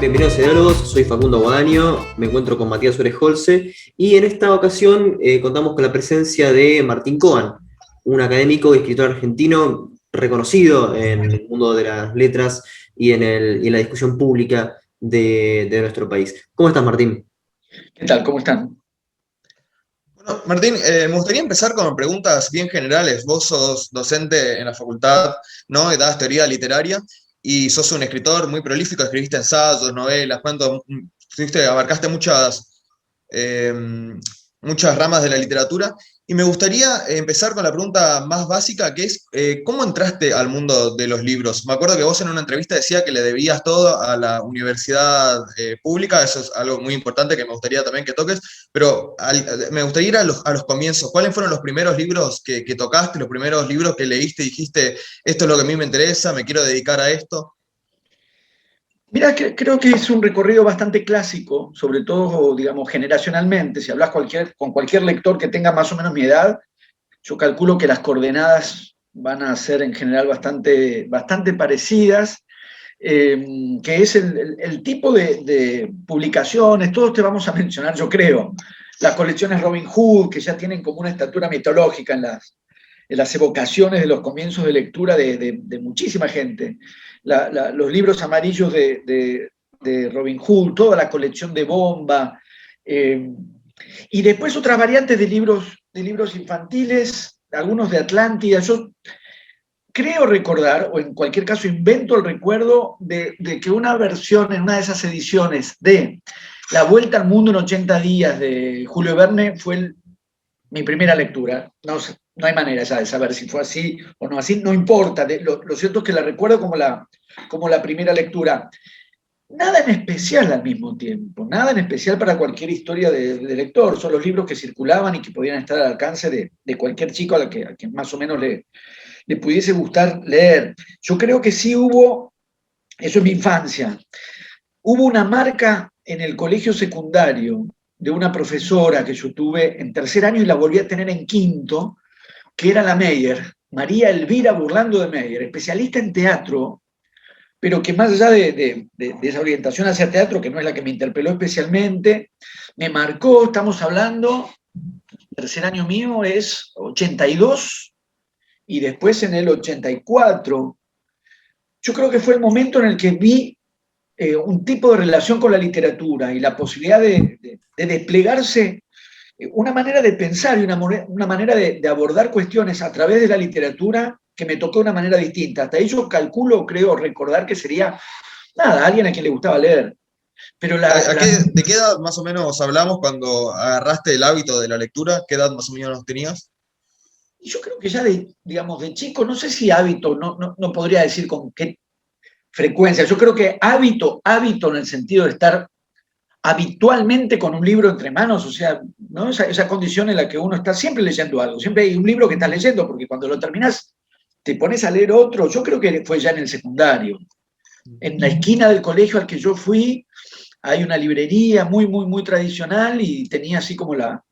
Bienvenidos a Diálogos, soy Facundo Guadaño, me encuentro con Matías Orejolce y en esta ocasión contamos con la presencia de Martín Coan, un académico y escritor argentino reconocido en el mundo de las letras y en la discusión pública de nuestro país. ¿Cómo estás, Martín? ¿Qué tal? ¿Cómo están? Bueno, Martín, me gustaría empezar con preguntas bien generales. Vos sos docente en la facultad, ¿no? Y das teoría literaria y sos un escritor muy prolífico, escribiste ensayos, novelas, cuentos, abarcaste eh, muchas ramas de la literatura. Y me gustaría empezar con la pregunta más básica, que es, ¿cómo entraste al mundo de los libros? Me acuerdo que vos en una entrevista decías que le debías todo a la universidad pública, eso es algo muy importante que me gustaría también que toques, pero me gustaría ir a los comienzos. ¿Cuáles fueron los primeros libros que tocaste, los primeros libros que leíste y dijiste, esto es lo que a mí me interesa, me quiero dedicar a esto? Mira, creo que es un recorrido bastante clásico, sobre todo, digamos, generacionalmente. Si hablas con cualquier lector que tenga más o menos mi edad, yo calculo que las coordenadas van a ser en general bastante parecidas, que es el tipo de publicaciones, todos te vamos a mencionar, yo creo, las colecciones Robin Hood, que ya tienen como una estatura mitológica en las evocaciones de los comienzos de lectura de muchísima gente. Los libros amarillos de Robin Hood, toda la colección de Bomba, y después otras variantes de libros infantiles, algunos de Atlántida. Yo creo recordar, o en cualquier caso invento el recuerdo de que una versión en una de esas ediciones de La Vuelta al Mundo en 80 días de Julio Verne fue mi primera lectura. No hay manera ya de saber si fue así o no así, no importa. Lo cierto es que la recuerdo como la primera lectura. Nada en especial al mismo tiempo, nada en especial para cualquier historia de lector. Son los libros que circulaban y que podían estar al alcance de cualquier chico a quien más o menos le pudiese gustar leer. Yo creo que sí hubo, eso es mi infancia, hubo una marca en el colegio secundario de una profesora que yo tuve en tercer año y la volví a tener en quinto, que era la Meyer, María Elvira Burlando de Meyer, especialista en teatro, pero que más allá de esa orientación hacia teatro, que no es la que me interpeló especialmente, me marcó, estamos hablando, tercer año mío es 82, y después en el 84, yo creo que fue el momento en el que vi un tipo de relación con la literatura y la posibilidad de desplegarse una manera de pensar y una manera de abordar cuestiones a través de la literatura que me tocó de una manera distinta. Hasta ahí yo calculo, creo recordar que sería, nada, alguien a quien le gustaba leer. Pero ¿De qué edad más o menos hablamos cuando agarraste el hábito de la lectura? ¿Qué edad más o menos tenías? Y yo creo que ya digamos, de chico, no sé si hábito, no podría decir con qué frecuencia. Yo creo que hábito en el sentido de estar habitualmente con un libro entre manos, o sea, ¿no? Esa condición en la que uno está siempre leyendo algo, siempre hay un libro que estás leyendo, porque cuando lo terminas te pones a leer otro. Yo creo que fue ya en el secundario. En la esquina del colegio al que yo fui hay una librería muy tradicional y tenía así como la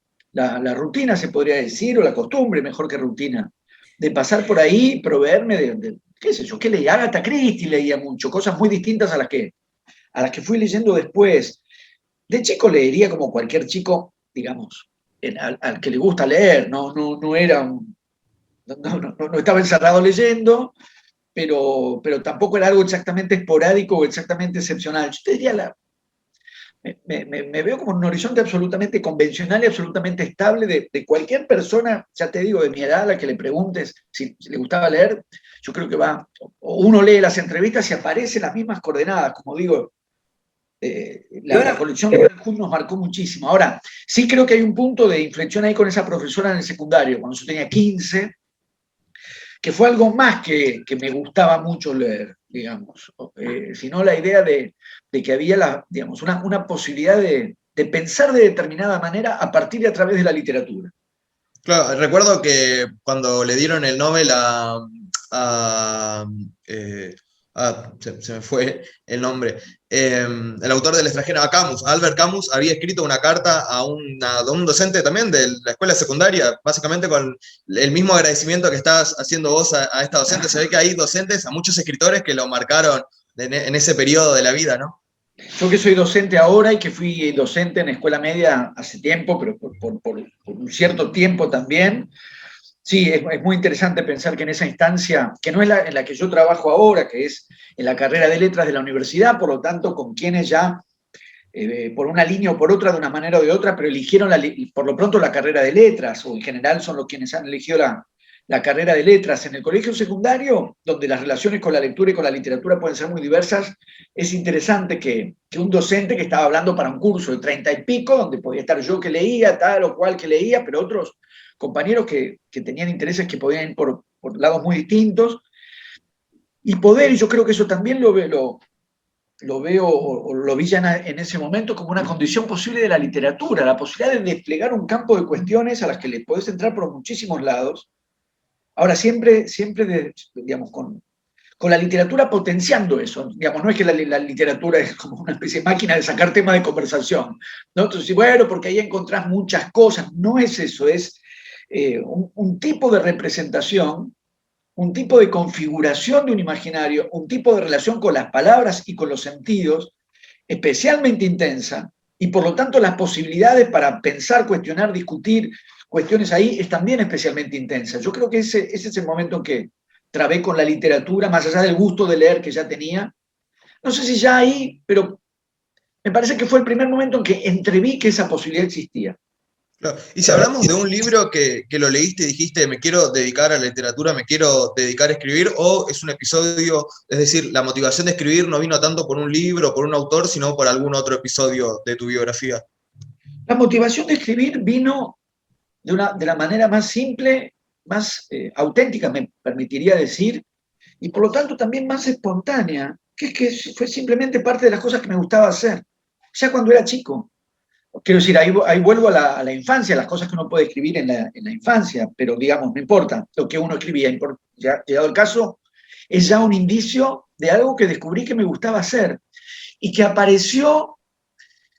rutina, se podría decir, o la costumbre, mejor que rutina, de pasar por ahí, proveerme qué sé yo, qué leía. Agatha Christie leía mucho, cosas muy distintas a las que fui leyendo después. De chico leería como cualquier chico, digamos, al que le gusta leer, no era no estaba encerrado leyendo, pero tampoco era algo exactamente esporádico o exactamente excepcional. Yo te diría, me veo como en un horizonte absolutamente convencional y absolutamente estable de cualquier persona, ya te digo, de mi edad, a la que le preguntes si le gustaba leer. Yo creo que o uno lee las entrevistas y aparecen las mismas coordenadas, como digo. La colección de Robin Hood nos marcó muchísimo. Ahora, sí creo que hay un punto de inflexión ahí con esa profesora en el secundario, cuando yo tenía 15, que fue algo más que me gustaba mucho leer, digamos, sino la idea de que había digamos, una posibilidad de pensar de determinada manera a partir y a través de la literatura. Claro, recuerdo que cuando le dieron el Nobel se me fue el nombre, el autor del extranjero, a Camus, Albert Camus, había escrito una carta a un docente también de la escuela secundaria, básicamente con el mismo agradecimiento que estás haciendo vos a esta docente. Se ve que hay docentes, a muchos escritores que lo marcaron en ese periodo de la vida, ¿no? Yo que soy docente ahora y que fui docente en escuela media hace tiempo, pero por un cierto tiempo también, sí, es muy interesante pensar que en esa instancia, que no es en la que yo trabajo ahora, que es en la carrera de letras de la universidad, por lo tanto, con quienes ya, por una línea o por otra, de una manera o de otra, pero eligieron por lo pronto la carrera de letras, o en general son los quienes han elegido la carrera de letras. En el colegio secundario, donde las relaciones con la lectura y con la literatura pueden ser muy diversas, es interesante que un docente que estaba hablando para un curso de 30 y pico, donde podía estar yo que leía, tal o cual que leía, pero otros compañeros que tenían intereses que podían ir por lados muy distintos, y yo creo que eso también lo veo o lo vi ya en ese momento como una condición posible de la literatura, la posibilidad de desplegar un campo de cuestiones a las que le podés entrar por muchísimos lados. Ahora, siempre digamos, con la literatura potenciando eso. Digamos, no es que la literatura es como una especie de máquina de sacar temas de conversación, ¿no? Entonces, bueno, porque ahí encontrás muchas cosas. No es eso, es un tipo de representación, un tipo de configuración de un imaginario, un tipo de relación con las palabras y con los sentidos especialmente intensa, y por lo tanto las posibilidades para pensar, cuestionar, discutir cuestiones ahí es también especialmente intensa. Yo creo que ese es el momento en que trabé con la literatura, más allá del gusto de leer que ya tenía. No sé si ya ahí, pero me parece que fue el primer momento en que entreví que esa posibilidad existía. Claro. Y si hablamos de un libro que lo leíste y dijiste, me quiero dedicar a la literatura, me quiero dedicar a escribir, o es un episodio, es decir, la motivación de escribir no vino tanto por un libro, por un autor, sino por algún otro episodio de tu biografía. La motivación de escribir vino de la manera más simple, más auténtica, me permitiría decir, y por lo tanto también más espontánea, que es que fue simplemente parte de las cosas que me gustaba hacer, ya cuando era chico. Quiero decir, ahí vuelvo a la infancia, las cosas que uno puede escribir en la infancia, pero digamos, no importa lo que uno escribía, ya llegado el caso, es ya un indicio de algo que descubrí que me gustaba hacer y que apareció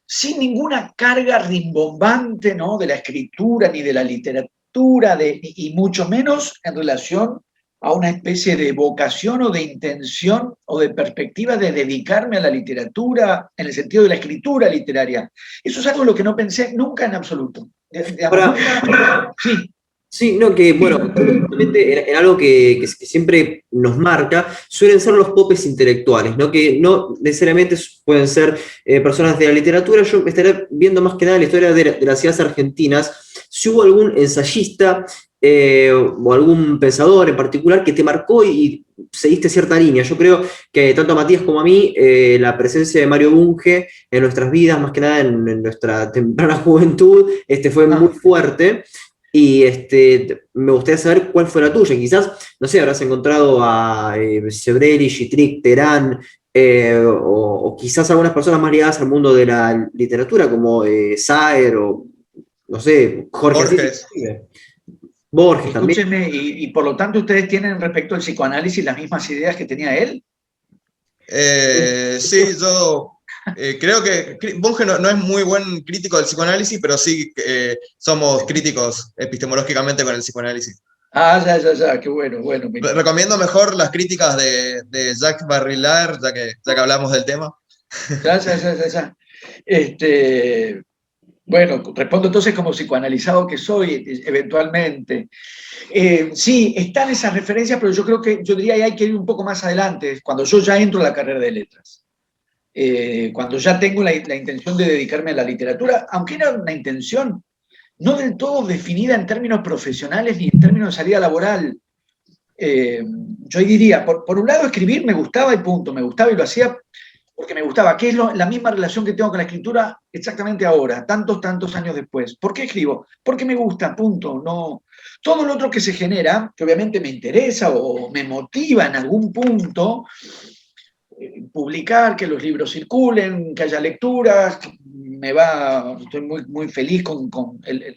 sin ninguna carga rimbombante, ¿no?, de la escritura ni de la literatura, y mucho menos en relación a una especie de vocación o de intención o de perspectiva de dedicarme a la literatura en el sentido de la escritura literaria. Eso es algo en lo que no pensé nunca en absoluto. Ahora, Sí. sí, no, que bueno, justamente en algo que siempre nos marca, suelen ser los popes intelectuales, ¿no? Que no necesariamente pueden ser personas de la literatura. Yo me estaré viendo más que nada la historia de las ciudades argentinas, si hubo algún ensayista o algún pensador en particular que te marcó y seguiste cierta línea. Yo creo que tanto a Matías como a mí, la presencia de Mario Bunge en nuestras vidas, más que nada en nuestra temprana juventud, fue muy fuerte. Y me gustaría saber cuál fue la tuya. Quizás, no sé, habrás encontrado a Sebrelli, Gittrick, Terán, o quizás algunas personas más ligadas al mundo de la literatura, como Saer, o no sé, Jorge Borges. Borges también. Escúcheme, y por lo tanto ustedes tienen respecto al psicoanálisis las mismas ideas que tenía él. Sí, yo creo que Bunge no es muy buen crítico del psicoanálisis, pero sí somos críticos epistemológicamente con el psicoanálisis. Ah, ya, qué bueno. Recomiendo mejor las críticas de Jacques Baudrillard, ya que hablamos del tema. Ya. Bueno, respondo entonces como psicoanalizado que soy, eventualmente. Sí, están esas referencias, pero yo diría que hay que ir un poco más adelante, cuando yo ya entro a la carrera de letras. Cuando ya tengo la intención de dedicarme a la literatura, aunque era una intención no del todo definida en términos profesionales ni en términos de salida laboral. Yo diría, por un lado, escribir me gustaba y punto, me gustaba y lo hacía porque me gustaba, que es la misma relación que tengo con la escritura exactamente ahora, tantos años después. ¿Por qué escribo? Porque me gusta, punto. No, todo lo otro que se genera, que obviamente me interesa o me motiva en algún punto, publicar, que los libros circulen, que haya lecturas, estoy muy feliz con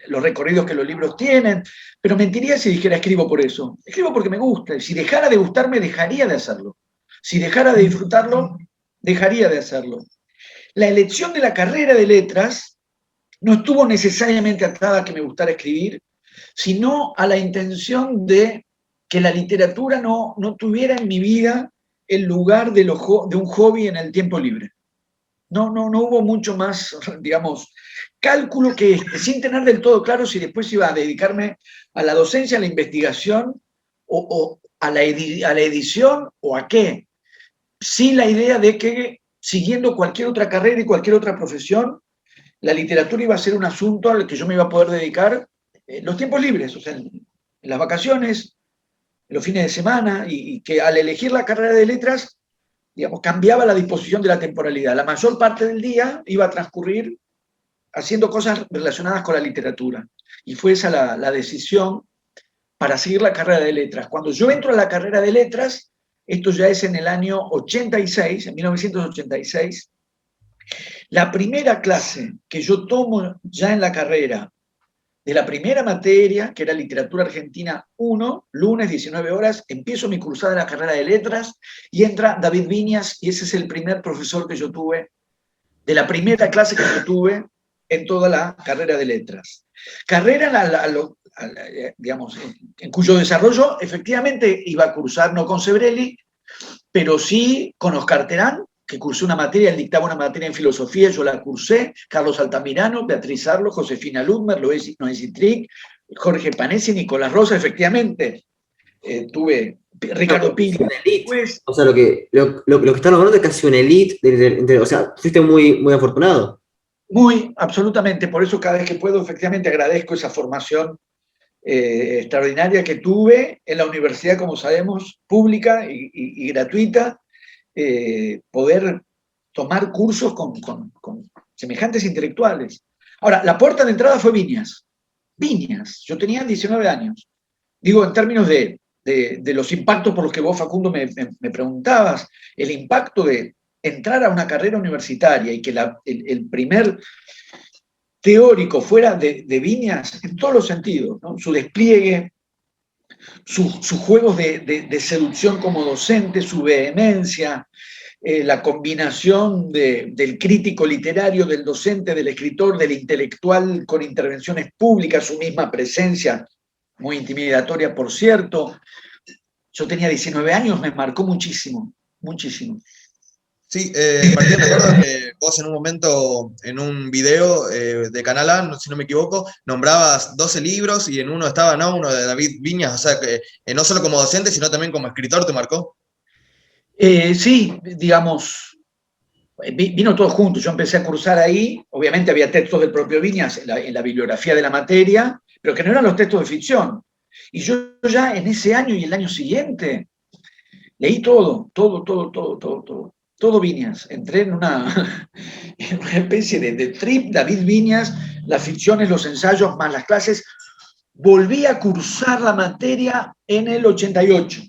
los recorridos que los libros tienen, pero mentiría si dijera escribo por eso. Escribo porque me gusta, y si dejara de gustarme, dejaría de hacerlo. Si dejara de disfrutarlo, dejaría de hacerlo. La elección de la carrera de letras no estuvo necesariamente atada a que me gustara escribir, sino a la intención de que la literatura no tuviera en mi vida el lugar de un hobby en el tiempo libre. No hubo mucho más, digamos, cálculo que sin tener del todo claro si después iba a dedicarme a la docencia, a la investigación o a la edición o a qué. Sí, la idea de que siguiendo cualquier otra carrera y cualquier otra profesión, la literatura iba a ser un asunto al que yo me iba a poder dedicar en los tiempos libres, o sea, en las vacaciones, en los fines de semana, y que al elegir la carrera de letras, digamos, cambiaba la disposición de la temporalidad. La mayor parte del día iba a transcurrir haciendo cosas relacionadas con la literatura. Y fue esa la decisión para seguir la carrera de letras. Cuando yo entro a la carrera de letras, esto ya es en el año 86, en 1986, la primera clase que yo tomo ya en la carrera, de la primera materia, que era Literatura Argentina 1, lunes 19 horas, empiezo mi cursada en la carrera de letras y entra David Viñas, y ese es el primer profesor que yo tuve, de la primera clase que yo tuve en toda la carrera de letras. Carrera, digamos, en cuyo desarrollo efectivamente iba a cursar no con Sebrelli, pero sí con Oscar Terán, que cursé una materia, él dictaba una materia en filosofía, yo la cursé, Carlos Altamirano, Beatriz Arlo, Josefina Ludmer, Noé Citric, Jorge Panesi, Nicolás Rosa, efectivamente. Tuve Ricardo Pili. Pues, o sea, lo que están logrando es casi una elite, o sea, fuiste muy afortunado. Muy, absolutamente, por eso cada vez que puedo, efectivamente agradezco esa formación extraordinaria que tuve en la universidad, como sabemos, pública y gratuita, poder tomar cursos con semejantes intelectuales. Ahora, la puerta de entrada fue Viñas. Viñas, yo tenía 19 años. Digo, en términos de los impactos por los que vos, Facundo, me preguntabas, el impacto de entrar a una carrera universitaria y que el primer teórico fuera de Viñas, en todos los sentidos, ¿no? Su despliegue, sus juegos de seducción como docente, su vehemencia, la combinación del crítico literario, del docente, del escritor, del intelectual con intervenciones públicas, su misma presencia, muy intimidatoria, por cierto. Yo tenía 19 años, me marcó muchísimo, muchísimo. Sí, Martín, recuerdo que vos en un momento, en un video de Canal A, si no me equivoco, nombrabas 12 libros y en uno estaba, ¿no? Uno de David Viñas, o sea, que no solo como docente, sino también como escritor, ¿te marcó? Sí, digamos, vino todo junto. Yo empecé a cursar ahí, obviamente había textos del propio Viñas en la bibliografía de la materia, pero que no eran los textos de ficción. Y yo ya en ese año y el año siguiente leí todo Viñas. Entré en una especie de trip, David Viñas, las ficciones, los ensayos, más las clases. Volví a cursar la materia en el 88.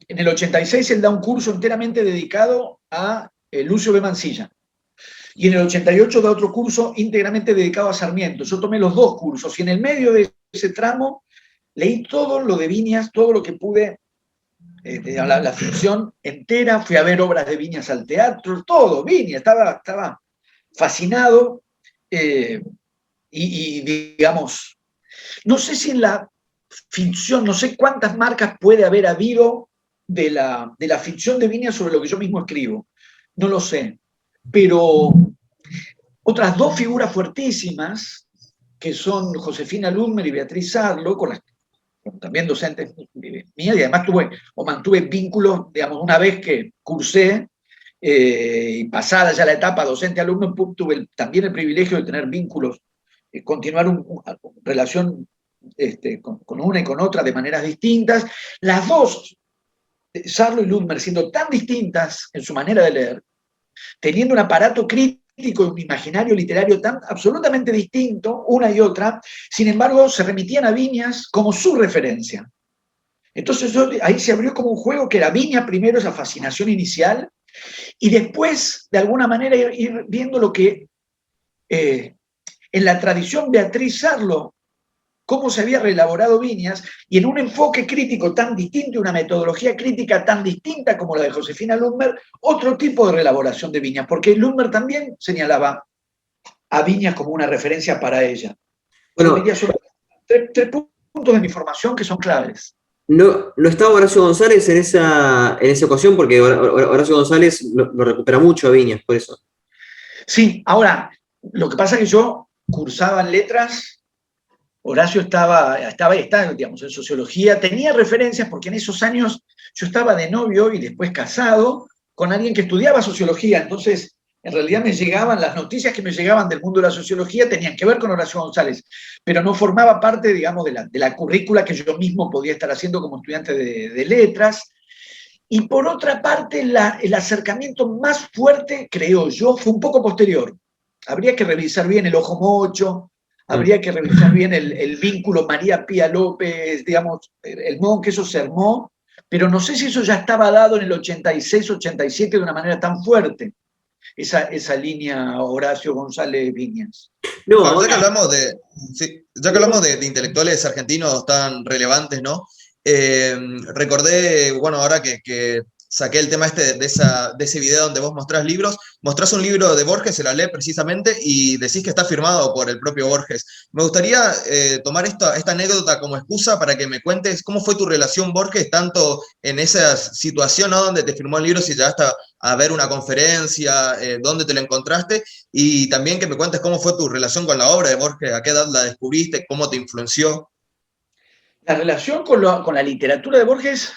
En el 86 él da un curso enteramente dedicado a Lucio B. Mansilla. Y en el 88 da otro curso íntegramente dedicado a Sarmiento. Yo tomé los dos cursos y en el medio de ese tramo leí todo lo de Viñas, todo lo que pude, la ficción entera, fui a ver obras de Viñas al teatro, todo, Viñas, estaba fascinado y digamos, no sé si en la ficción, no sé cuántas marcas puede haber habido de la ficción de Viñas sobre lo que yo mismo escribo, no lo sé, pero otras dos figuras fuertísimas, que son Josefina Ludmer y Beatriz Arlo, con las también docentes mías, y además mantuve vínculos, digamos, una vez que cursé, y pasada ya la etapa docente-alumno, tuve también el privilegio de tener vínculos, continuar una relación con una y con otra de maneras distintas. Las dos, Sarlo y Ludmer, siendo tan distintas en su manera de leer, teniendo un aparato crítico y un imaginario literario tan absolutamente distinto, una y otra, sin embargo, se remitían a Viñas como su referencia. Entonces ahí se abrió como un juego que era Viñas primero, esa fascinación inicial, y después, de alguna manera, ir viendo lo que en la tradición Beatriz Arlo, cómo se había reelaborado Viñas, y en un enfoque crítico tan distinto, una metodología crítica tan distinta como la de Josefina Ludmer, otro tipo de reelaboración de Viñas, porque Ludmer también señalaba a Viñas como una referencia para ella. Bueno, tres puntos de mi formación que son claves. No estaba Horacio González en esa ocasión, porque Horacio González lo recupera mucho a Viñas, por eso. Sí, ahora, lo que pasa es que yo cursaba en letras, Horacio está, digamos, en sociología, tenía referencias porque en esos años yo estaba de novio y después casado con alguien que estudiaba sociología, entonces en realidad me llegaban, las noticias que me llegaban del mundo de la sociología tenían que ver con Horacio González, pero no formaba parte, digamos, de la currícula que yo mismo podía estar haciendo como estudiante de letras. Y por otra parte, el acercamiento más fuerte, creo yo, fue un poco posterior. Habría que revisar bien el ojo mocho, habría que revisar bien el vínculo María Pía López, digamos, el modo en que eso se armó, pero no sé si eso ya estaba dado en el 86, 87 de una manera tan fuerte, esa línea Horacio González Viñas. No, Bueno, ahora, ya que hablamos de intelectuales argentinos tan relevantes, ¿no? Recordé, bueno, ahora que saqué el tema este de ese video donde vos mostrás un libro de Borges, el Alep precisamente, y decís que está firmado por el propio Borges. Me gustaría tomar esta anécdota como excusa para que me cuentes cómo fue tu relación, Borges, tanto en esa situación, ¿no?, donde te firmó el libro, si llegaste a ver una conferencia, dónde te lo encontraste, y también que me cuentes cómo fue tu relación con la obra de Borges, a qué edad la descubriste, cómo te influenció. La relación con la literatura de Borges,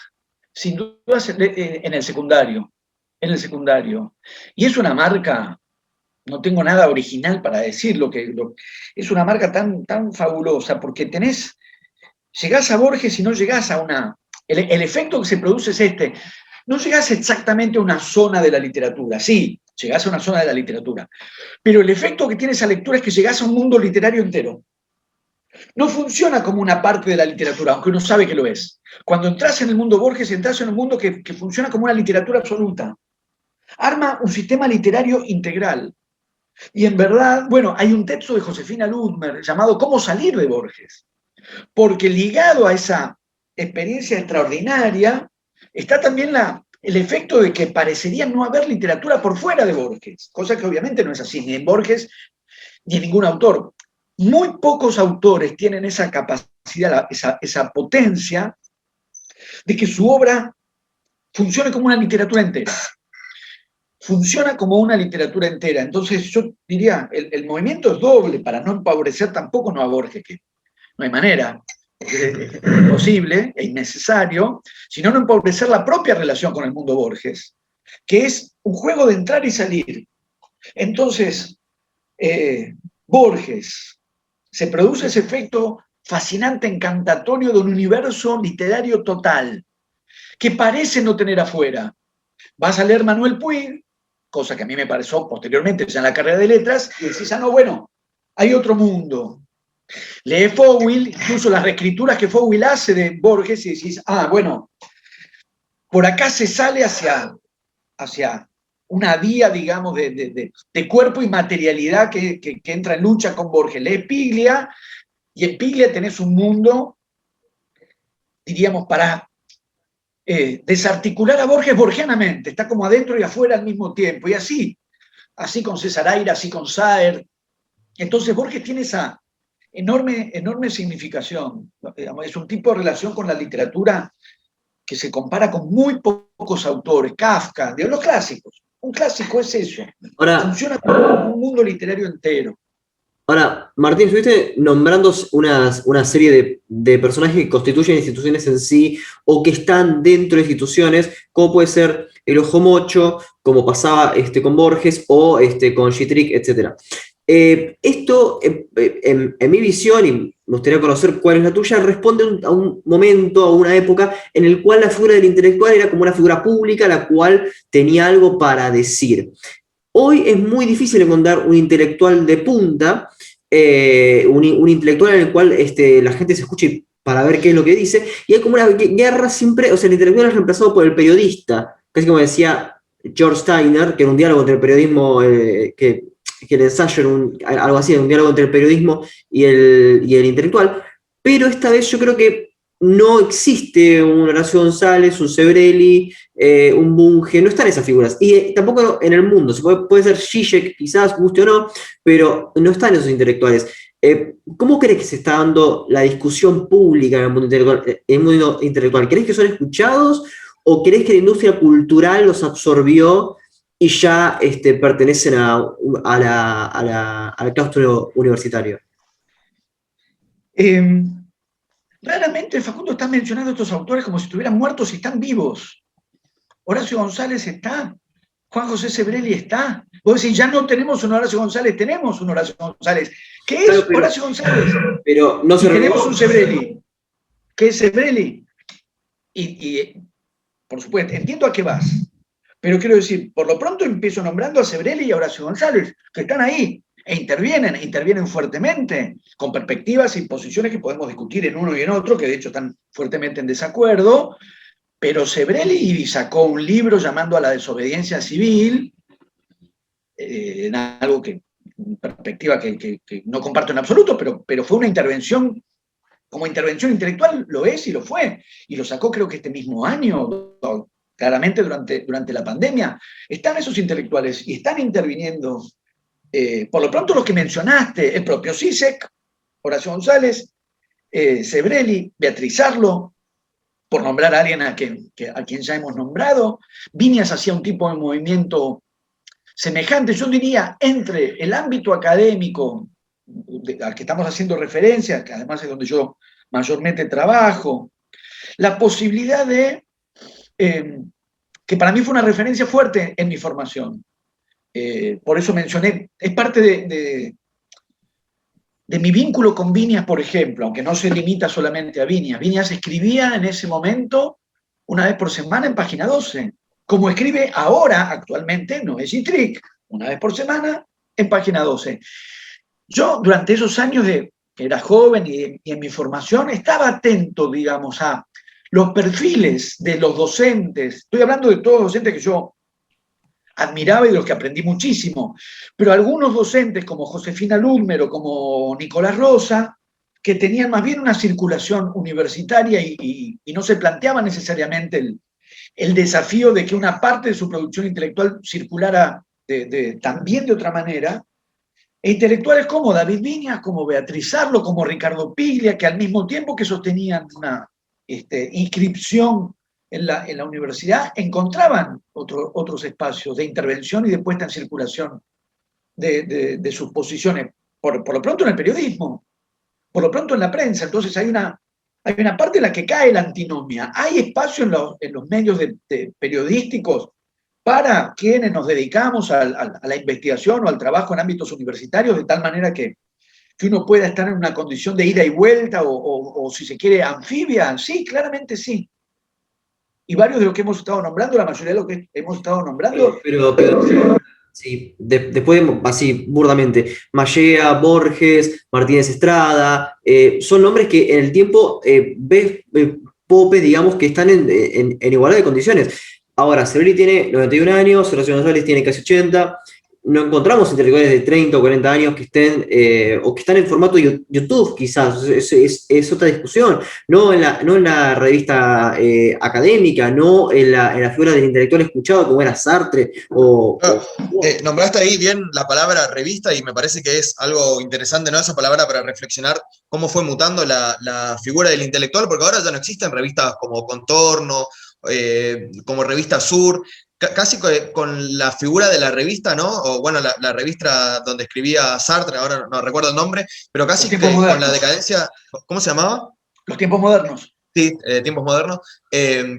sin duda, en el secundario. En el secundario. Y es una marca, no tengo nada original para decirlo, es una marca tan fabulosa, porque llegás a Borges y no llegás a una... El efecto que se produce es este. No llegás exactamente a una zona de la literatura, sí, llegás a una zona de la literatura, pero el efecto que tiene esa lectura es que llegás a un mundo literario entero. No funciona como una parte de la literatura, aunque uno sabe que lo es. Cuando entras en el mundo Borges, entras en un mundo que funciona como una literatura absoluta. Arma un sistema literario integral. Y en verdad, bueno, hay un texto de Josefina Ludmer llamado ¿Cómo salir de Borges? Porque ligado a esa experiencia extraordinaria está también el efecto de que parecería no haber literatura por fuera de Borges, cosa que obviamente no es así, ni en Borges ni en ningún autor. Muy pocos autores tienen esa capacidad, esa potencia de que su obra funcione como una literatura entera. Funciona como una literatura entera. Entonces yo diría, el movimiento es doble para no empobrecer tampoco no a Borges, que no hay manera, es imposible, es innecesario, sino no empobrecer la propia relación con el mundo Borges, que es un juego de entrar y salir. Entonces, Borges, se produce ese efecto fascinante, encantatorio de un universo literario total, que parece no tener afuera. Vas a leer Manuel Puig, cosa que a mí me pareció posteriormente ya en la carrera de letras, y decís, no, bueno, hay otro mundo. Lee Fowell, incluso las reescrituras que Fowell hace de Borges, y decís, bueno, por acá se sale hacia una vía, digamos, de cuerpo y materialidad que entra en lucha con Borges. Lees Piglia, y en Piglia tenés un mundo, diríamos, para desarticular a Borges borgianamente, está como adentro y afuera al mismo tiempo, y así con César Aira, así con Saer. Entonces Borges tiene esa enorme significación. Es un tipo de relación con la literatura que se compara con muy pocos autores, Kafka, de los clásicos. Un clásico es eso. ahora, Funciona como un mundo literario entero. Ahora, Martín, estuviste nombrando una serie de personajes que constituyen instituciones en sí o que están dentro de instituciones, como puede ser el Ojo Mocho, como pasaba con Borges o con Gittrick, etc. Esto, en mi visión, y me gustaría conocer cuál es la tuya, responde a un momento, a una época en el cual la figura del intelectual era como una figura pública, la cual tenía algo para decir. Hoy es muy difícil encontrar un intelectual de punta, un intelectual en el cual la gente se escuche para ver qué es lo que dice, y hay como una guerra siempre, o sea, el intelectual es reemplazado por el periodista, casi como decía George Steiner, que era un diálogo entre el periodismo, que el ensayo era algo así, un diálogo entre el periodismo y el intelectual, pero esta vez yo creo que no existe un Horacio González, un Sebrelli, un Bunge, no están esas figuras. Y tampoco en el mundo, puede ser Zizek, quizás, guste o no, pero no están esos intelectuales. ¿Cómo crees que se está dando la discusión pública en el mundo intelectual? ¿Crees que son escuchados o crees que la industria cultural los absorbió y ya pertenecen al claustro universitario. Raramente, Facundo, estás mencionando a estos autores como si estuvieran muertos y están vivos. Horacio González está, Juan José Sebrelli está. Vos decís, ya no tenemos un Horacio González, tenemos un Horacio González. ¿Qué es Horacio González? Pero no se tenemos un Sebrelli. ¿Qué es Sebrelli? Y, por supuesto, entiendo a qué vas. Pero quiero decir, por lo pronto empiezo nombrando a Sebrelli y a Horacio González, que están ahí, e intervienen fuertemente, con perspectivas y posiciones que podemos discutir en uno y en otro, que de hecho están fuertemente en desacuerdo, pero Sebrelli sacó un libro llamando a la desobediencia civil, en algo que, perspectiva que no comparto en absoluto, pero fue una intervención, como intervención intelectual lo es y lo fue, y lo sacó creo que este mismo año, claramente durante la pandemia. Están esos intelectuales y están interviniendo, por lo pronto los que mencionaste, el propio Zizek, Horacio González, Sebrelli, Beatriz Arlo, por nombrar a alguien a quien ya hemos nombrado. Viñas hacía un tipo de movimiento semejante, yo diría, entre el ámbito académico al que estamos haciendo referencia, que además es donde yo mayormente trabajo, la posibilidad de, que para mí fue una referencia fuerte en mi formación. Por eso mencioné, es parte de mi vínculo con Viñas, por ejemplo, aunque no se limita solamente a Viñas. Viñas escribía en ese momento una vez por semana en Página 12, como escribe ahora, actualmente, Noé Gitric, una vez por semana en Página 12. Yo, durante esos años que era joven y en mi formación, estaba atento, digamos, a los perfiles de los docentes. Estoy hablando de todos los docentes que yo admiraba y de los que aprendí muchísimo, pero algunos docentes como Josefina Ludmer o como Nicolás Rosa, que tenían más bien una circulación universitaria y no se planteaban necesariamente el desafío de que una parte de su producción intelectual circulara también de otra manera, e intelectuales como David Viñas, como Beatriz Arlo, como Ricardo Piglia, que al mismo tiempo que sostenían una inscripción en la universidad, encontraban otros espacios de intervención y de puesta en circulación de sus posiciones, por lo pronto en el periodismo, por lo pronto en la prensa. Entonces hay una parte en la que cae la antinomia. Hay espacio en los medios periodísticos para quienes nos dedicamos a la investigación o al trabajo en ámbitos universitarios, de tal manera que uno pueda estar en una condición de ida y vuelta o si se quiere, anfibia. Sí, claramente sí. Y varios de los que hemos estado nombrando, la mayoría de los que hemos estado nombrando... Pero sí, después, así, burdamente, Mallea, Borges, Martínez Estrada, son nombres que en el tiempo ves, Pope, digamos, que están en igualdad de condiciones. Ahora, Sebrelli tiene 91 años, Horacio González tiene casi 80, no encontramos intelectuales de 30 o 40 años que estén, o que están en formato YouTube, quizás, es otra discusión, no en la revista académica, no en la figura del intelectual escuchado como era Sartre. Nombraste ahí bien la palabra revista y me parece que es algo interesante, ¿no? Esa palabra para reflexionar cómo fue mutando la figura del intelectual, porque ahora ya no existen revistas como Contorno, como Revista Sur, casi con la figura de la revista, ¿no? O bueno, la revista donde escribía Sartre, ahora no recuerdo el nombre, pero casi que con la decadencia, ¿cómo se llamaba? Los tiempos modernos. Sí, tiempos modernos.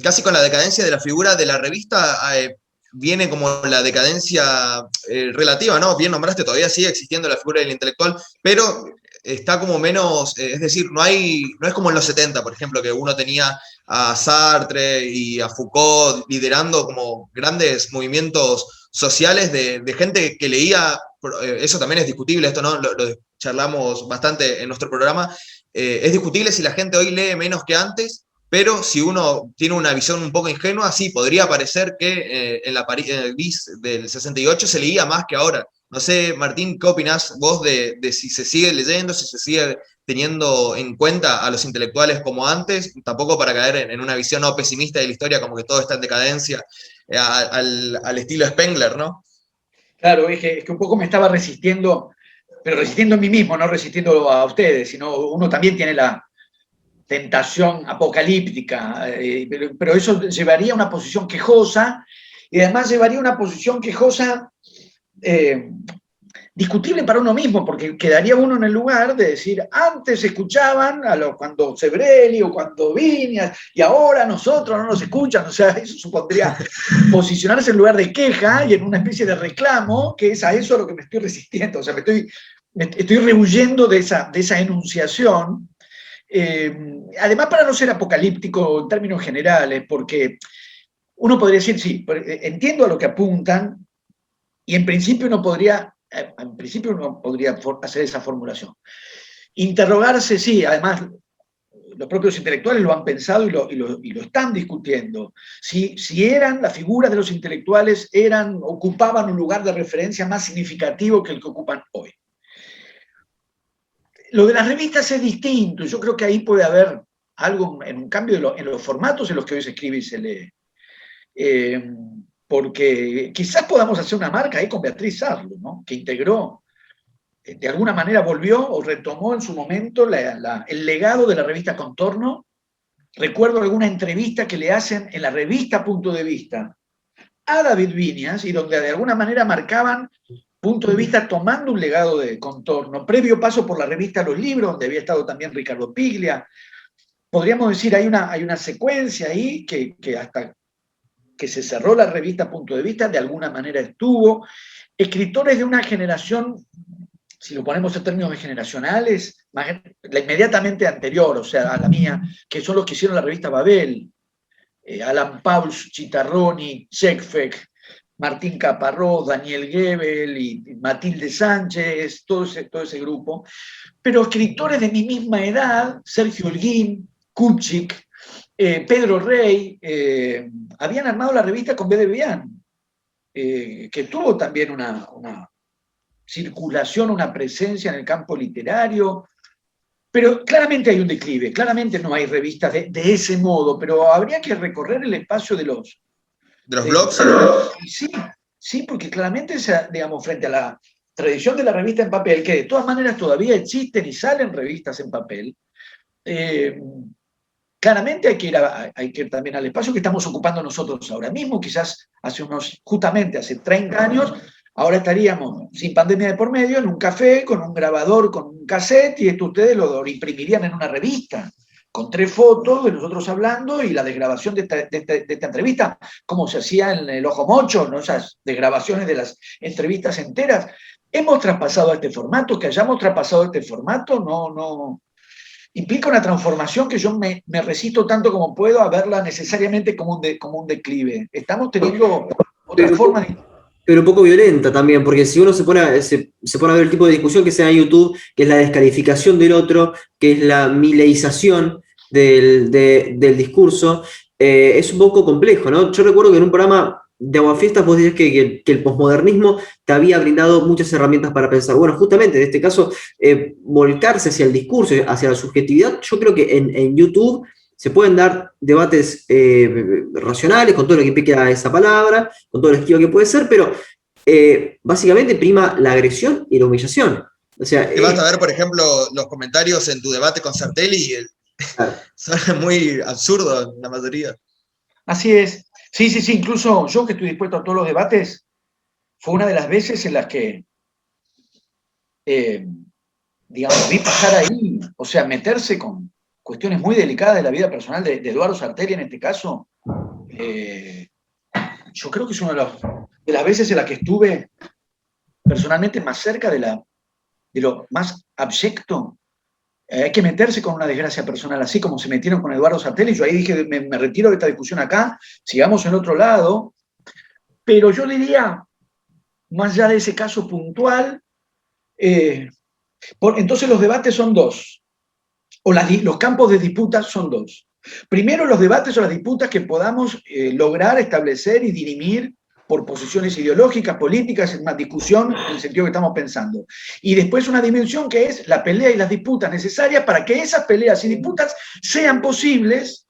Casi con la decadencia de la figura de la revista viene como la decadencia relativa, ¿no? Bien nombraste, todavía sigue existiendo la figura del intelectual, pero está como menos, es decir, no es como en los 70, por ejemplo, que uno tenía a Sartre y a Foucault liderando como grandes movimientos sociales de gente que leía, eso también es discutible, esto no lo charlamos bastante en nuestro programa, es discutible si la gente hoy lee menos que antes, pero si uno tiene una visión un poco ingenua, sí, podría parecer que en el París del 68 se leía más que ahora. No sé, Martín, ¿qué opinás vos de si se sigue leyendo, si se sigue teniendo en cuenta a los intelectuales como antes? Tampoco para caer en una visión no pesimista de la historia, como que todo está en decadencia, al estilo Spengler, ¿no? Claro, es que un poco me estaba resistiendo, pero resistiendo a mí mismo, no resistiendo a ustedes, sino uno también tiene la tentación apocalíptica, pero eso llevaría a una posición quejosa y además llevaría una posición quejosa, discutible para uno mismo, porque quedaría uno en el lugar de decir, antes escuchaban cuando Sebrelli o cuando Viñas, y ahora nosotros no nos escuchan, o sea, eso supondría posicionarse en lugar de queja y en una especie de reclamo, que es a eso a lo que me estoy resistiendo, o sea, me estoy rehuyendo de esa enunciación, además para no ser apocalíptico en términos generales, porque uno podría decir, sí, entiendo a lo que apuntan, y en principio uno podría hacer esa formulación. Interrogarse, sí, además los propios intelectuales lo han pensado y lo están discutiendo. Si las figuras de los intelectuales ocupaban un lugar de referencia más significativo que el que ocupan hoy. Lo de las revistas es distinto, yo creo que ahí puede haber algo en un cambio en los formatos en los que hoy se escribe y se lee. Porque quizás podamos hacer una marca ahí con Beatriz Sarlo, ¿no? Que integró, de alguna manera volvió o retomó en su momento el legado de la revista Contorno. Recuerdo alguna entrevista que le hacen en la revista Punto de Vista a David Viñas, y donde de alguna manera marcaban Punto de Vista tomando un legado de Contorno, previo paso por la revista Los Libros, donde había estado también Ricardo Piglia. Podríamos decir, hay una secuencia ahí que hasta que se cerró la revista Punto de Vista, de alguna manera estuvo. Escritores de una generación, si lo ponemos en términos generacionales, la inmediatamente anterior, o sea, a la mía, que son los que hicieron la revista Babel, Alan Pauls, Chitarroni, Checkfek, Martín Caparrós, Daniel Gebel y Matilde Sánchez, todo ese grupo, pero escritores de mi misma edad, Sergio Holguín, Kuchik, Pedro Rey, habían armado la revista con B. de Vian, que tuvo también una circulación, una presencia en el campo literario, pero claramente hay un declive, claramente no hay revistas de ese modo, pero habría que recorrer el espacio de los blogs. Sí, porque claramente, digamos, frente a la tradición de la revista en papel, que de todas maneras todavía existen y salen revistas en papel, claramente hay que ir también al espacio que estamos ocupando nosotros ahora mismo. Quizás justamente hace 30 años, ahora estaríamos sin pandemia de por medio, en un café, con un grabador, con un cassette, y esto ustedes lo imprimirían en una revista, con 3 fotos de nosotros hablando y la desgrabación de esta entrevista, como se hacía en El Ojo Mocho, ¿no? Esas desgrabaciones de las entrevistas enteras. Hemos traspasado a este formato, que hayamos traspasado este formato, no implica una transformación que yo me resisto tanto como puedo a verla necesariamente como un declive. Estamos teniendo otra forma de... Pero un poco violenta también, porque si uno se pone a ver el tipo de discusión que se da en YouTube, que es la descalificación del otro, que es la mileización del discurso, es un poco complejo, ¿no? Yo recuerdo que en un programa de Aguafiestas vos decías que el posmodernismo te había brindado muchas herramientas para pensar. Bueno, justamente en este caso, volcarse hacia el discurso, hacia la subjetividad, yo creo que en YouTube se pueden dar debates racionales, con todo lo que implica esa palabra, con todo lo esquivo que puede ser, pero básicamente prima la agresión y la humillación. O sea, te vas a ver, por ejemplo, los comentarios en tu debate con Sartelli, son muy absurdos la mayoría. Así es. Sí, incluso yo, que estoy dispuesto a todos los debates, fue una de las veces en las que, digamos, vi pasar ahí, o sea, meterse con cuestiones muy delicadas de la vida personal de Eduardo Sartelli en este caso. Yo creo que es una de las veces en las que estuve personalmente más cerca de lo más abyecto. Hay que meterse con una desgracia personal, así como se metieron con Eduardo Sartelli. Yo ahí dije, me retiro de esta discusión acá, sigamos en otro lado. Pero yo diría, más allá de ese caso puntual, entonces los debates son 2. O los campos de disputa son 2. Primero, los debates o las disputas que podamos lograr establecer y dirimir por posiciones ideológicas, políticas, en una discusión en el sentido que estamos pensando. Y después una dimensión que es la pelea y las disputas necesarias para que esas peleas y disputas sean posibles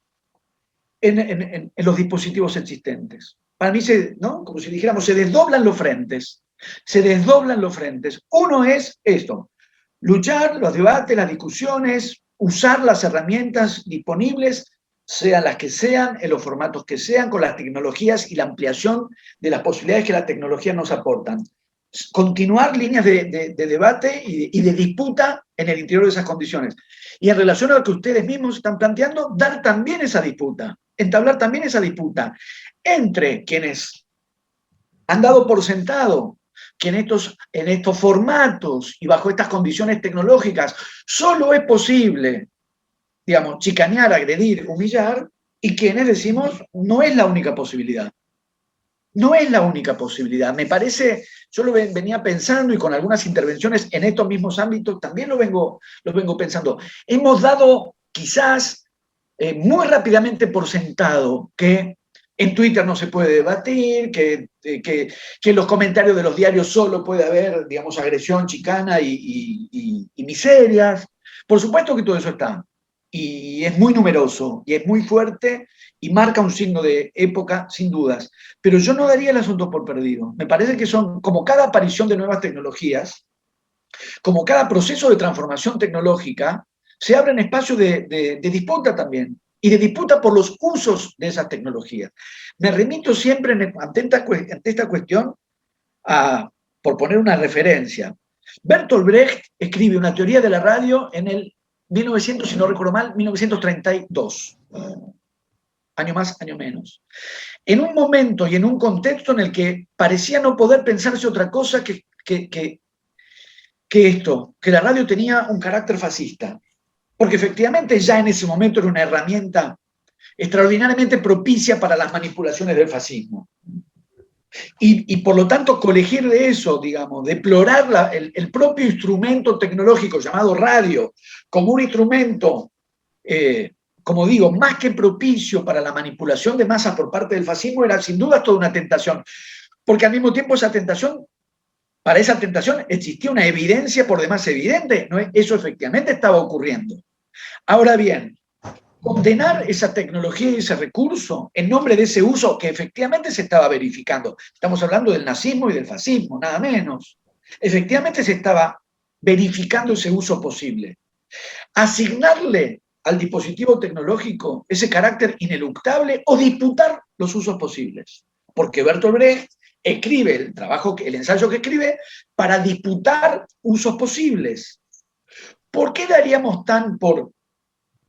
en los dispositivos existentes. Para mí, ¿no? Como si dijéramos, se desdoblan los frentes. Se desdoblan los frentes. Uno es esto, luchar, los debates, las discusiones, usar las herramientas disponibles sean las que sean, en los formatos que sean, con las tecnologías y la ampliación de las posibilidades que las tecnologías nos aportan. Continuar líneas de debate y de disputa en el interior de esas condiciones. Y en relación a lo que ustedes mismos están planteando, dar también esa disputa, entablar también esa disputa entre quienes han dado por sentado que en estos formatos y bajo estas condiciones tecnológicas solo es posible, digamos, chicanear, agredir, humillar, y quienes decimos no es la única posibilidad. No es la única posibilidad. Me parece, yo lo venía pensando y con algunas intervenciones en estos mismos ámbitos también lo vengo pensando. Hemos dado quizás muy rápidamente por sentado que en Twitter no se puede debatir, que en los comentarios de los diarios solo puede haber, digamos, agresión, chicana y miserias. Por supuesto que todo eso está. Y es muy numeroso, y es muy fuerte, y marca un signo de época, sin dudas. Pero yo no daría el asunto por perdido. Me parece que son, como cada aparición de nuevas tecnologías, como cada proceso de transformación tecnológica, se abren espacios de disputa también, y de disputa por los usos de esas tecnologías. Me remito siempre ante esta cuestión por poner una referencia. Bertolt Brecht escribe una teoría de la radio en el 1900, si no recuerdo mal, 1932. Año más, año menos. En un momento y en un contexto en el que parecía no poder pensarse otra cosa que esto, que la radio tenía un carácter fascista. Porque efectivamente ya en ese momento era una herramienta extraordinariamente propicia para las manipulaciones del fascismo. Y por lo tanto, colegir de eso, digamos, deplorar el propio instrumento tecnológico llamado radio como un instrumento, como digo, más que propicio para la manipulación de masas por parte del fascismo, era sin duda toda una tentación. Porque al mismo tiempo para esa tentación existía una evidencia por demás evidente, ¿no? Eso efectivamente estaba ocurriendo. Ahora bien, condenar esa tecnología y ese recurso en nombre de ese uso que efectivamente se estaba verificando. Estamos hablando del nazismo y del fascismo, nada menos. Efectivamente se estaba verificando ese uso posible. Asignarle al dispositivo tecnológico ese carácter ineluctable o disputar los usos posibles. Porque Bertolt Brecht escribe el ensayo que escribe para disputar usos posibles. ¿Por qué daríamos tan por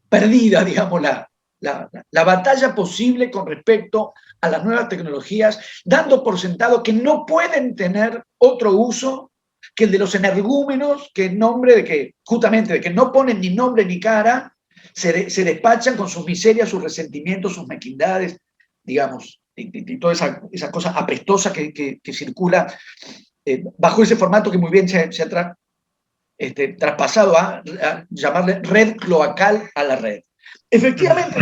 perdida, digamos, la batalla posible con respecto a las nuevas tecnologías, dando por sentado que no pueden tener otro uso que el de los energúmenos, que en nombre de que, justamente, de que no ponen ni nombre ni cara, se despachan con sus miserias, sus resentimientos, sus mezquindades, digamos, y toda esa cosa apestosa que circula bajo ese formato que muy bien se ha traspasado a llamarle red cloacal a la red. Efectivamente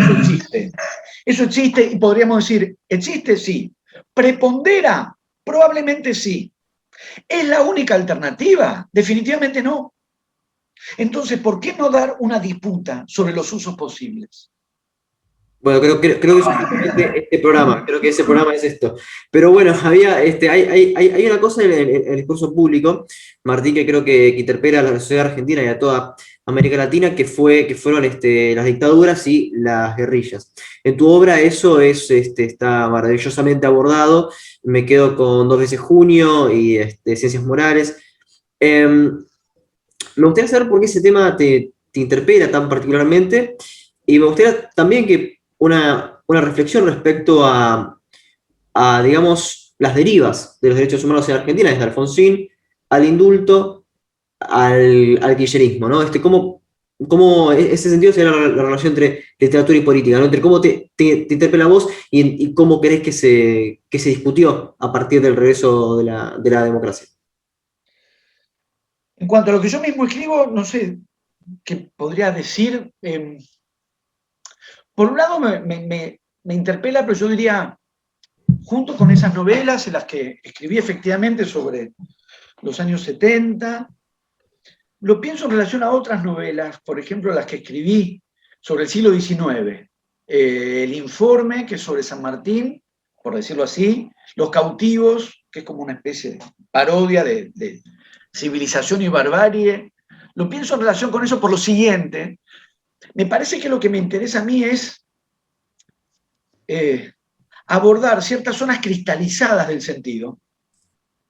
eso existe y podríamos decir, ¿existe? Sí. ¿Prepondera? Probablemente sí. ¿Es la única alternativa? Definitivamente no. Entonces, ¿por qué no dar una disputa sobre los usos posibles? Bueno, creo que es justamente este programa, creo que ese programa es esto. Pero bueno, hay una cosa en el discurso público, Martín, que creo que interpela a la sociedad argentina y a toda América Latina, que fueron las dictaduras y las guerrillas. En tu obra eso está maravillosamente abordado. Me quedo con 2 veces Junio y Ciencias Morales. Me gustaría saber por qué ese tema te interpela tan particularmente, y me gustaría también que una reflexión respecto a, digamos, las derivas de los derechos humanos en Argentina, desde Alfonsín al indulto, al kirchnerismo, ¿no? Cómo ese sentido sería la relación entre literatura y política, ¿no? Entre cómo te interpela a vos y cómo crees que se discutió a partir del regreso de la democracia. En cuanto a lo que yo mismo escribo, no sé qué podría decir. Por un lado me interpela, pero yo diría, junto con esas novelas en las que escribí efectivamente sobre los años 70, lo pienso en relación a otras novelas, por ejemplo, las que escribí sobre el siglo XIX. El Informe, que es sobre San Martín, por decirlo así, Los Cautivos, que es como una especie de parodia de civilización y barbarie. Lo pienso en relación con eso por lo siguiente. Me parece que lo que me interesa a mí es abordar ciertas zonas cristalizadas del sentido,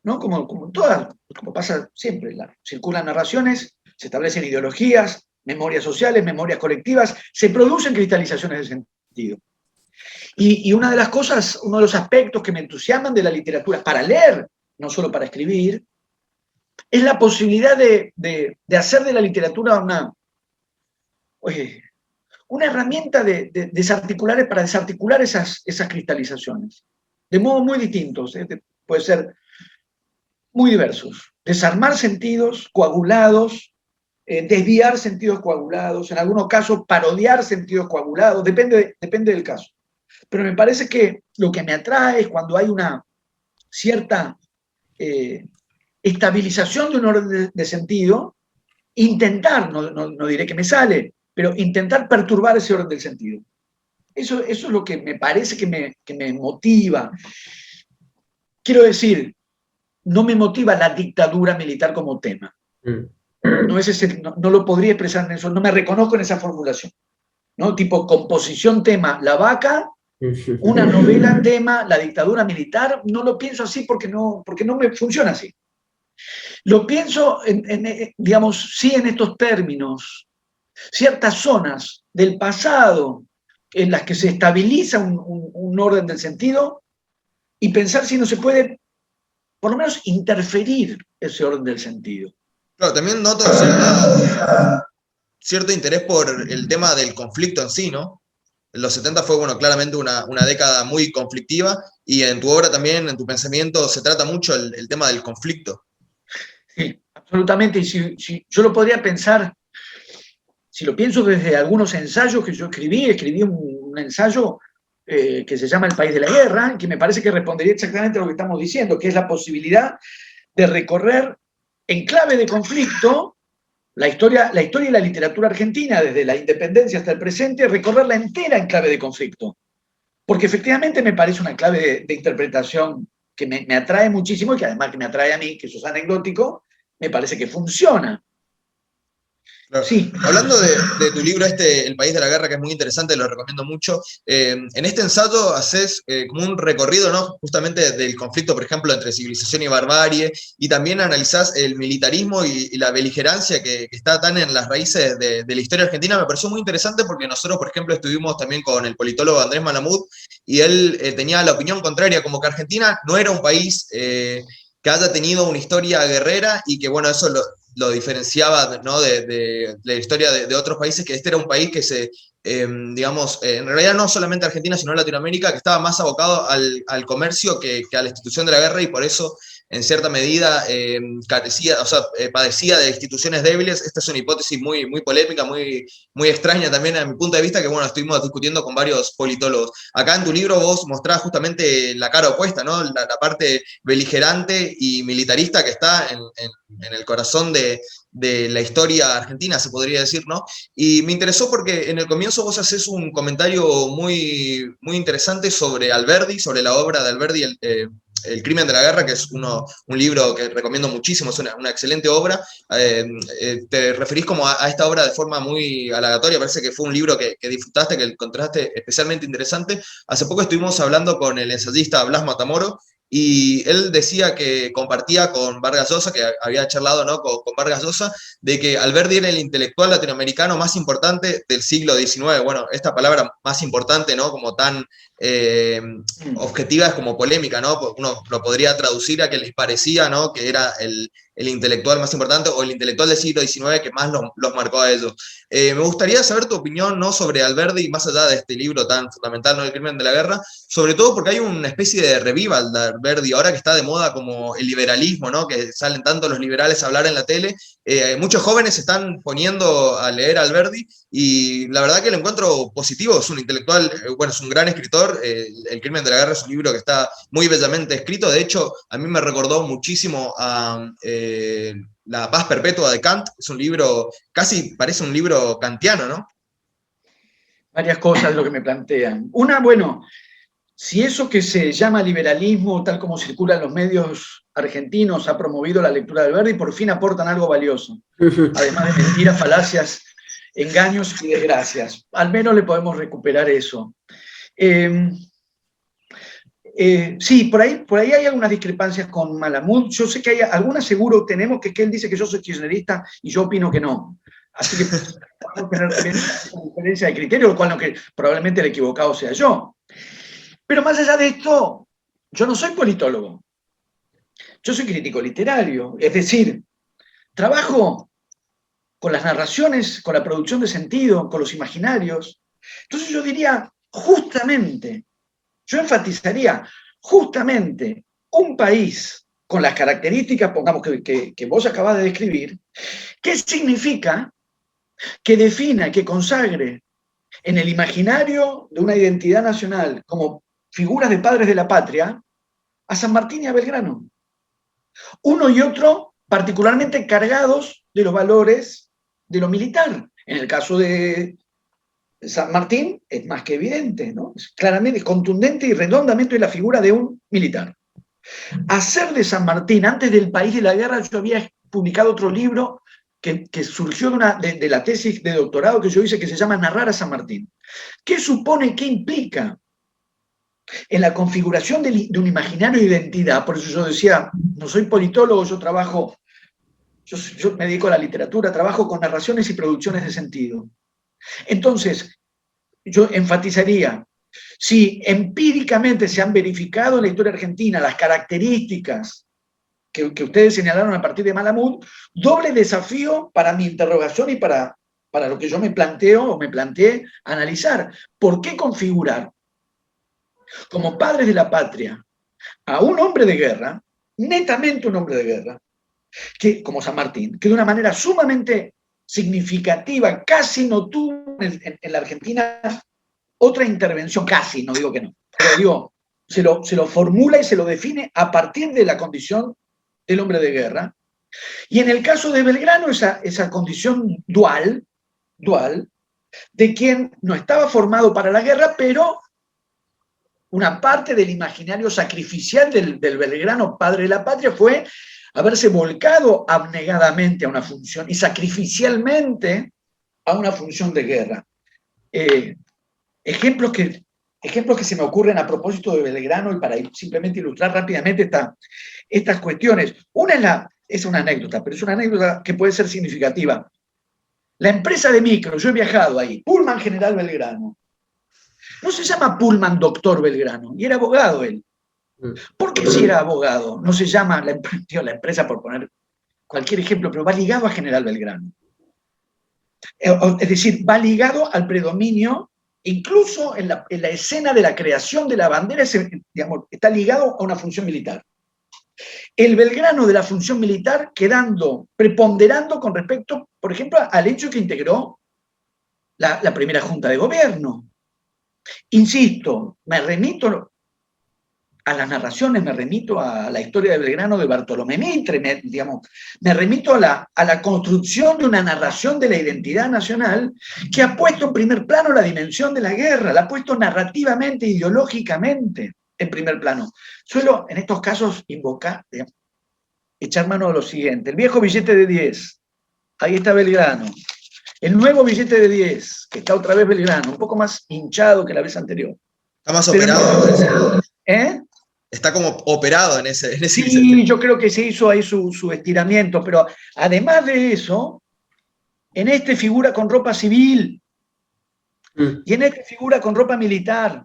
¿no? Como pasa siempre, circulan narraciones, se establecen ideologías, memorias sociales, memorias colectivas, se producen cristalizaciones del sentido. Y una de las cosas, uno de los aspectos que me entusiasman de la literatura, para leer, no solo para escribir, es la posibilidad de hacer de la literatura una herramienta para desarticular esas cristalizaciones, de modos muy distintos, puede ser muy diversos. Desarmar sentidos coagulados, desviar sentidos coagulados, en algunos casos parodiar sentidos coagulados, depende del caso. Pero me parece que lo que me atrae es cuando hay una cierta estabilización de un orden de sentido, intentar, no diré que me sale, pero intentar perturbar ese orden del sentido. Eso es lo que me parece que me motiva. Quiero decir, no me motiva la dictadura militar como tema. No lo podría expresar en eso, no me reconozco en esa formulación, ¿no? Tipo composición tema, la vaca, una novela tema, la dictadura militar, no lo pienso así porque no me funciona así. Lo pienso, digamos, sí en estos términos, ciertas zonas del pasado en las que se estabiliza un orden del sentido y pensar si no se puede, por lo menos, interferir ese orden del sentido. Claro, también noto cierto interés por el tema del conflicto en sí, ¿no? Los 70 fue, bueno, claramente una década muy conflictiva y en tu obra también, en tu pensamiento, se trata mucho el tema del conflicto. Sí, absolutamente. Y si yo lo podría pensar, si lo pienso desde algunos ensayos que yo escribí un ensayo que se llama El país de la guerra, que me parece que respondería exactamente a lo que estamos diciendo, que es la posibilidad de recorrer en clave de conflicto la historia y la literatura argentina, desde la independencia hasta el presente, recorrerla entera en clave de conflicto. Porque efectivamente me parece una clave de interpretación que me atrae muchísimo y que además que me atrae a mí, que eso es anecdótico, me parece que funciona. Claro. Sí. Hablando de tu libro El país de la guerra, que es muy interesante, lo recomiendo mucho, en este ensayo haces como un recorrido, ¿no? Justamente del conflicto, por ejemplo, entre civilización y barbarie, y también analizás el militarismo y la beligerancia que está tan en las raíces de la historia argentina. Me pareció muy interesante porque nosotros, por ejemplo, estuvimos también con el politólogo Andrés Malamud, y él tenía la opinión contraria, como que Argentina no era un país que haya tenido una historia guerrera y que, bueno, eso lo diferenciaba, ¿no? de la historia de otros países, que este era un país que digamos, en realidad no solamente Argentina, sino Latinoamérica, que estaba más abocado al comercio que a la institución de la guerra, y por eso, en cierta medida, padecía de instituciones débiles. Esta es una hipótesis muy, muy polémica, muy, muy extraña también a mi punto de vista, que, bueno, estuvimos discutiendo con varios politólogos. Acá en tu libro vos mostrás justamente la cara opuesta, ¿no? La parte beligerante y militarista que está en el corazón de la historia argentina, se podría decir, ¿no? Y me interesó porque en el comienzo vos haces un comentario muy, muy interesante sobre Alberdi, sobre la obra de Alberdi, El crimen de la guerra, que es un libro que recomiendo muchísimo, es una excelente obra. Te referís como a esta obra de forma muy halagatoria, parece que fue un libro que disfrutaste, que encontraste especialmente interesante. Hace poco estuvimos hablando con el ensayista Blas Matamoro, y él decía que compartía con Vargas Llosa, que había charlado, ¿no? con Vargas Llosa, de que Alberdi era el intelectual latinoamericano más importante del siglo XIX. Bueno, esta palabra más importante, ¿no? Como tan objetiva, es como polémica, ¿no? Uno lo podría traducir a que les parecía, ¿no? que era el intelectual más importante, o el intelectual del siglo XIX que más los marcó a ellos. Me gustaría saber tu opinión, ¿no? sobre Alberdi, más allá de este libro tan fundamental, ¿no? El crimen de la guerra, sobre todo porque hay una especie de revival de Alberdi, ahora que está de moda como el liberalismo, ¿no? que salen tanto los liberales a hablar en la tele. Muchos jóvenes se están poniendo a leer a Alberdi, y la verdad que lo encuentro positivo. Es un intelectual, bueno, es un gran escritor. El crimen de la guerra es un libro que está muy bellamente escrito. De hecho, a mí me recordó muchísimo a La paz perpetua de Kant. Es un libro, casi parece un libro kantiano, ¿no? Varias cosas de lo que me plantean. Una, bueno, si eso que se llama liberalismo, tal como circula en los medios argentinos, ha promovido la lectura de Alberdi, por fin aportan algo valioso. Además de mentiras, falacias, engaños y desgracias. Al menos le podemos recuperar eso. Sí, por ahí hay algunas discrepancias con Malamud. Yo sé que hay algunas seguro tenemos, que él dice que yo soy kirchnerista y yo opino que no. Así que podemos tener también una diferencia de criterio, lo cual no, que probablemente el equivocado sea yo. Pero más allá de esto, yo no soy politólogo. Yo soy crítico literario. Es decir, trabajo con las narraciones, con la producción de sentido, con los imaginarios. Entonces yo diría, justamente, yo enfatizaría, justamente, un país con las características, pongamos, que vos acabás de describir, ¿qué significa que defina, que consagre en el imaginario de una identidad nacional como figuras de padres de la patria a San Martín y a Belgrano? Uno y otro particularmente cargados de los valores de lo militar. En el caso de San Martín es más que evidente, ¿no? Es claramente, contundente y redondamente la figura de un militar. Hacer de San Martín, antes del país de la guerra, yo había publicado otro libro que surgió de la tesis de doctorado que yo hice, que se llama Narrar a San Martín. ¿Qué supone, qué implica en la configuración de un imaginario de identidad? Por eso yo decía, no soy politólogo, yo trabajo, yo me dedico a la literatura, trabajo con narraciones y producciones de sentido. Entonces, yo enfatizaría, si empíricamente se han verificado en la historia argentina las características que ustedes señalaron a partir de Malamud, doble desafío para mi interrogación y para lo que yo me planteo o me planteé analizar. ¿Por qué configurar como padres de la patria a un hombre de guerra, netamente un hombre de guerra, que, como San Martín, que de una manera sumamente significativa, casi no tuvo en la Argentina otra intervención, casi, no digo que no, pero digo, se lo formula y se lo define a partir de la condición del hombre de guerra. Y en el caso de Belgrano, esa condición dual, de quien no estaba formado para la guerra, pero una parte del imaginario sacrificial del Belgrano, padre de la patria, fue haberse volcado abnegadamente a una función y sacrificialmente a una función de guerra. Ejemplos que se me ocurren a propósito de Belgrano y para simplemente ilustrar rápidamente estas cuestiones. Una es una anécdota, pero es una anécdota que puede ser significativa. La empresa de micro, yo he viajado ahí, Pullman General Belgrano. No se llama Pullman Doctor Belgrano, y era abogado él. ¿Por qué si era abogado? No se llama la empresa, por poner cualquier ejemplo, pero va ligado a General Belgrano. Es decir, va ligado al predominio, incluso en la escena de la creación de la bandera, digamos, está ligado a una función militar. El Belgrano de la función militar preponderando con respecto, por ejemplo, al hecho que integró la primera Junta de Gobierno. Insisto, me remito a las narraciones, me remito a la historia de Belgrano de Bartolomé Mitre, me remito a la construcción de una narración de la identidad nacional que ha puesto en primer plano la dimensión de la guerra, la ha puesto narrativamente, ideológicamente en primer plano. Suelo en estos casos invocar, echar mano de lo siguiente: el viejo billete de 10, ahí está Belgrano. El nuevo billete de 10, que está otra vez Belgrano, un poco más hinchado que la vez anterior. Está más operado. ¿Eh? Está como operado en ese Sí, billete. yo creo que se hizo ahí su estiramiento, pero además de eso, en este figura con ropa civil y en este figura con ropa militar.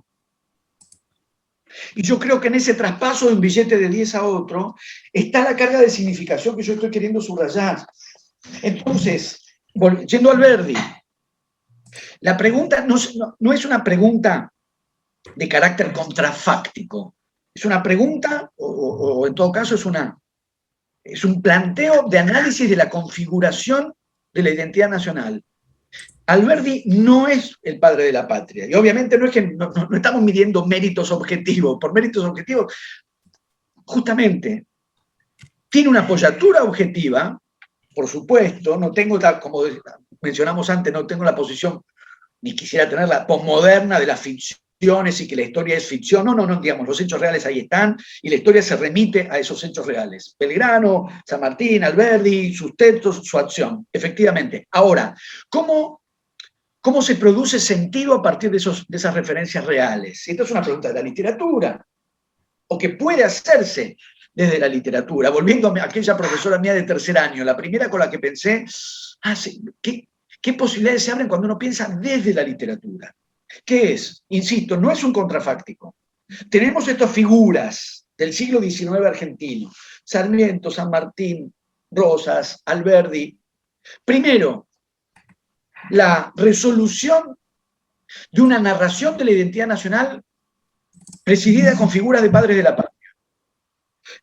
Y yo creo que en ese traspaso de un billete de 10 a otro está la carga de significación que yo estoy queriendo subrayar. Entonces, yendo al Alberdi, la pregunta no es una pregunta de carácter contrafáctico, es una pregunta, o en todo caso es un planteo de análisis de la configuración de la identidad nacional. Alberdi no es el padre de la patria, y obviamente no es que no estamos midiendo méritos objetivos. Por méritos objetivos, justamente, tiene una apoyatura objetiva, por supuesto, no tengo, como mencionamos antes, no tengo la posición, ni quisiera tener la posmoderna de las ficciones y que la historia es ficción. No, digamos, los hechos reales ahí están y la historia se remite a esos hechos reales. Belgrano, San Martín, Alberdi, sus textos, su acción, efectivamente. Ahora, ¿cómo se produce sentido a partir de esas referencias reales? Esta es una pregunta de la literatura. o que puede hacerse desde la literatura. Volviendo a aquella profesora mía de tercer año, la primera con la que pensé, ¿qué posibilidades se abren cuando uno piensa desde la literatura? ¿Qué es? Insisto, no es un contrafáctico. Tenemos estas figuras del siglo XIX argentino, Sarmiento, San Martín, Rosas, Alberdi. Primero, la resolución de una narración de la identidad nacional presidida con figuras de padres de la patria,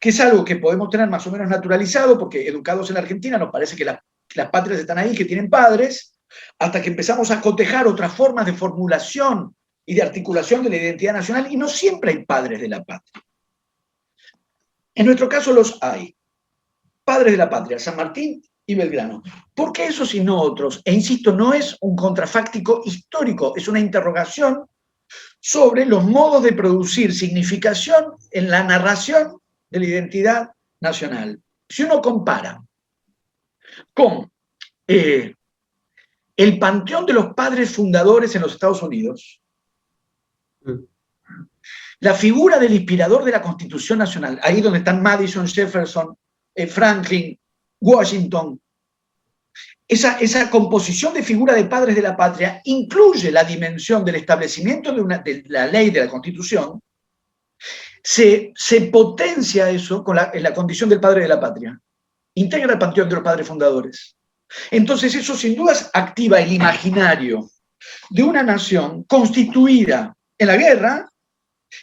que es algo que podemos tener más o menos naturalizado, porque educados en la Argentina nos parece que las patrias están ahí, que tienen padres, hasta que empezamos a cotejar otras formas de formulación y de articulación de la identidad nacional, y no siempre hay padres de la patria. En nuestro caso los hay. Padres de la patria, San Martín y Belgrano. ¿Por qué esos y no otros? E insisto, no es un contrafáctico histórico, es una interrogación sobre los modos de producir significación en la narración de la identidad nacional. Si uno compara con el panteón de los padres fundadores en los Estados Unidos, la figura del inspirador de la Constitución Nacional, ahí donde están Madison, Jefferson, Franklin, Washington, esa composición de figura de padres de la patria incluye la dimensión del establecimiento de la ley de la Constitución, se potencia eso en la condición del padre de la patria, integra el panteón de los padres fundadores. Entonces eso sin dudas activa el imaginario de una nación constituida en la guerra,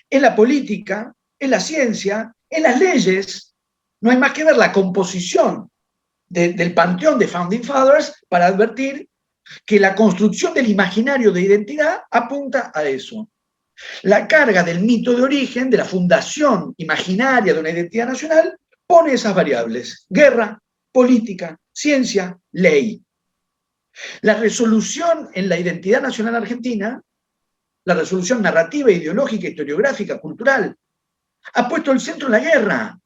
en la política, en la ciencia, en las leyes. No hay más que ver la composición del panteón de Founding Fathers para advertir que la construcción del imaginario de identidad apunta a eso. La carga del mito de origen, de la fundación imaginaria de una identidad nacional, pone esas variables: guerra, política, ciencia, ley. La resolución en la identidad nacional argentina, la resolución narrativa, ideológica, historiográfica, cultural, ha puesto el centro en la guerra,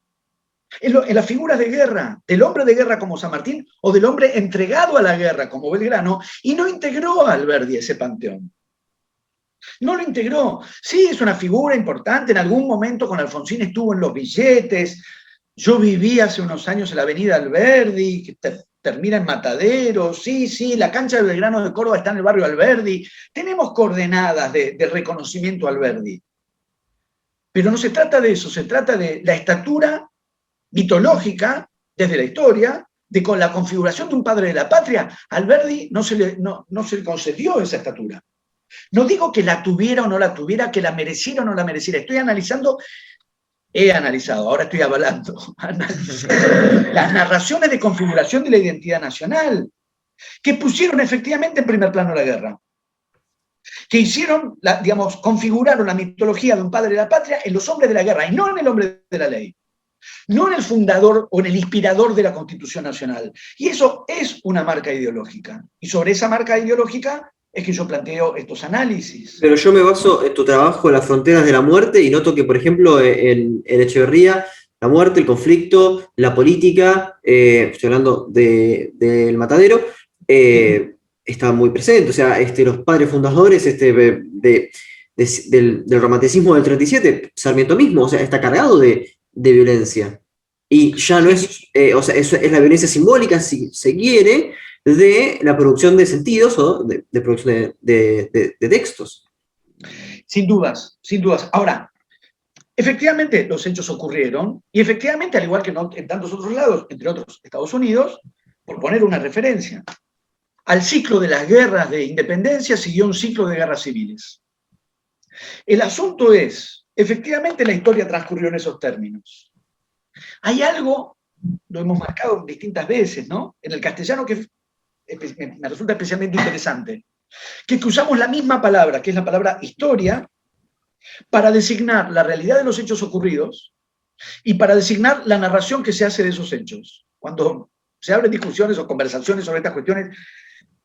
en las figuras de guerra, del hombre de guerra como San Martín o del hombre entregado a la guerra como Belgrano, y no integró a Alberdi ese panteón. No lo integró. Sí, es una figura importante, en algún momento con Alfonsín estuvo en los billetes. Yo viví hace unos años en la avenida Alberdi, que termina en Matadero. Sí, la cancha de Belgrano de Córdoba está en el barrio Alberdi. Tenemos coordenadas de reconocimiento a Alberdi. Pero no se trata de eso, se trata de la estatura mitológica, desde la historia, con la configuración de un padre de la patria. A Alberdi no se le concedió esa estatura. No digo que la tuviera o no la tuviera, que la mereciera o no la mereciera. He analizado, ahora estoy avalando, las narraciones de configuración de la identidad nacional, que pusieron efectivamente en primer plano la guerra, que hicieron, configuraron la mitología de un padre de la patria en los hombres de la guerra y no en el hombre de la ley, no en el fundador o en el inspirador de la Constitución Nacional. Y eso es una marca ideológica. Y sobre esa marca ideológica es que yo planteo estos análisis. Pero yo me baso en tu trabajo en las fronteras de la muerte y noto que, por ejemplo, en Echeverría, la muerte, el conflicto, la política, estoy hablando del Matadero, está muy presente. O sea, los padres fundadores del romanticismo del 37, Sarmiento mismo, o sea, está cargado de violencia. Y ya no es, es la violencia simbólica, si se quiere, de la producción de sentidos o de producción de textos. Sin dudas, sin dudas. Ahora, efectivamente los hechos ocurrieron, y efectivamente, al igual que en tantos otros lados, entre otros Estados Unidos, por poner una referencia, al ciclo de las guerras de independencia siguió un ciclo de guerras civiles. El asunto es, efectivamente la historia transcurrió en esos términos. Hay algo, lo hemos marcado distintas veces, ¿no? En el castellano que me resulta especialmente interesante, que usamos la misma palabra, que es la palabra historia, para designar la realidad de los hechos ocurridos y para designar la narración que se hace de esos hechos. Cuando se abren discusiones o conversaciones sobre estas cuestiones,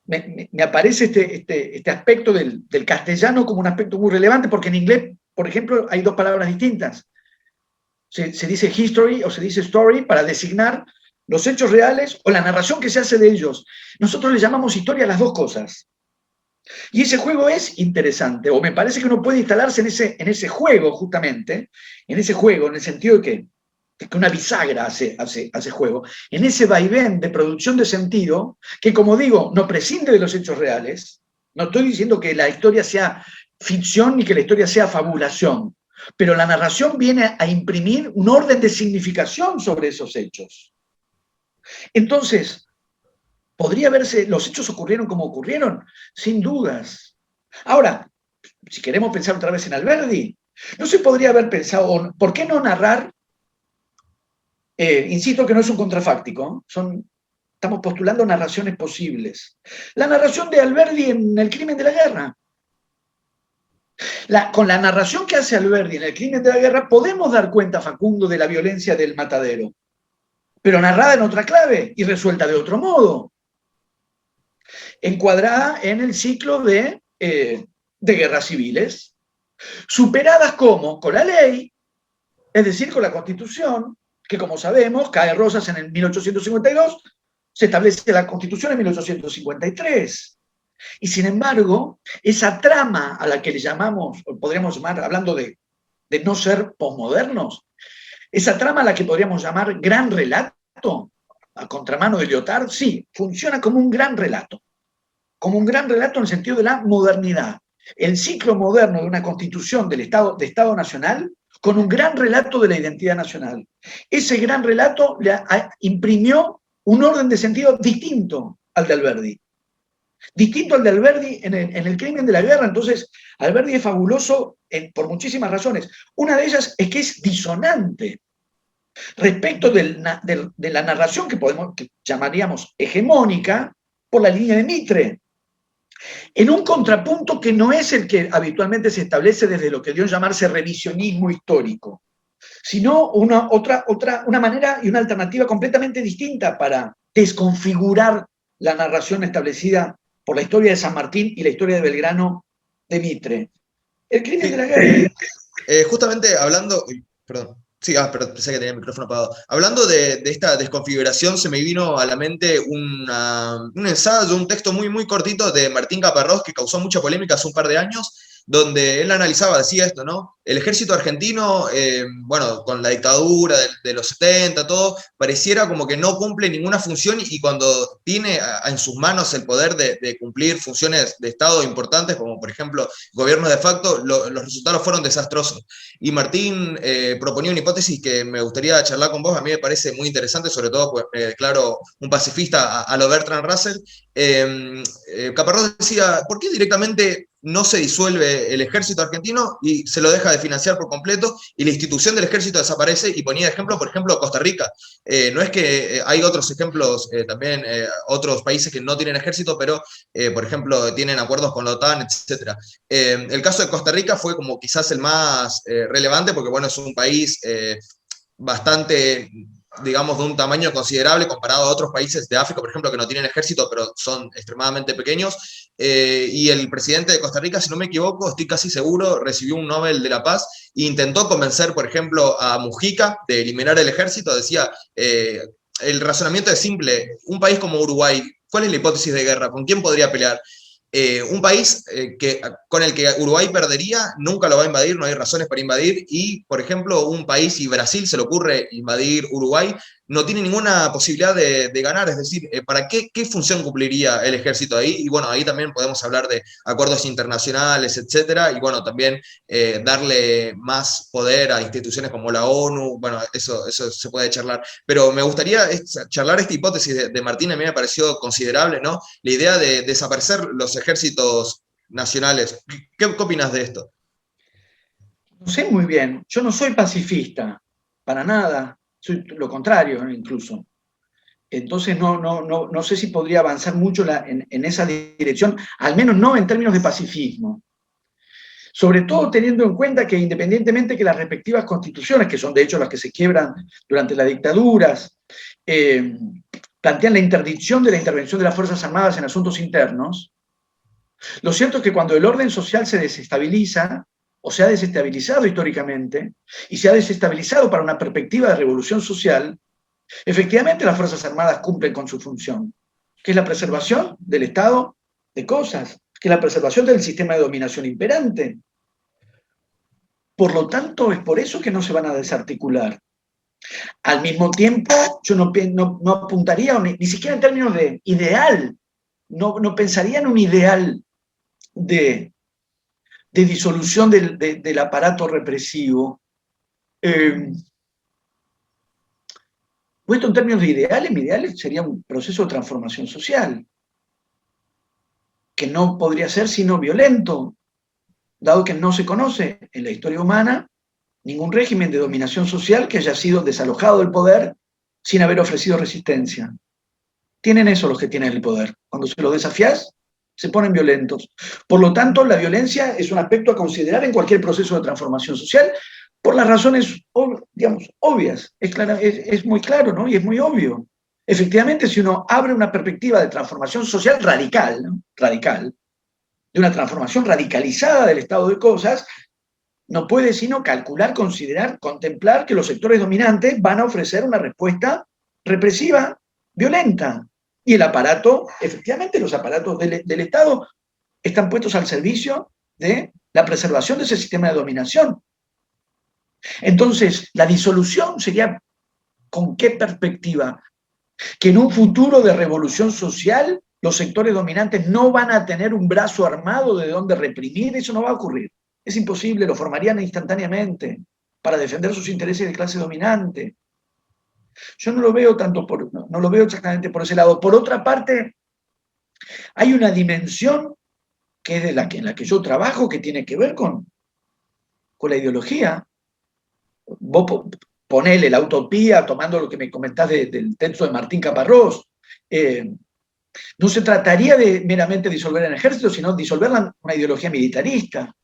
me aparece este aspecto del castellano como un aspecto muy relevante, porque en inglés, por ejemplo, hay dos palabras distintas. Se dice history o se dice story para designar los hechos reales o la narración que se hace de ellos. Nosotros le llamamos historia a las dos cosas. Y ese juego es interesante, o me parece que uno puede instalarse en ese juego, justamente, en ese juego, en el sentido de que una bisagra hace juego, en ese vaivén de producción de sentido, que como digo, no prescinde de los hechos reales. No estoy diciendo que la historia sea ficción ni que la historia sea fabulación, pero la narración viene a imprimir un orden de significación sobre esos hechos. Entonces, ¿podría verse, los hechos ocurrieron como ocurrieron? Sin dudas. Ahora, si queremos pensar otra vez en Alberdi, no se podría haber pensado, ¿por qué no narrar? Insisto que no es un contrafáctico, estamos postulando narraciones posibles. La narración de Alberdi en El crimen de la guerra. Con la narración que hace Alberdi en El crimen de la guerra podemos dar cuenta, Facundo, de la violencia del matadero, pero narrada en otra clave y resuelta de otro modo, encuadrada en el ciclo de guerras civiles, superadas como con la ley, es decir, con la Constitución, que como sabemos, cae Rosas en el 1852, se establece la Constitución en 1853. Y sin embargo, esa trama a la que le llamamos, o podríamos llamar, hablando de no ser posmodernos, esa trama a la que podríamos llamar gran relato, a contramano de Lyotard, sí, funciona como un gran relato en el sentido de la modernidad. El ciclo moderno de una constitución de Estado nacional con un gran relato de la identidad nacional. Ese gran relato imprimió un orden de sentido distinto al de Alberdi. Distinto al de Alberdi en el crimen de la guerra. Entonces, Alberdi es fabuloso por muchísimas razones. Una de ellas es que es disonante respecto de la narración que llamaríamos hegemónica por la línea de Mitre, en un contrapunto que no es el que habitualmente se establece desde lo que dio llamarse revisionismo histórico, sino una manera y una alternativa completamente distinta para desconfigurar la narración establecida por la historia de San Martín y la historia de Belgrano de Mitre. El crimen de la guerra. Justamente hablando, perdón. Sí, pero pensé que tenía el micrófono apagado. Hablando de esta desconfiguración, se me vino a la mente un ensayo, un texto muy, muy cortito de Martín Caparrós, que causó mucha polémica hace un par de años, donde él analizaba, decía esto, ¿no? El ejército argentino, bueno, con la dictadura de los 70, todo, pareciera como que no cumple ninguna función y cuando tiene en sus manos el poder de cumplir funciones de Estado importantes, como por ejemplo gobiernos de facto, los resultados fueron desastrosos. Y Martín proponía una hipótesis que me gustaría charlar con vos, a mí me parece muy interesante, sobre todo, pues, claro, un pacifista a lo Bertrand Russell. Caparrós decía, ¿por qué directamente no se disuelve el ejército argentino y se lo deja de financiar por completo y la institución del ejército desaparece? Y ponía de ejemplo, por ejemplo, Costa Rica. No es que hay otros ejemplos, también otros países que no tienen ejército, pero, por ejemplo, tienen acuerdos con la OTAN, etc. El caso de Costa Rica fue como quizás el más relevante porque, bueno, es un país bastante, digamos, de un tamaño considerable comparado a otros países de África, por ejemplo, que no tienen ejército, pero son extremadamente pequeños. Y el presidente de Costa Rica, si no me equivoco, estoy casi seguro, recibió un Nobel de la Paz e intentó convencer, por ejemplo, a Mujica de eliminar el ejército. Decía, el razonamiento es simple, un país como Uruguay, ¿cuál es la hipótesis de guerra? ¿Con quién podría pelear? Un país con el que Uruguay perdería, nunca lo va a invadir, no hay razones para invadir, y por ejemplo un país, y Brasil se le ocurre invadir Uruguay, no tiene ninguna posibilidad de ganar, es decir, ¿para qué función cumpliría el ejército ahí? Y bueno, ahí también podemos hablar de acuerdos internacionales, etcétera, y bueno, también darle más poder a instituciones como la ONU, bueno, eso se puede charlar, pero me gustaría charlar esta hipótesis de Martín, a mí me pareció considerable, ¿no? La idea de desaparecer los ejércitos nacionales. ¿Qué opinas de esto? No sé muy bien, yo no soy pacifista, para nada, soy lo contrario incluso. Entonces no sé si podría avanzar mucho en esa dirección, al menos no en términos de pacifismo. Sobre todo teniendo en cuenta que independientemente que las respectivas constituciones, que son de hecho las que se quiebran durante las dictaduras, plantean la interdicción de la intervención de las Fuerzas Armadas en asuntos internos, lo cierto es que cuando el orden social se desestabiliza, o se ha desestabilizado históricamente, y se ha desestabilizado para una perspectiva de revolución social, efectivamente las Fuerzas Armadas cumplen con su función, que es la preservación del estado de cosas, que la preservación del sistema de dominación imperante. Por lo tanto, es por eso que no se van a desarticular. Al mismo tiempo, yo no apuntaría, ni siquiera en términos de ideal, no pensaría en un ideal de disolución del aparato represivo. Puesto en términos de ideales, mi ideal sería un proceso de transformación social, que no podría ser sino violento, dado que no se conoce en la historia humana ningún régimen de dominación social que haya sido desalojado del poder sin haber ofrecido resistencia. Tienen eso los que tienen el poder. Cuando se los desafías, se ponen violentos. Por lo tanto, la violencia es un aspecto a considerar en cualquier proceso de transformación social, por las razones, digamos, obvias. Es muy claro, ¿no? Y es muy obvio. Efectivamente, si uno abre una perspectiva de transformación social radical, ¿no? Radical, de una transformación radicalizada del estado de cosas, no puede sino calcular, considerar, contemplar que los sectores dominantes van a ofrecer una respuesta represiva, violenta. Y el aparato, efectivamente, los aparatos del Estado están puestos al servicio de la preservación de ese sistema de dominación. Entonces, la disolución sería, ¿con qué perspectiva? Que en un futuro de revolución social los sectores dominantes no van a tener un brazo armado de donde reprimir, eso no va a ocurrir. Es imposible, lo formarían instantáneamente para defender sus intereses de clase dominante. Yo no lo veo no lo veo exactamente por ese lado. Por otra parte, hay una dimensión que es en la que yo trabajo, que tiene que ver con la ideología. Vos ponele la utopía, tomando lo que me comentás del texto de Martín Caparrós. No se trataría de meramente disolver el ejército, sino disolver una ideología militarista.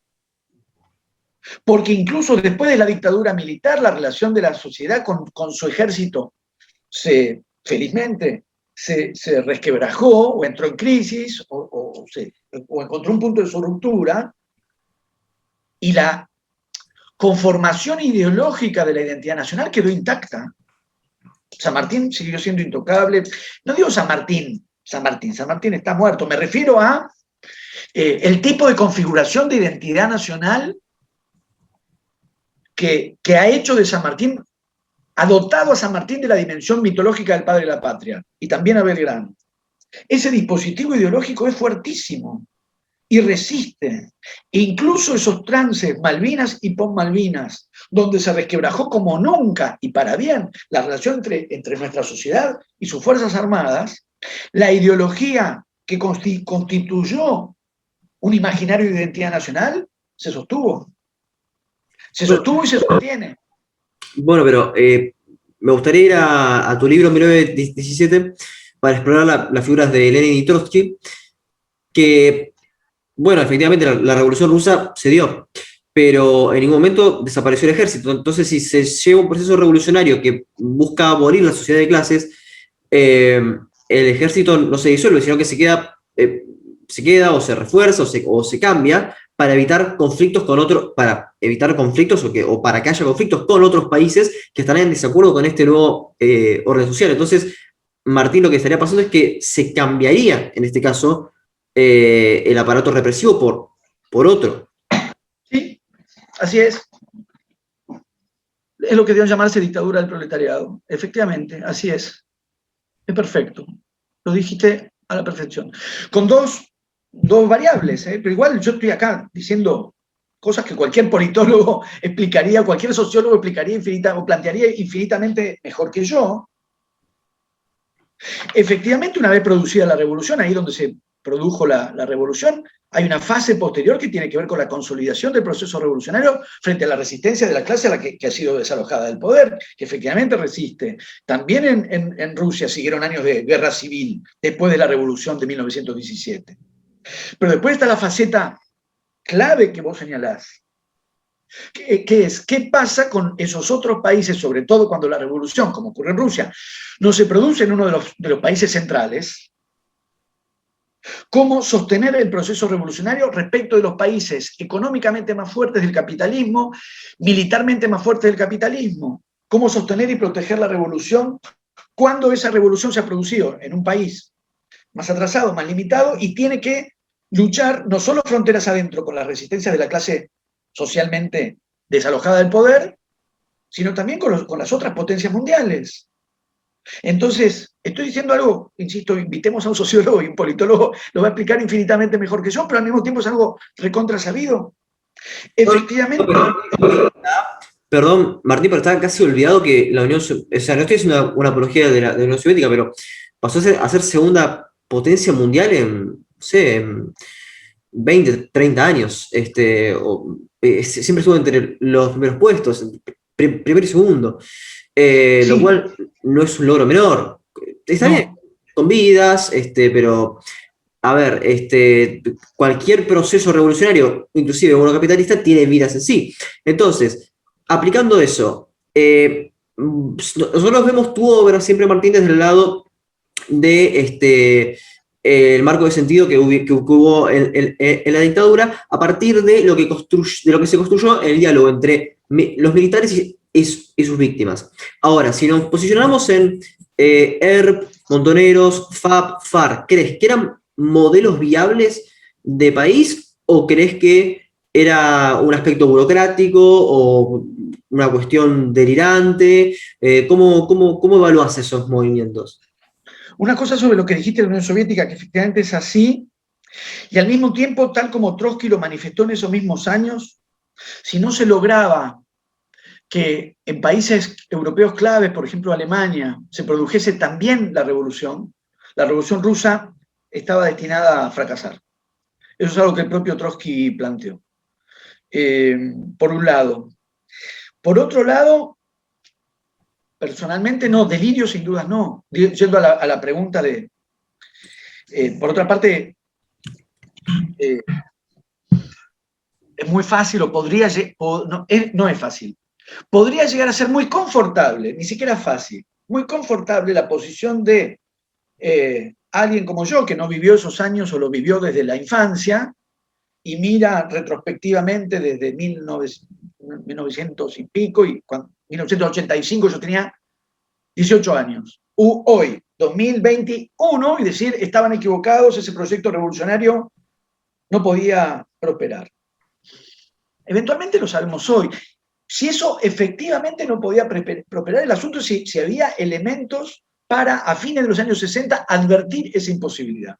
Porque incluso después de la dictadura militar, la relación de la sociedad con su ejército felizmente se resquebrajó o entró en crisis o encontró un punto de su ruptura, y la conformación ideológica de la identidad nacional quedó intacta. San Martín siguió siendo intocable. No digo San Martín está muerto. Me refiero a el tipo de configuración de identidad nacional que ha hecho de San Martín, ha dotado a San Martín de la dimensión mitológica del padre de la patria, y también a Belgrano. Ese dispositivo ideológico es fuertísimo y resiste. Incluso esos trances, Malvinas y post-Malvinas, donde se resquebrajó como nunca, y para bien, la relación entre nuestra sociedad y sus Fuerzas Armadas, la ideología que constituyó un imaginario de identidad nacional se sostuvo. Se sostuvo y se sostiene. Bueno, pero me gustaría ir a tu libro 1917 para explorar las figuras de Lenin y Trotsky, que, bueno, efectivamente la Revolución Rusa se dio, pero en ningún momento desapareció el ejército. Entonces, si se lleva un proceso revolucionario que busca abolir la sociedad de clases, el ejército no se disuelve, sino que se queda o se refuerza o se cambia para evitar conflictos o para que haya conflictos con otros países que estarán en desacuerdo con este nuevo orden social. Entonces, Martín, lo que estaría pasando es que se cambiaría, en este caso, el aparato represivo por otro. Sí, así es. Es lo que deben llamarse dictadura del proletariado. Efectivamente, así es. Es perfecto. Lo dijiste a la perfección. Con dos variables, pero igual yo estoy acá diciendo cosas que cualquier politólogo explicaría, cualquier sociólogo explicaría o plantearía infinitamente mejor que yo. Efectivamente, una vez producida la revolución, ahí donde se produjo la revolución, hay una fase posterior que tiene que ver con la consolidación del proceso revolucionario frente a la resistencia de la clase a la que ha sido desalojada del poder, que efectivamente resiste. También en Rusia siguieron años de guerra civil después de la revolución de 1917. Pero después está la faceta clave que vos señalás, que es qué pasa con esos otros países, sobre todo cuando la revolución, como ocurre en Rusia, no se produce en uno de los países centrales. Cómo sostener el proceso revolucionario respecto de los países económicamente más fuertes del capitalismo, militarmente más fuertes del capitalismo. Cómo sostener y proteger la revolución cuando esa revolución se ha producido en un país más atrasado, más limitado, y tiene que luchar no solo fronteras adentro con las resistencias de la clase socialmente desalojada del poder, sino también con las otras potencias mundiales. Entonces, estoy diciendo algo, insisto, invitemos a un sociólogo y un politólogo, lo va a explicar infinitamente mejor que yo, pero al mismo tiempo es algo recontra sabido. Efectivamente. Perdón, Martín, pero estaba casi olvidado que la Unión Soviética, o sea, no estoy haciendo una apología de la Unión Soviética, pero pasó a ser segunda potencia mundial en, no sé, en 20, 30 años. Siempre estuvo entre los primeros puestos, primero y segundo. Sí. Lo cual no es un logro menor. Está bien, con vidas, pero a ver, cualquier proceso revolucionario, inclusive uno capitalista, tiene vidas en sí. Entonces, aplicando eso, nosotros vemos tu obra siempre, Martín, desde el lado de el marco de sentido que hubo en la dictadura, a partir de lo que se construyó en el diálogo entre los militares y sus víctimas. Ahora, si nos posicionamos en ERP, Montoneros, FAP, FARC, ¿crees que eran modelos viables de país o crees que era un aspecto burocrático o una cuestión delirante? ¿Cómo evaluás esos movimientos? Una cosa sobre lo que dijiste de la Unión Soviética, que efectivamente es así, y al mismo tiempo, tal como Trotsky lo manifestó en esos mismos años, si no se lograba que en países europeos claves, por ejemplo Alemania, se produjese también la revolución rusa estaba destinada a fracasar. Eso es algo que el propio Trotsky planteó. Por un lado. Por otro lado, personalmente no, delirio sin dudas no. Yendo a la pregunta de... por otra parte, es muy fácil o podría... no es fácil. Podría llegar a ser muy confortable, ni siquiera fácil, muy confortable la posición de alguien como yo, que no vivió esos años o lo vivió desde la infancia y mira retrospectivamente desde 1900 y pico, y 1985 yo tenía 18 años. Hoy, 2021, y decir, estaban equivocados, ese proyecto revolucionario no podía prosperar. Eventualmente lo sabemos hoy. Si eso efectivamente no podía prosperar, el asunto es si había elementos para, a fines de los años 60, advertir esa imposibilidad.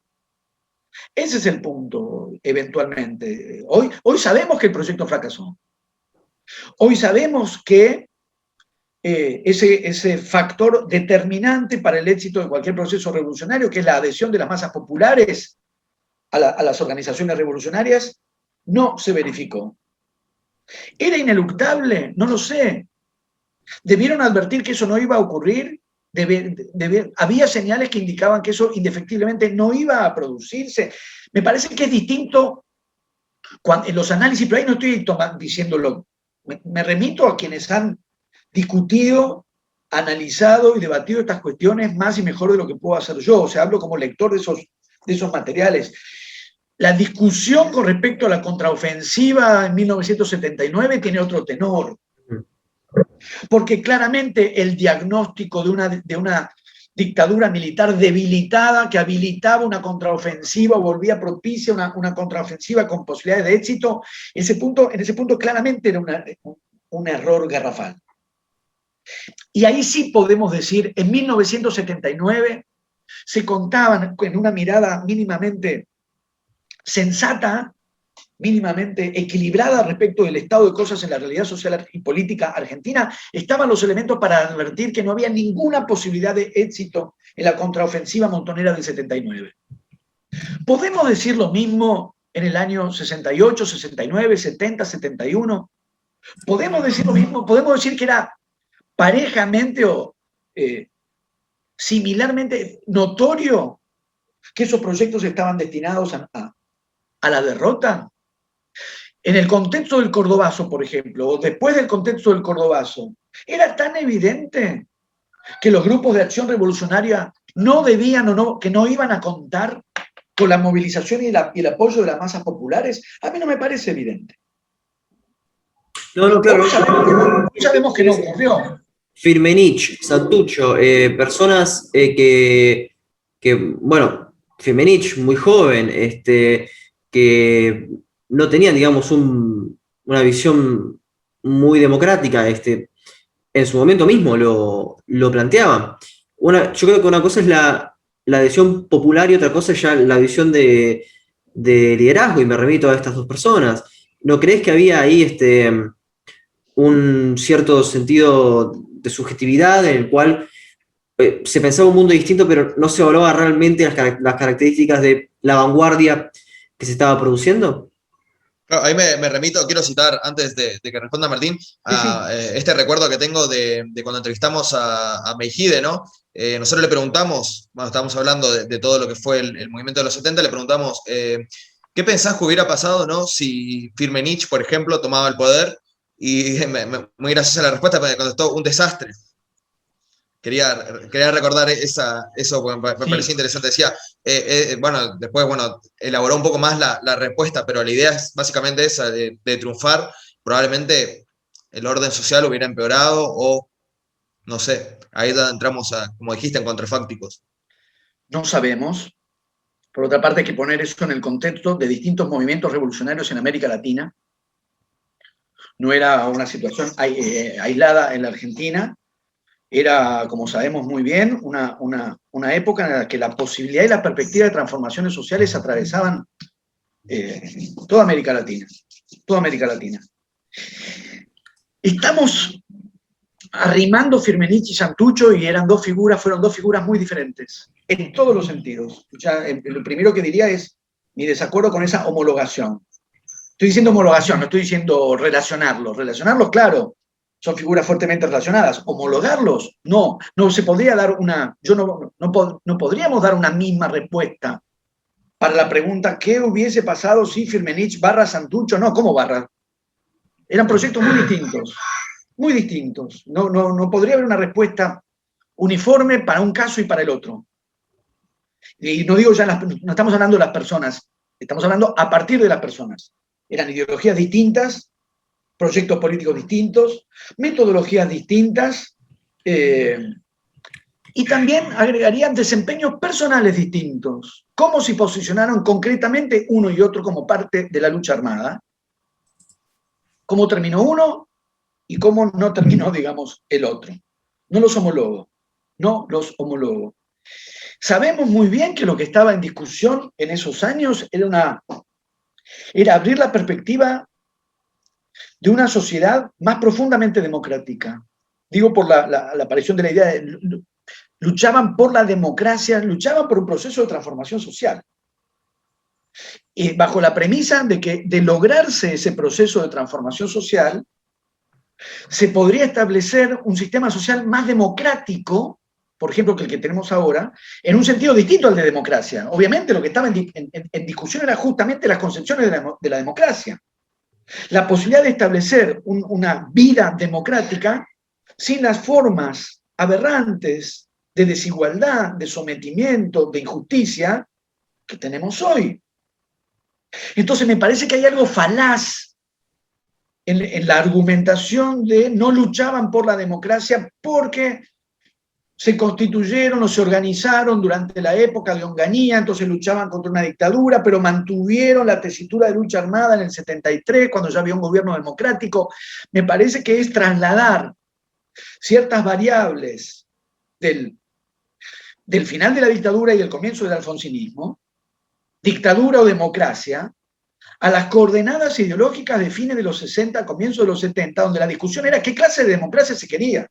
Ese es el punto, eventualmente. Hoy sabemos que el proyecto fracasó. Hoy sabemos que ese factor determinante para el éxito de cualquier proceso revolucionario, que es la adhesión de las masas populares a las organizaciones revolucionarias, no se verificó. ¿Era ineluctable? No lo sé. ¿Debieron advertir que eso no iba a ocurrir? ¿Había señales que indicaban que eso indefectiblemente no iba a producirse? Me parece que es distinto en los análisis, pero ahí no estoy diciéndolo. Me remito a quienes han discutido, analizado y debatido estas cuestiones más y mejor de lo que puedo hacer yo. O sea, hablo como lector de esos materiales. La discusión con respecto a la contraofensiva en 1979 tiene otro tenor. Porque claramente el diagnóstico de una dictadura militar debilitada que habilitaba una contraofensiva o volvía propicia una contraofensiva con posibilidades de éxito, en ese punto claramente era un error garrafal. Y ahí sí podemos decir, en 1979 se contaban en una mirada mínimamente sensata, mínimamente equilibrada respecto del estado de cosas en la realidad social y política argentina, estaban los elementos para advertir que no había ninguna posibilidad de éxito en la contraofensiva montonera del 79. ¿Podemos decir lo mismo en el año 68, 69, 70, 71? ¿Podemos decir lo mismo? ¿Podemos decir que era parejamente o similarmente notorio que esos proyectos estaban destinados a la derrota? En el contexto del Cordobazo, por ejemplo, o después del contexto del Cordobazo, era tan evidente que los grupos de acción revolucionaria no debían que no iban a contar con la movilización y el apoyo de las masas populares. A mí no me parece evidente. No, claro. Sabemos que no ocurrió. Firmenich, Santucho, personas que, bueno, Firmenich, muy joven, que no tenían, digamos, una visión muy democrática. En su momento mismo lo planteaban. Yo creo que una cosa es la adhesión popular y otra cosa es ya la visión de liderazgo, y me remito a estas dos personas. ¿No crees que había ahí un cierto sentido de subjetividad en el cual se pensaba un mundo distinto, pero no se evaluaba realmente las características de la vanguardia que se estaba produciendo? Claro, ahí me remito, quiero citar, antes de que responda Martín, a este recuerdo que tengo de cuando entrevistamos a Meijide, ¿no? Nosotros le preguntamos, bueno, estábamos hablando de todo lo que fue el movimiento de los 70, le preguntamos, ¿qué pensás que hubiera pasado, ¿no? Si Firmenich, por ejemplo, tomaba el poder? Y muy graciosa la respuesta, me contestó: un desastre. Quería recordar eso, porque me pareció interesante. Decía, bueno, después, bueno, elaboró un poco más la respuesta, pero la idea es básicamente esa, de triunfar. Probablemente el orden social hubiera empeorado o, no sé, ahí es donde entramos, como dijiste, en contrafácticos. No sabemos. Por otra parte, hay que poner eso en el contexto de distintos movimientos revolucionarios en América Latina. No era una situación aislada en la Argentina. Era, como sabemos muy bien, una época en la que la posibilidad y la perspectiva de transformaciones sociales atravesaban toda América Latina. Toda América Latina. Estamos arrimando Firmenich y Santucho y fueron dos figuras muy diferentes, en todos los sentidos. Ya, lo primero que diría es mi desacuerdo con esa homologación. Estoy diciendo homologación, no estoy diciendo relacionarlos. Relacionarlos, claro, son figuras fuertemente relacionadas. Homologarlos, no se podría dar no podríamos dar una misma respuesta para la pregunta ¿qué hubiese pasado si Firmenich barra Santucho? No, ¿cómo barra? Eran proyectos muy distintos, muy distintos. No podría haber una respuesta uniforme para un caso y para el otro. Y no digo ya, no estamos hablando de las personas, estamos hablando a partir de las personas. Eran ideologías distintas, proyectos políticos distintos, metodologías distintas, y también agregarían desempeños personales distintos. ¿Cómo se posicionaron concretamente uno y otro como parte de la lucha armada? ¿Cómo terminó uno y cómo no terminó, digamos, el otro? No los homologo. Sabemos muy bien que lo que estaba en discusión en esos años era abrir la perspectiva de una sociedad más profundamente democrática. Digo por la aparición de la idea luchaban por la democracia, luchaban por un proceso de transformación social. Y bajo la premisa de que de lograrse ese proceso de transformación social, se podría establecer un sistema social más democrático, por ejemplo, que el que tenemos ahora, en un sentido distinto al de democracia. Obviamente lo que estaba en discusión era justamente las concepciones de la democracia. La posibilidad de establecer una vida democrática sin las formas aberrantes de desigualdad, de sometimiento, de injusticia que tenemos hoy. Entonces me parece que hay algo falaz en la argumentación de no luchaban por la democracia porque se constituyeron o se organizaron durante la época de Onganía, entonces luchaban contra una dictadura, pero mantuvieron la tesitura de lucha armada en el 73, cuando ya había un gobierno democrático. Me parece que es trasladar ciertas variables del final de la dictadura y el comienzo del alfonsinismo, dictadura o democracia, a las coordenadas ideológicas de fines de los 60, comienzo de los 70, donde la discusión era qué clase de democracia se quería.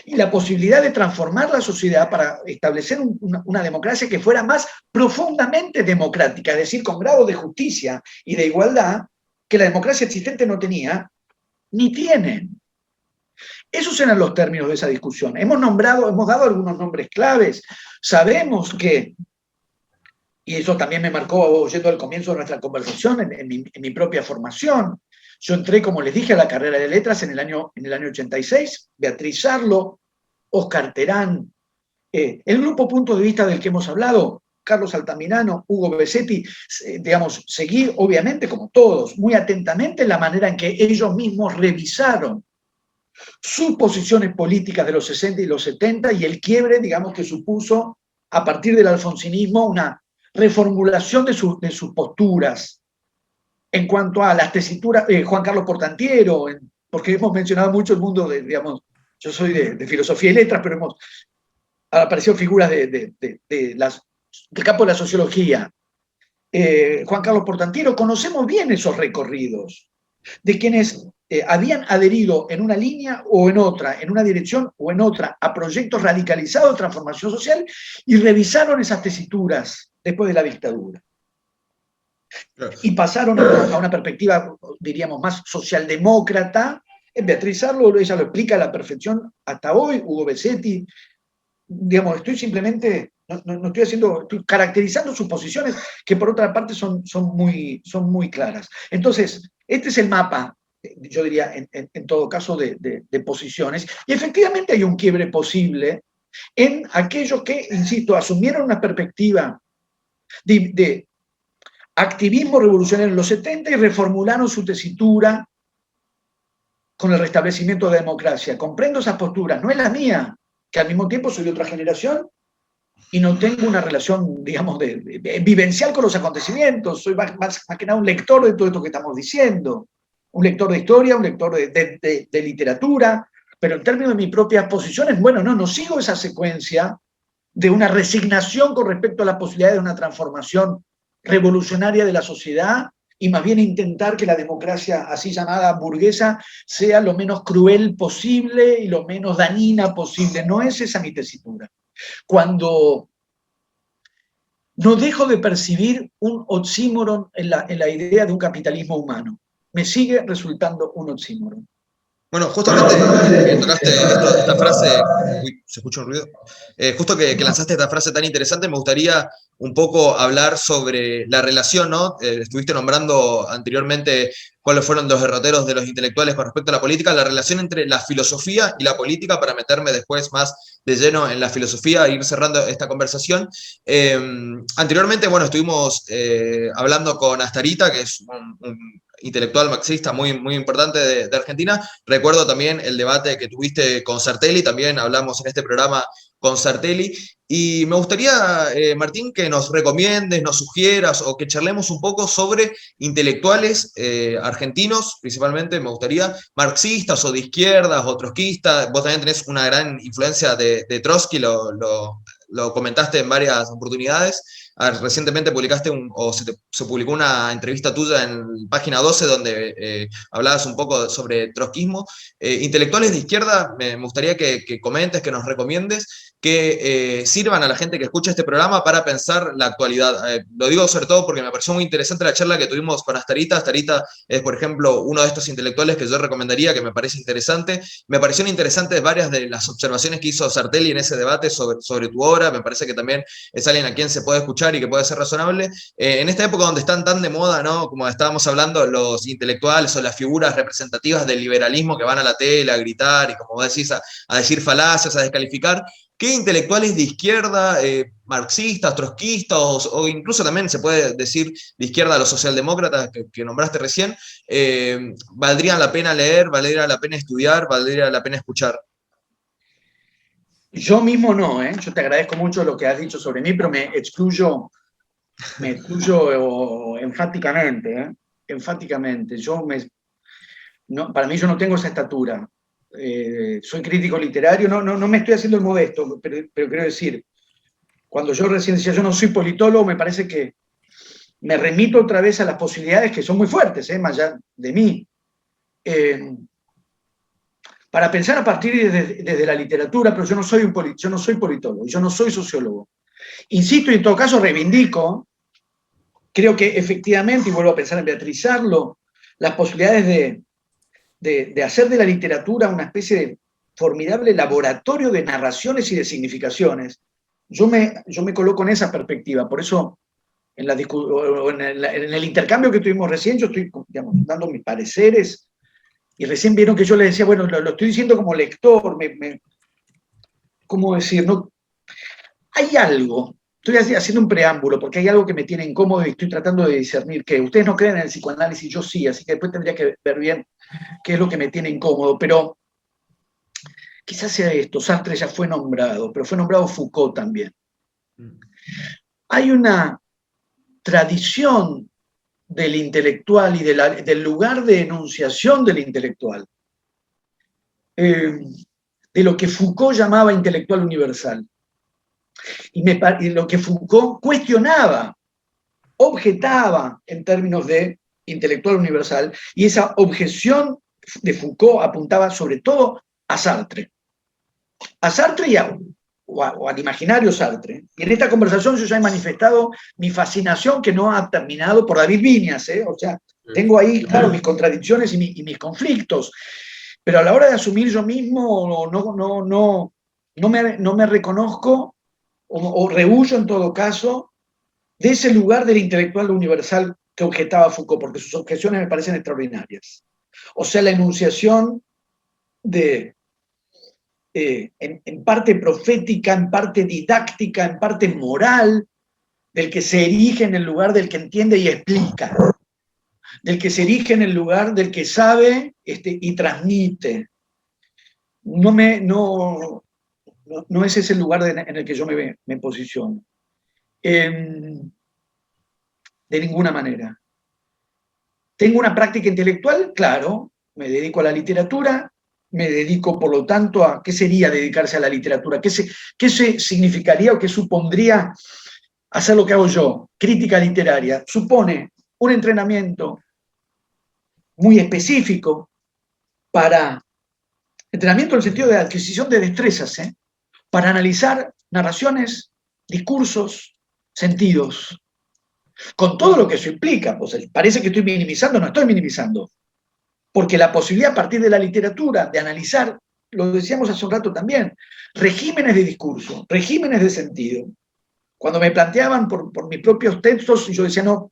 Y la posibilidad de transformar la sociedad para establecer una democracia que fuera más profundamente democrática, es decir, con grado de justicia y de igualdad que la democracia existente no tenía, ni tiene. Esos eran los términos de esa discusión. Hemos dado algunos nombres claves. Sabemos que, y eso también me marcó oyendo al comienzo de nuestra conversación en mi propia formación. Yo entré, como les dije, a la carrera de letras en el año 86, Beatriz Sarlo, Oscar Terán, el grupo Punto de Vista del que hemos hablado, Carlos Altamirano, Hugo Besetti, digamos, seguí, obviamente, como todos, muy atentamente la manera en que ellos mismos revisaron sus posiciones políticas de los 60 y los 70 y el quiebre, digamos, que supuso a partir del alfonsinismo reformulación de sus posturas en cuanto a las tesituras, Juan Carlos Portantiero, porque hemos mencionado mucho el mundo de, digamos, yo soy de filosofía y letras, pero hemos aparecido figuras del campo de la sociología. Juan Carlos Portantiero, conocemos bien esos recorridos de quienes habían adherido en una línea o en otra, en una dirección o en otra, a proyectos radicalizados de transformación social y revisaron esas tesituras después de la dictadura. Claro. Y pasaron a una perspectiva, diríamos, más socialdemócrata. Beatriz Arlo, ella lo explica a la perfección hasta hoy, Hugo Besetti. Digamos, estoy simplemente, no estoy caracterizando sus posiciones, que por otra parte son muy claras. Entonces, este es el mapa, yo diría, en todo caso, de posiciones. Y efectivamente hay un quiebre posible en aquellos que, insisto, asumieron una perspectiva de activismo revolucionario en los 70 y reformularon su tesitura con el restablecimiento de la democracia. Comprendo esas posturas, no es la mía, que al mismo tiempo soy de otra generación y no tengo una relación, digamos, vivencial con los acontecimientos. Soy más que nada un lector de todo esto que estamos diciendo. Un lector de historia, un lector de literatura, pero en términos de mis propias posiciones, bueno, no sigo esa secuencia de una resignación con respecto a la posibilidad de una transformación revolucionaria de la sociedad y más bien intentar que la democracia así llamada burguesa sea lo menos cruel posible y lo menos dañina posible. No es esa mi tesitura. Cuando no dejo de percibir un oxímoron en la idea de un capitalismo humano, me sigue resultando un oxímoron. Bueno, justamente que tocaste esta frase, uy, ¿se escucha un ruido? Justo que lanzaste esta frase tan interesante, me gustaría un poco hablar sobre la relación, ¿no? Estuviste nombrando anteriormente cuáles fueron los derroteros de los intelectuales con respecto a la política, la relación entre la filosofía y la política, para meterme después más de lleno en la filosofía e ir cerrando esta conversación. Anteriormente, bueno, estuvimos hablando con Astarita, que es un intelectual marxista muy importante de Argentina. Recuerdo también el debate que tuviste con Sartelli, también hablamos en este programa con Sartelli, y me gustaría, Martín, que nos recomiendes, nos sugieras o que charlemos un poco sobre intelectuales argentinos, principalmente me gustaría, marxistas o de izquierdas o trotskistas. Vos también tenés una gran influencia de Trotsky, lo comentaste en varias oportunidades. Recientemente publicaste se publicó una entrevista tuya en Página 12 donde hablabas un poco sobre trotskismo. Intelectuales de izquierda, me gustaría que comentes, que nos recomiendes, que sirvan a la gente que escucha este programa para pensar la actualidad. Lo digo sobre todo porque me pareció muy interesante la charla que tuvimos con Astarita. Astarita es, por ejemplo, uno de estos intelectuales que yo recomendaría, que me parece interesante. Me parecieron interesantes varias de las observaciones que hizo Sartelli en ese debate sobre tu obra. Me parece que también es alguien a quien se puede escuchar y que puede ser razonable. En esta época donde están tan de moda, ¿no? Como estábamos hablando, los intelectuales o las figuras representativas del liberalismo que van a la tele a gritar y, como vos decís, a decir falacias, a descalificar. ¿Qué intelectuales de izquierda, marxistas, trotskistas o incluso también se puede decir de izquierda los socialdemócratas que nombraste recién, valdrían la pena leer, valdría la pena estudiar, valdría la pena escuchar? Yo mismo no, ¿eh? Yo te agradezco mucho lo que has dicho sobre mí, pero me excluyo enfáticamente, ¿eh? Enfáticamente. Para mí yo no tengo esa estatura. Soy crítico literario, no me estoy haciendo el modesto, pero quiero decir, cuando yo recién decía yo no soy politólogo, me parece que me remito otra vez a las posibilidades que son muy fuertes, más allá de mí. Para pensar a partir desde la literatura, pero yo no soy politólogo, yo no soy sociólogo. Insisto, y en todo caso reivindico, creo que efectivamente, y vuelvo a pensar en Beatriz Arlo, las posibilidades de hacer de la literatura una especie de formidable laboratorio de narraciones y de significaciones. Yo me coloco en esa perspectiva, por eso en el intercambio que tuvimos recién, yo estoy, digamos, dando mis pareceres, y recién vieron que yo les decía, bueno, lo estoy diciendo como lector, ¿cómo decir? No, hay algo, estoy haciendo un preámbulo, porque hay algo que me tiene incómodo y estoy tratando de discernir que ustedes no creen en el psicoanálisis, yo sí, así que después tendría que ver bien qué es lo que me tiene incómodo, pero quizás sea esto. Sartre ya fue nombrado, pero fue nombrado Foucault también. Hay una tradición del intelectual y del lugar de enunciación del intelectual, de lo que Foucault llamaba intelectual universal, y lo que Foucault cuestionaba, objetaba en términos de intelectual universal, y esa objeción de Foucault apuntaba sobre todo a Sartre y o al imaginario Sartre. Y en esta conversación yo ya he manifestado mi fascinación, que no ha terminado, por David Viñas, o sea, tengo ahí, claro, mis contradicciones y mis conflictos, pero a la hora de asumir yo mismo no me reconozco o rehuyo en todo caso de ese lugar del intelectual universal que objetaba Foucault, porque sus objeciones me parecen extraordinarias. O sea, la enunciación en parte profética, en parte didáctica, en parte moral, del que se erige en el lugar del que entiende y explica, del que se erige en el lugar del que sabe y transmite. No es ese el lugar en el que yo me posiciono. De ninguna manera. ¿Tengo una práctica intelectual? Claro, me dedico a la literatura, me dedico, por lo tanto, a qué sería dedicarse a la literatura, qué significaría o qué supondría hacer lo que hago yo. Crítica literaria supone un entrenamiento muy específico entrenamiento en el sentido de adquisición de destrezas, para analizar narraciones, discursos, sentidos, con todo lo que eso implica. Pues parece que estoy minimizando, no estoy minimizando, porque la posibilidad a partir de la literatura de analizar, lo decíamos hace un rato también, regímenes de discurso, regímenes de sentido. Cuando me planteaban por mis propios textos, yo decía, no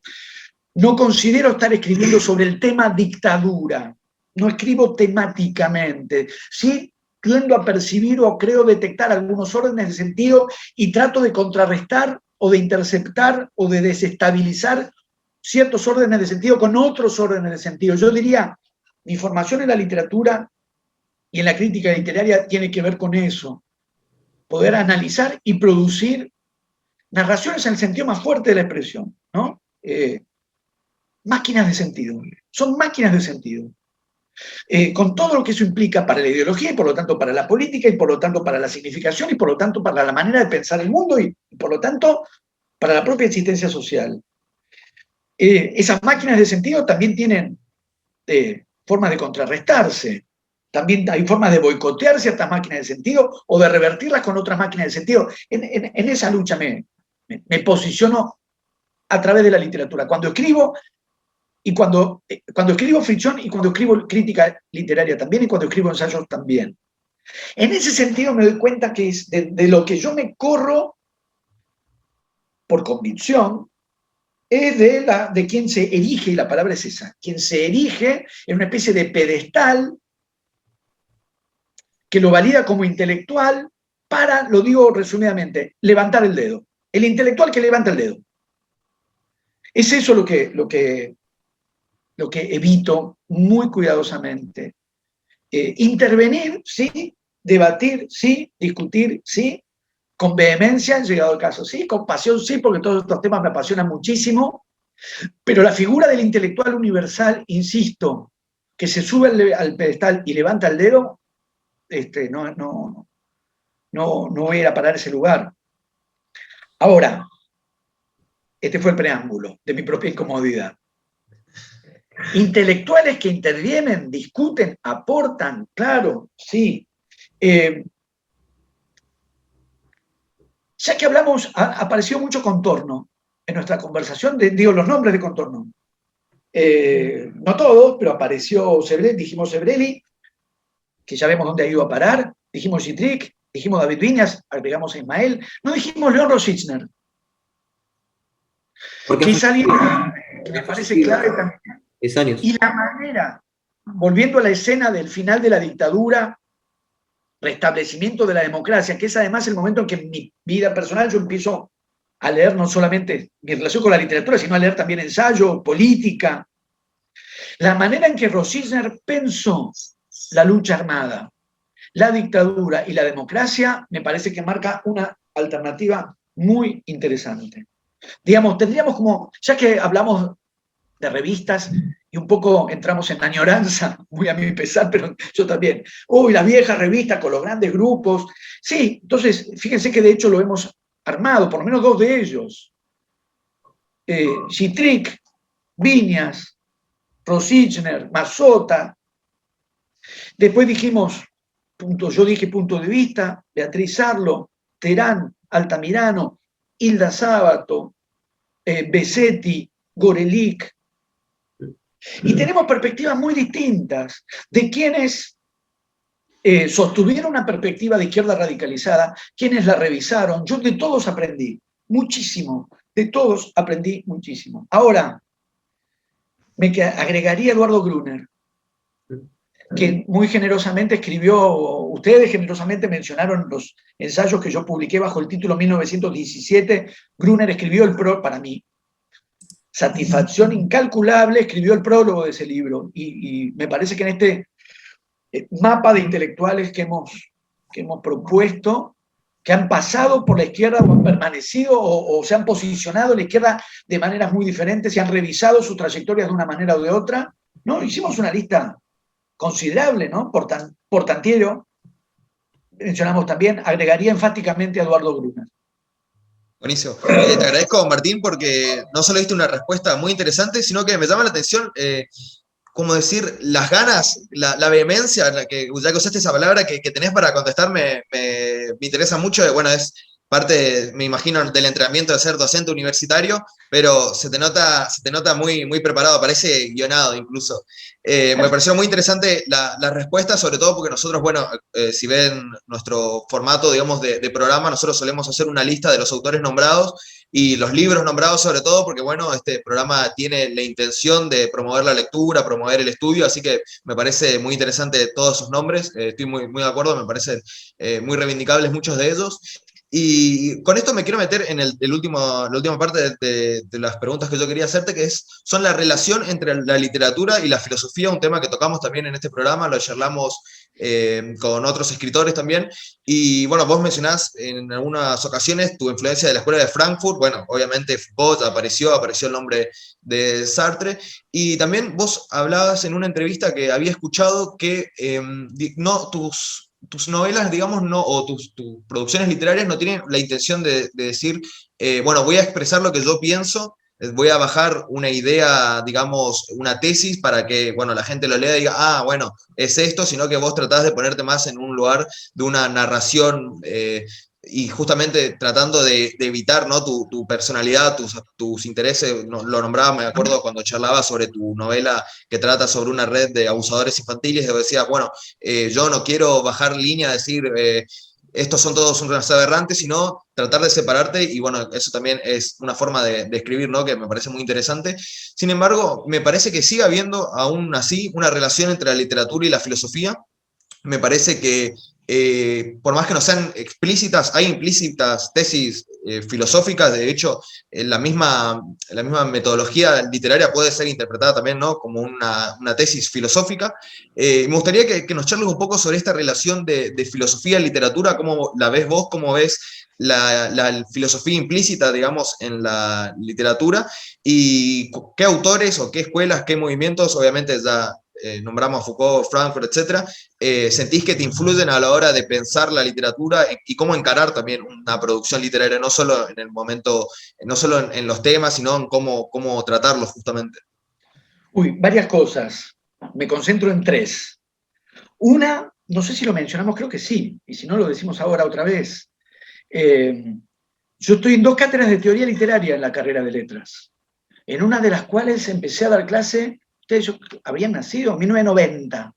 considero estar escribiendo sobre el tema dictadura, no escribo temáticamente, sí tiendo a percibir o creo detectar algunos órdenes de sentido y trato de contrarrestar o de interceptar o de desestabilizar ciertos órdenes de sentido con otros órdenes de sentido. Yo diría, mi formación en la literatura y en la crítica literaria tiene que ver con eso, poder analizar y producir narraciones en el sentido más fuerte de la expresión, ¿no? Máquinas de sentido, son máquinas de sentido. Con todo lo que eso implica para la ideología y por lo tanto para la política y por lo tanto para la significación y por lo tanto para la manera de pensar el mundo y por lo tanto para la propia existencia social. Esas máquinas de sentido también tienen formas de contrarrestarse, también hay formas de boicotear ciertas máquinas de sentido o de revertirlas con otras máquinas de sentido. En esa lucha me posiciono a través de la literatura. Cuando escribo, y cuando escribo ficción y cuando escribo crítica literaria también y cuando escribo ensayos también. En ese sentido me doy cuenta que es de lo que yo me corro por convicción es de quien se erige, y la palabra es esa, quien se erige en una especie de pedestal que lo valida como intelectual para, lo digo resumidamente, levantar el dedo. El intelectual que levanta el dedo. Es eso lo que evito muy cuidadosamente. Intervenir, sí, debatir, sí, discutir, sí, con vehemencia, en llegado el caso, sí, con pasión, sí, porque todos estos temas me apasionan muchísimo, pero la figura del intelectual universal, insisto, que se sube al pedestal y levanta el dedo, no voy a ir a parar ese lugar. Ahora, este fue el preámbulo de mi propia incomodidad. Intelectuales que intervienen, discuten, aportan, claro, sí. Ya que hablamos, apareció mucho Contorno en nuestra conversación, digo los nombres de Contorno. No todos, pero apareció Sebrelli, dijimos Sebrelli, que ya vemos dónde ha ido a parar, dijimos Gitrick, dijimos David Viñas, agregamos a Ismael, no dijimos León Rosichner, que es alguien que me parece clave también. 10 años. Y la manera, volviendo a la escena del final de la dictadura, restablecimiento de la democracia, que es además el momento en que en mi vida personal yo empiezo a leer no solamente mi relación con la literatura, sino a leer también ensayo, política. La manera en que Rosichner pensó la lucha armada, la dictadura y la democracia, me parece que marca una alternativa muy interesante. Digamos, tendríamos como, ya que hablamos de revistas y un poco entramos en añoranza, muy a mi pesar, pero yo también. Uy, las viejas revistas con los grandes grupos. Sí, entonces, fíjense que de hecho lo hemos armado, por lo menos 2 de ellos. Citric, Viñas, Rosichner, Mazota. Después dijimos, yo dije punto de vista, Beatriz Arlo, Terán, Altamirano, Hilda Sábato, Besetti, Gorelick. Y tenemos perspectivas muy distintas de quienes sostuvieron una perspectiva de izquierda radicalizada, quienes la revisaron. Yo de todos aprendí muchísimo, de todos aprendí muchísimo. Ahora, me agregaría Eduardo Gruner, que muy generosamente escribió, ustedes generosamente mencionaron los ensayos que yo publiqué bajo el título 1917, Gruner escribió el prólogo, para mí, satisfacción incalculable, escribió el prólogo de ese libro, y me parece que en este mapa de intelectuales que hemos propuesto, que han pasado por la izquierda o han permanecido o se han posicionado en la izquierda de maneras muy diferentes y han revisado sus trayectorias de una manera o de otra, ¿no? Hicimos una lista considerable, ¿no? Portantiero, mencionamos también, agregaría enfáticamente a Eduardo Gruner. Buenísimo. Te agradezco, Martín, porque no solo diste una respuesta muy interesante, sino que me llama la atención, como decir, las ganas, la vehemencia, ya que usaste esa palabra, que tenés para contestarme, me interesa mucho. Bueno, es parte, me imagino, del entrenamiento de ser docente universitario, pero se te nota muy, muy preparado, parece guionado incluso. Me pareció muy interesante la respuesta, sobre todo porque nosotros, bueno, si ven nuestro formato, digamos, de programa, nosotros solemos hacer una lista de los autores nombrados y los libros nombrados sobre todo, porque bueno, este programa tiene la intención de promover la lectura, promover el estudio, así que me parece muy interesante todos sus nombres, estoy muy, muy de acuerdo, me parecen muy reivindicables muchos de ellos. Y con esto me quiero meter en la última parte de las preguntas que yo quería hacerte, que son la relación entre la literatura y la filosofía, un tema que tocamos también en este programa, lo charlamos con otros escritores también. Y bueno, vos mencionás en algunas ocasiones tu influencia de la Escuela de Frankfurt, bueno, obviamente Foucault apareció el nombre de Sartre, y también vos hablabas en una entrevista que había escuchado que no, tus novelas, digamos, no, o tus producciones literarias no tienen la intención de decir, bueno, voy a expresar lo que yo pienso, voy a bajar una idea, digamos, una tesis para que, bueno, la gente lo lea y diga, ah, bueno, es esto, sino que vos tratás de ponerte más en un lugar de una narración y justamente tratando de evitar, ¿no? tu personalidad, tus intereses, no, lo nombraba, me acuerdo cuando charlaba sobre tu novela que trata sobre una red de abusadores infantiles, yo decía, bueno, yo no quiero bajar línea, decir, estos son todos unos aberrantes, sino tratar de separarte, y bueno, eso también es una forma de escribir, ¿no? Que me parece muy interesante. Sin embargo, me parece que sigue habiendo aún así una relación entre la literatura y la filosofía. Me parece que por más que no sean explícitas, hay implícitas tesis filosóficas. De hecho, la misma metodología literaria puede ser interpretada también, ¿no? Como una tesis filosófica. Me gustaría que nos charles un poco sobre esta relación de filosofía y literatura, cómo la ves vos, cómo ves la filosofía implícita, digamos, en la literatura, y qué autores o qué escuelas, qué movimientos, obviamente ya nombramos a Foucault, Frankfurt, etcétera, sentís que te influyen a la hora de pensar la literatura y cómo encarar también una producción literaria, no solo en el momento, no solo en los temas, sino en cómo tratarlos justamente. Uy, varias cosas. Me concentro en 3. Una, no sé si lo mencionamos, creo que sí, y si no lo decimos ahora otra vez. Yo estoy en 2 cátedras de teoría literaria en la carrera de letras, en una de las cuales empecé a dar clase, ustedes habrían nacido en 1990.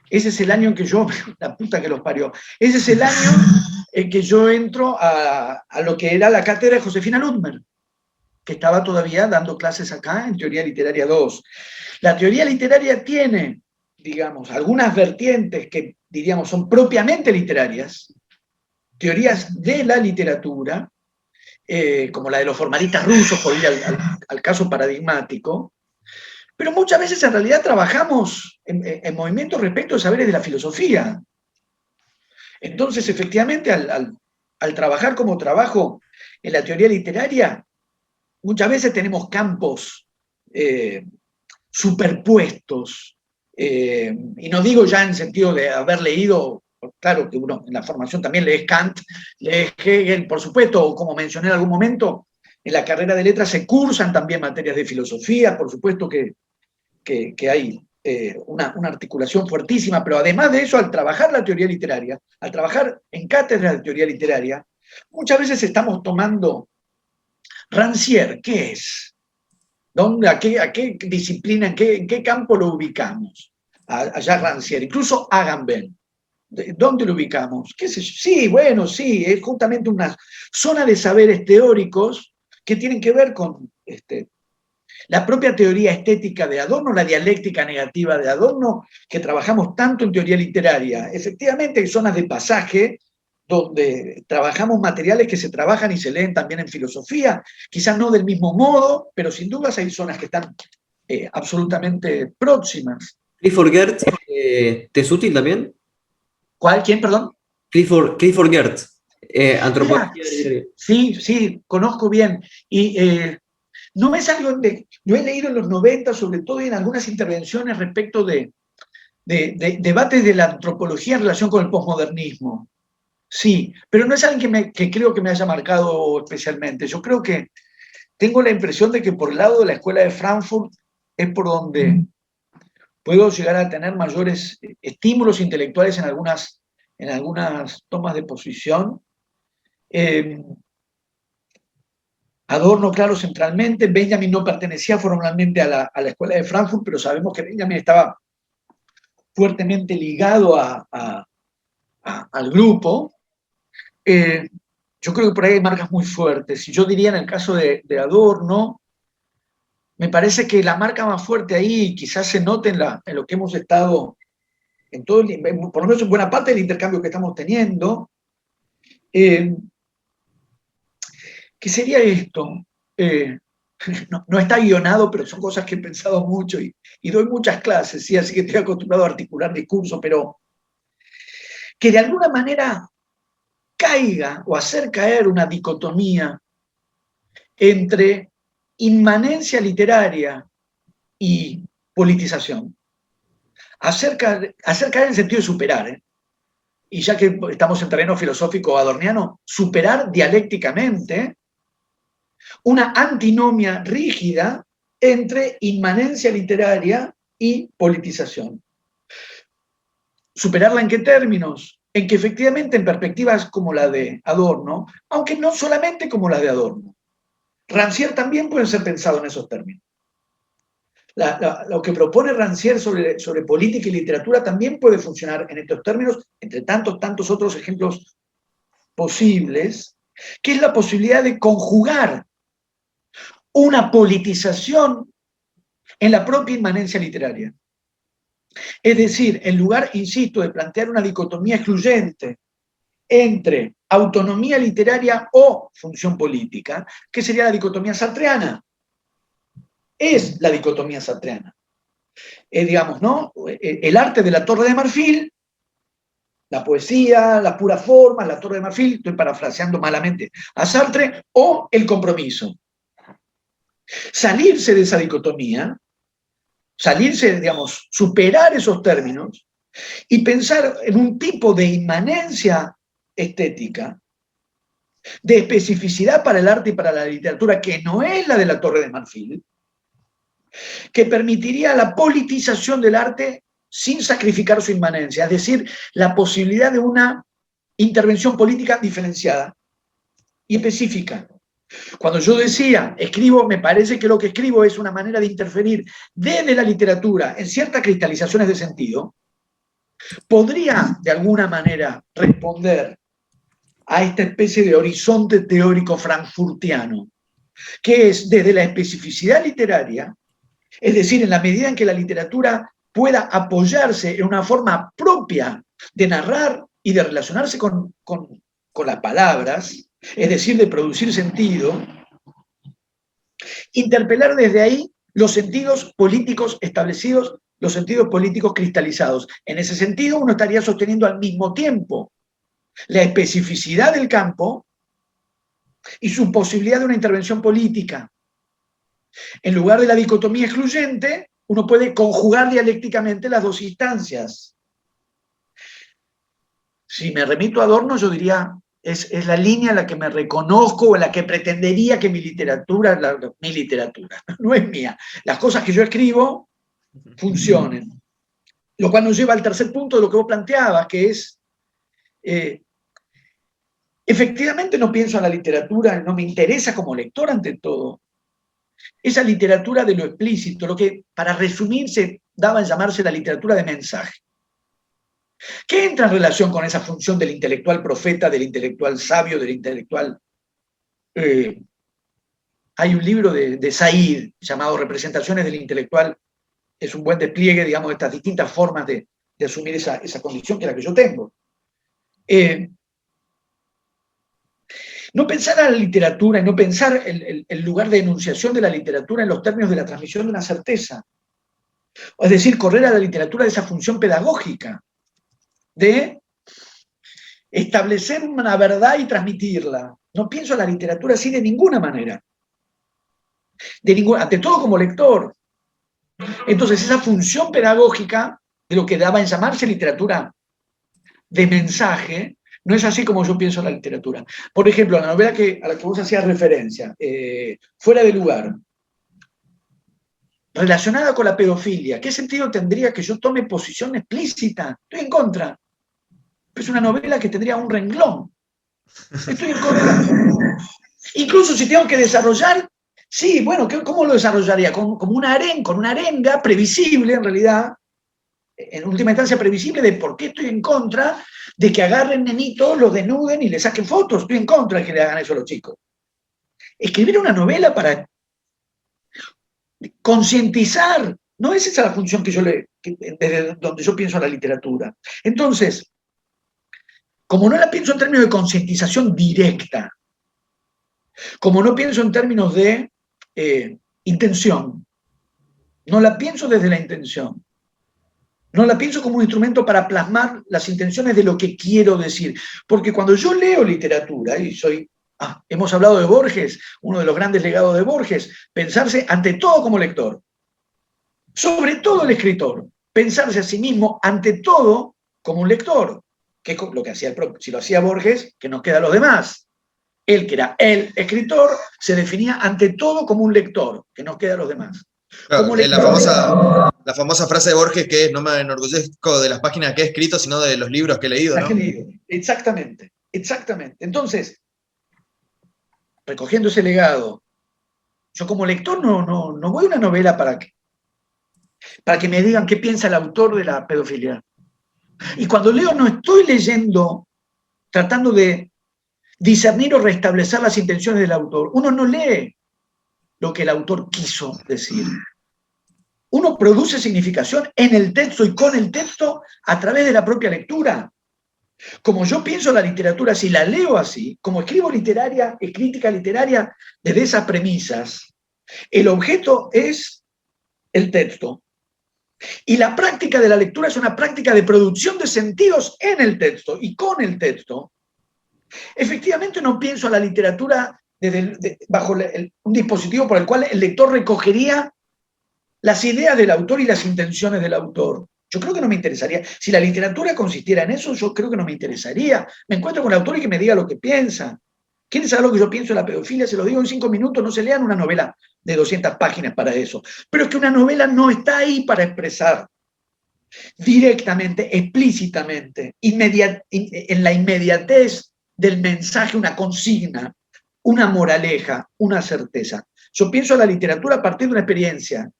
Ese es el año en que yo, la puta que los parió, ese es el año en que yo entro a lo que era la cátedra de Josefina Ludmer, que estaba todavía dando clases acá en Teoría Literaria 2. La teoría literaria tiene, digamos, algunas vertientes que, diríamos, son propiamente literarias, teorías de la literatura, como la de los formalistas rusos, por ir al caso paradigmático, pero muchas veces en realidad trabajamos en movimientos respecto a saberes de la filosofía. Entonces, efectivamente, al trabajar como trabajo en la teoría literaria, muchas veces tenemos campos superpuestos, y no digo ya en sentido de haber leído, claro que uno en la formación también lee Kant, lee Hegel, por supuesto, o como mencioné en algún momento, en la carrera de letras se cursan también materias de filosofía, por supuesto que hay una articulación fuertísima, pero además de eso, al trabajar la teoría literaria, al trabajar en cátedras de teoría literaria, muchas veces estamos tomando Rancière, ¿qué es? ¿A qué disciplina, en qué campo lo ubicamos? Allá Rancière, incluso Agamben. ¿Dónde lo ubicamos? ¿Qué sé yo? Sí, bueno, sí, es justamente una zona de saberes teóricos que tienen que ver con la propia teoría estética de Adorno, la dialéctica negativa de Adorno, que trabajamos tanto en teoría literaria. Efectivamente hay zonas de pasaje donde trabajamos materiales que se trabajan y se leen también en filosofía, quizás no del mismo modo, pero sin dudas hay zonas que están absolutamente próximas. Clifford Geertz, ¿te es útil también? ¿Cuál? ¿Quién, perdón? Clifford Geertz, antropología. Sí, conozco bien. Y no es algo que yo he leído en los 90, sobre todo en algunas intervenciones respecto de debates de la antropología en relación con el posmodernismo. Sí, pero no es alguien que creo que me haya marcado especialmente. Yo creo que tengo la impresión de que por el lado de la Escuela de Frankfurt es por donde puedo llegar a tener mayores estímulos intelectuales en algunas tomas de posición. Adorno, claro, centralmente. Benjamin no pertenecía formalmente a la Escuela de Frankfurt, pero sabemos que Benjamin estaba fuertemente ligado al grupo. Yo creo que por ahí hay marcas muy fuertes. Y yo diría en el caso de Adorno, me parece que la marca más fuerte ahí quizás se note en lo que hemos estado, por lo menos en buena parte del intercambio que estamos teniendo. ¿Qué sería esto? No está guionado, pero son cosas que he pensado mucho y doy muchas clases, ¿sí? Así que estoy acostumbrado a articular discursos, pero que de alguna manera caiga o hacer caer una dicotomía entre inmanencia literaria y politización. Hacer caer en el sentido de superar, y ya que estamos en terreno filosófico adorniano, superar dialécticamente una antinomia rígida entre inmanencia literaria y politización. ¿Superarla en qué términos? En que efectivamente en perspectivas como la de Adorno, aunque no solamente como la de Adorno, Rancière también puede ser pensado en esos términos. Lo que propone Rancière sobre política y literatura también puede funcionar en estos términos, entre tantos otros ejemplos posibles, que es la posibilidad de conjugar una politización en la propia inmanencia literaria. Es decir, en lugar, insisto, de plantear una dicotomía excluyente entre autonomía literaria o función política, que sería la dicotomía sartreana. Es la dicotomía sartreana. Digamos, ¿no? El arte de la Torre de Marfil, la poesía, la pura forma, la Torre de Marfil, estoy parafraseando malamente a Sartre, o el compromiso. Salirse de esa dicotomía, digamos, superar esos términos y pensar en un tipo de inmanencia estética, de especificidad para el arte y para la literatura, que no es la de la Torre de Marfil, que permitiría la politización del arte sin sacrificar su inmanencia, es decir, la posibilidad de una intervención política diferenciada y específica. Cuando yo decía, escribo, me parece que lo que escribo es una manera de interferir desde la literatura en ciertas cristalizaciones de sentido, podría de alguna manera responder a esta especie de horizonte teórico frankfurtiano, que es desde la especificidad literaria, es decir, en la medida en que la literatura pueda apoyarse en una forma propia de narrar y de relacionarse con las palabras, es decir, de producir sentido, interpelar desde ahí los sentidos políticos establecidos, los sentidos políticos cristalizados. En ese sentido, uno estaría sosteniendo al mismo tiempo la especificidad del campo y su posibilidad de una intervención política. En lugar de la dicotomía excluyente, uno puede conjugar dialécticamente las dos instancias. Si me remito a Adorno, yo diría, es la línea en la que me reconozco o en la que pretendería que mi literatura, no es mía. Las cosas que yo escribo funcionen. Lo cual nos lleva al tercer punto de lo que vos planteabas, que es, efectivamente no pienso en la literatura, no me interesa como lector ante todo. Esa literatura de lo explícito, lo que para resumir se daba en llamarse la literatura de mensaje. ¿Qué entra en relación con esa función del intelectual profeta, del intelectual sabio, del intelectual? Hay un libro de Said llamado Representaciones del intelectual. Es un buen despliegue, digamos, de estas distintas formas de asumir esa condición que es la que yo tengo. No pensar a la literatura y no pensar el lugar de enunciación de la literatura en los términos de la transmisión de una certeza. Es decir, correr a la literatura de esa función pedagógica, de establecer una verdad y transmitirla. No pienso a la literatura así de ninguna manera. Ante todo como lector. Entonces, esa función pedagógica de lo que daba en llamarse literatura de mensaje, no es así como yo pienso en la literatura. Por ejemplo, la novela a la que vos hacías referencia, Fuera de lugar, relacionada con la pedofilia, ¿qué sentido tendría que yo tome posición explícita? Estoy en contra. Es una novela que tendría un renglón. Estoy en contra. Incluso si tengo que desarrollar, sí, bueno, ¿cómo lo desarrollaría? Con una arenga previsible, en realidad, en última instancia previsible, de por qué estoy en contra de que agarren nenitos, los desnuden y le saquen fotos. Estoy en contra de que le hagan eso a los chicos. Escribir una novela para concientizar, no es esa la función desde donde yo pienso en la literatura. Entonces, como no la pienso en términos de concientización directa, como no pienso en términos de intención, no la pienso desde la intención, no la pienso como un instrumento para plasmar las intenciones de lo que quiero decir, porque cuando yo leo literatura, y hemos hablado de Borges, uno de los grandes legados de Borges, pensarse ante todo como lector, sobre todo el escritor, pensarse a sí mismo ante todo como un lector, que es lo que hacía si lo hacía Borges, que nos queda a los demás. Él, que era el escritor, se definía ante todo como un lector, que nos queda a los demás. Claro, la famosa frase de Borges que es: no me enorgullezco de las páginas que he escrito, sino de los libros que he leído, ¿no? Exactamente, exactamente. Entonces, recogiendo ese legado, yo como lector no voy a una novela para que me digan qué piensa el autor de la pedofilia. Y cuando leo no estoy leyendo, tratando de discernir o restablecer las intenciones del autor. Uno no lee lo que el autor quiso decir. Uno produce significación en el texto y con el texto a través de la propia lectura. Como yo pienso la literatura, si la leo así, como escribo crítica literaria desde esas premisas, el objeto es el texto. Y la práctica de la lectura es una práctica de producción de sentidos en el texto y con el texto. Efectivamente no pienso a la literatura bajo un dispositivo por el cual el lector recogería las ideas del autor y las intenciones del autor. Yo creo que no me interesaría. Si la literatura consistiera en eso, yo creo que no me interesaría. Me encuentro con el autor y que me diga lo que piensa. ¿Quieren saber lo que yo pienso de la pedofilia? Se lo digo en 5 minutos, no se lean una novela de 200 páginas para eso. Pero es que una novela no está ahí para expresar directamente, explícitamente, en la inmediatez del mensaje, una consigna, una moraleja, una certeza. Yo pienso en la literatura a partir de una experiencia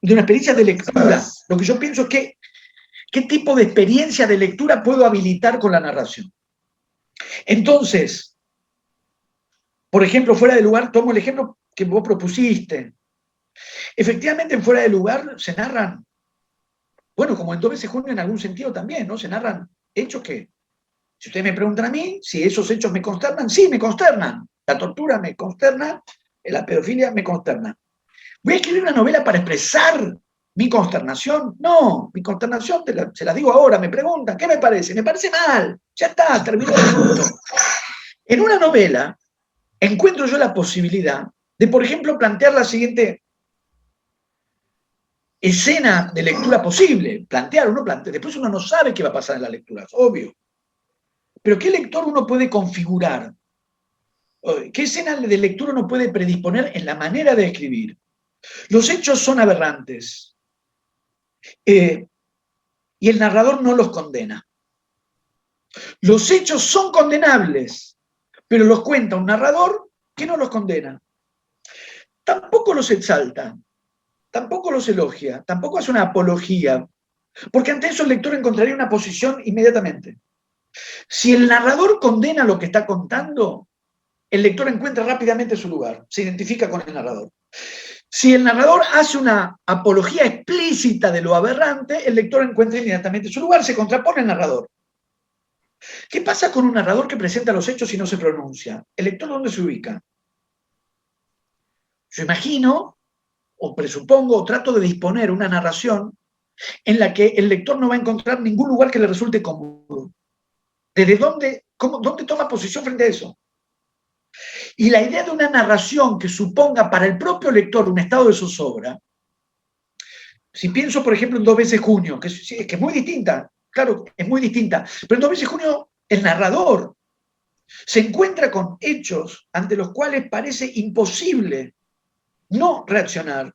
de lectura. Lo que yo pienso es qué tipo de experiencia de lectura puedo habilitar con la narración. Entonces, por ejemplo, Fuera de lugar, tomo el ejemplo que vos propusiste. Efectivamente, en Fuera de lugar se narran, bueno, como en 2 veces junio en algún sentido también, ¿no? Se narran hechos que, si ustedes me preguntan a mí, si esos hechos me consternan, sí, me consternan. La tortura me consterna, la pedofilia me consterna. ¿Voy a escribir una novela para expresar mi consternación? No, mi consternación se las digo ahora, me preguntan, ¿qué me parece? Me parece mal, ya está, terminó el asunto. En una novela encuentro yo la posibilidad de, por ejemplo, plantear la siguiente escena de lectura posible. Después uno no sabe qué va a pasar en la lectura, es obvio. Pero ¿qué lector uno puede configurar? ¿Qué escena de lectura uno puede predisponer en la manera de escribir? Los hechos son aberrantes. Y el narrador no los condena. Los hechos son condenables, pero los cuenta un narrador que no los condena. Tampoco los exalta, tampoco los elogia, tampoco hace una apología, porque ante eso el lector encontraría una posición inmediatamente. Si el narrador condena lo que está contando, el lector encuentra rápidamente su lugar, se identifica con el narrador. Si el narrador hace una apología explícita de lo aberrante, el lector encuentra inmediatamente su lugar, se contrapone al narrador. ¿Qué pasa con un narrador que presenta los hechos y no se pronuncia? ¿El lector dónde se ubica? Yo imagino, o presupongo, o trato de disponer una narración en la que el lector no va a encontrar ningún lugar que le resulte cómodo. ¿Desde dónde toma posición frente a eso? Y la idea de una narración que suponga para el propio lector un estado de zozobra, si pienso, por ejemplo, en 2 veces junio, que es muy distinta, claro, es muy distinta, pero en 2 veces junio el narrador se encuentra con hechos ante los cuales parece imposible no reaccionar.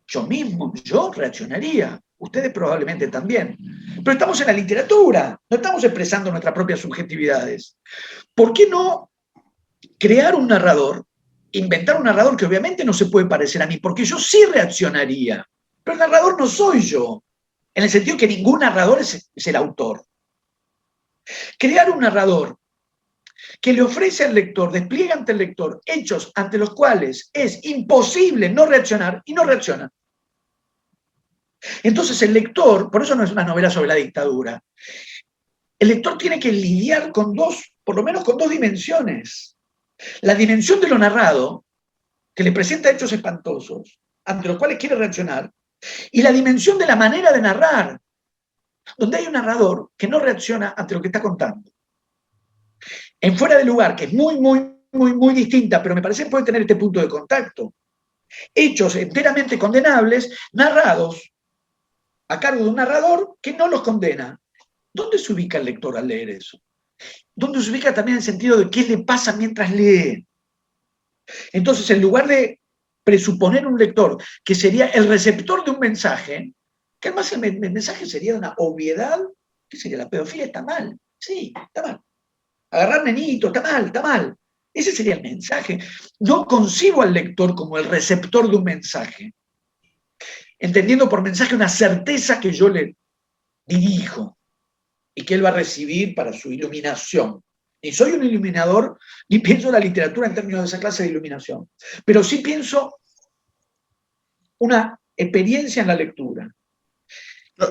Yo reaccionaría, ustedes probablemente también. Pero estamos en la literatura, no estamos expresando nuestras propias subjetividades. ¿Por qué no crear un narrador, inventar un narrador que obviamente no se puede parecer a mí, porque yo sí reaccionaría, pero el narrador no soy yo, en el sentido que ningún narrador es el autor. Crear un narrador que le ofrece al lector, despliega ante el lector hechos ante los cuales es imposible no reaccionar y no reacciona. Entonces el lector, por eso no es una novela sobre la dictadura, el lector tiene que lidiar con por lo menos con 2 dimensiones. La dimensión de lo narrado, que le presenta hechos espantosos, ante los cuales quiere reaccionar, y la dimensión de la manera de narrar, donde hay un narrador que no reacciona ante lo que está contando. En Fuera de Lugar, que es muy distinta, pero me parece que puede tener este punto de contacto. Hechos enteramente condenables, narrados a cargo de un narrador que no los condena. ¿Dónde se ubica el lector al leer eso? ¿Dónde se ubica también el sentido de qué le pasa mientras lee? Entonces, en lugar de presuponer un lector que sería el receptor de un mensaje, que además el mensaje sería de una obviedad, ¿qué sería? La pedofilia está mal. Sí, está mal. Agarrar nenito, está mal. Ese sería el mensaje. Yo concibo al lector como el receptor de un mensaje, entendiendo por mensaje una certeza que yo le dirijo y que él va a recibir para su iluminación. Ni soy un iluminador, ni pienso la literatura en términos de esa clase de iluminación, pero sí pienso una experiencia en la lectura.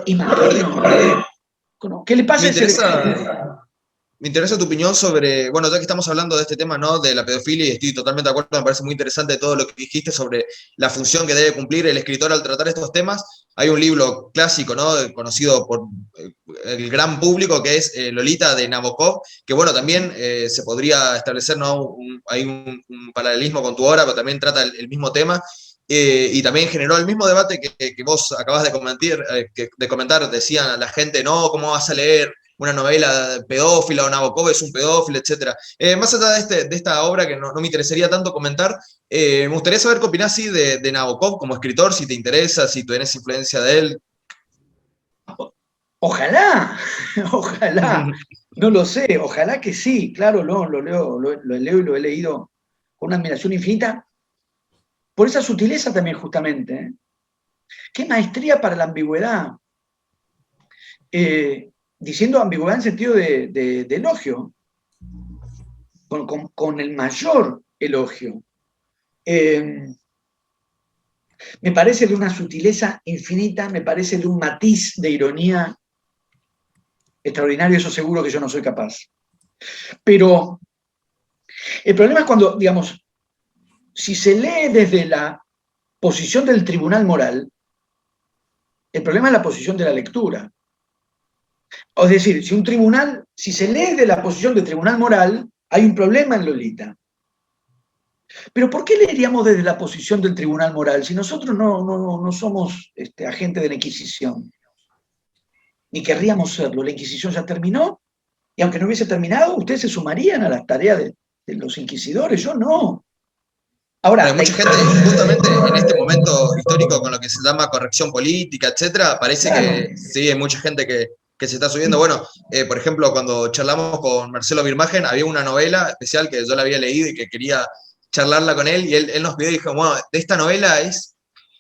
Imagino, ¿qué le pasa a ese lector? Me interesa tu opinión sobre, bueno, ya que estamos hablando de este tema, ¿no? De la pedofilia, y estoy totalmente de acuerdo, me parece muy interesante todo lo que dijiste sobre la función que debe cumplir el escritor al tratar estos temas. Hay un libro clásico, ¿no? Conocido por el gran público, que es Lolita de Nabokov, que bueno, también se podría establecer, ¿no? Hay un paralelismo con tu obra, pero también trata el mismo tema. Y también generó el mismo debate que vos acabas de comentar, decían la gente, no, ¿cómo vas a leer una novela pedófila o Nabokov es un pedófilo, etcétera? Más allá de esta obra que no me interesaría tanto comentar, me gustaría saber qué opinás sí, de Nabokov como escritor, si te interesa, si tú tienes influencia de él. Ojalá, no lo sé, ojalá que sí, claro, lo leo y lo he leído con una admiración infinita, por esa sutileza también justamente, ¿eh? Qué maestría para la ambigüedad, diciendo ambigüedad en sentido de elogio, con el mayor elogio. Me parece de una sutileza infinita, me parece de un matiz de ironía extraordinario, eso seguro que yo no soy capaz. Pero el problema es cuando, digamos, si se lee desde la posición del tribunal moral, el problema es la posición de la lectura. Es decir, si se lee de la posición del tribunal moral, hay un problema en Lolita. Pero ¿por qué leeríamos desde la posición del tribunal moral si nosotros no somos agentes de la Inquisición? Ni querríamos serlo. La Inquisición ya terminó, y aunque no hubiese terminado, ustedes se sumarían a las tareas de los inquisidores, yo no. Ahora, Bueno, mucha gente, justamente en este momento histórico con lo que se llama corrección política, etcétera, parece claro, que sí, hay mucha gente que se está subiendo. Bueno, por ejemplo, cuando charlamos con Marcelo Birmagen, había una novela especial que yo la había leído y que quería charlarla con él, y él nos pidió y dijo, bueno, de esta novela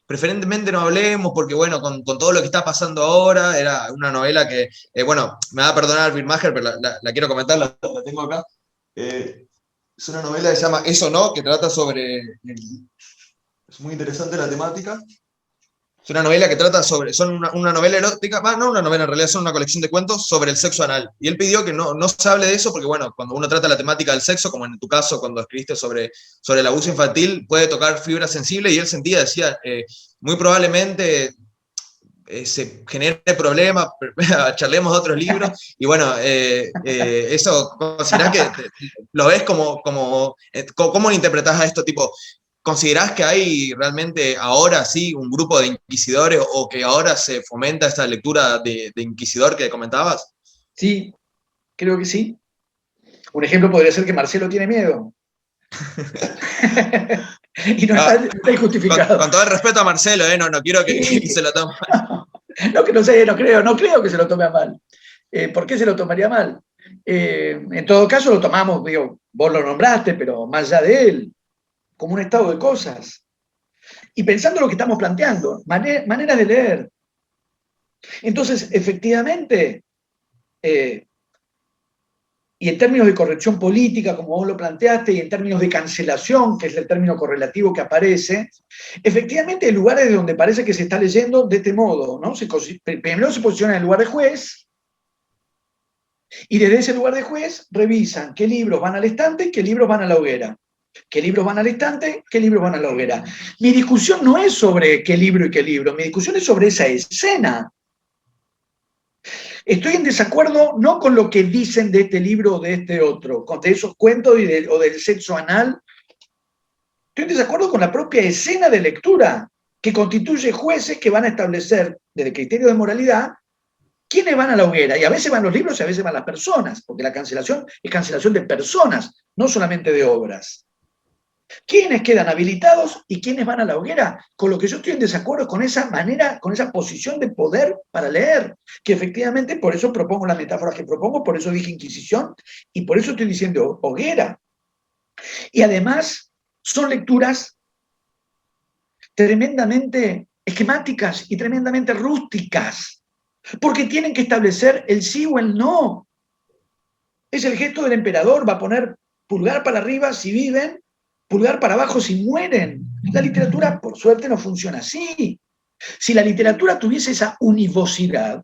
preferentemente no hablemos, porque bueno, con todo lo que está pasando ahora, era una novela que, bueno, me va a perdonar Birmagen, pero la quiero comentar, la tengo acá. Es una novela que se llama Eso no, que trata sobre... Es muy interesante la temática. Es una novela que trata sobre... Son una novela erótica, no una novela en realidad, son una colección de cuentos sobre el sexo anal. Y él pidió que no se hable de eso porque, bueno, cuando uno trata la temática del sexo, como en tu caso, cuando escribiste sobre el abuso infantil, puede tocar fibras sensibles y él decía, muy probablemente se genere problemas, charlemos de otros libros, y bueno, eso, ¿considerás que lo ves cómo lo interpretás a esto? Tipo, ¿considerás que hay realmente ahora sí un grupo de inquisidores o que ahora se fomenta esta lectura de inquisidor que comentabas? sí, creo que sí. Un ejemplo podría ser que Marcelo tiene miedo. Y no está injustificado. Con todo el respeto a Marcelo, no quiero que se lo tome mal. No creo que se lo tome a mal. ¿Por qué se lo tomaría mal? En todo caso lo tomamos, digo, vos lo nombraste, pero más allá de él, como un estado de cosas. Y pensando lo que estamos planteando, maneras de leer. Entonces, efectivamente, y en términos de corrección política, como vos lo planteaste, y en términos de cancelación, que es el término correlativo que aparece, efectivamente hay lugares donde parece que se está leyendo de este modo, ¿no? Primero se posiciona en el lugar de juez, y desde ese lugar de juez revisan qué libros van al estante y qué libros van a la hoguera. ¿Qué libros van al estante? ¿Qué libros van a la hoguera? Mi discusión no es sobre qué libro y qué libro, mi discusión es sobre esa escena. Estoy en desacuerdo no con lo que dicen de este libro o de este otro, de esos cuentos o del sexo anal. Estoy en desacuerdo con la propia escena de lectura que constituye jueces que van a establecer, desde criterio de moralidad, quiénes van a la hoguera. Y a veces van los libros y a veces van las personas, porque la cancelación es cancelación de personas, no solamente de obras. ¿Quiénes quedan habilitados y quiénes van a la hoguera? Con lo que yo estoy en desacuerdo con esa manera, con esa posición de poder para leer, que efectivamente por eso propongo las metáforas que propongo, por eso dije Inquisición y por eso estoy diciendo hoguera. Y además son lecturas tremendamente esquemáticas y tremendamente rústicas, porque tienen que establecer el sí o el no. Es el gesto del emperador, va a poner pulgar para arriba si viven, pulgar para abajo si mueren. La literatura, por suerte, no funciona así. Si la literatura tuviese esa univocidad,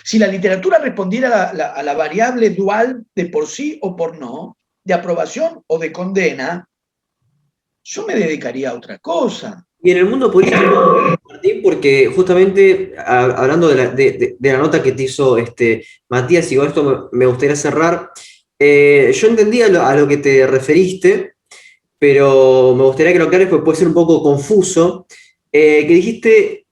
si la literatura respondiera a la variable dual de por sí o por no, de aprobación o de condena, yo me dedicaría a otra cosa. Y en el mundo político, Martín, porque justamente hablando de la nota que te hizo Matías, y con esto me gustaría cerrar, yo entendía a lo que te referiste, pero me gustaría que lo aclares porque puede ser un poco confuso, que dijiste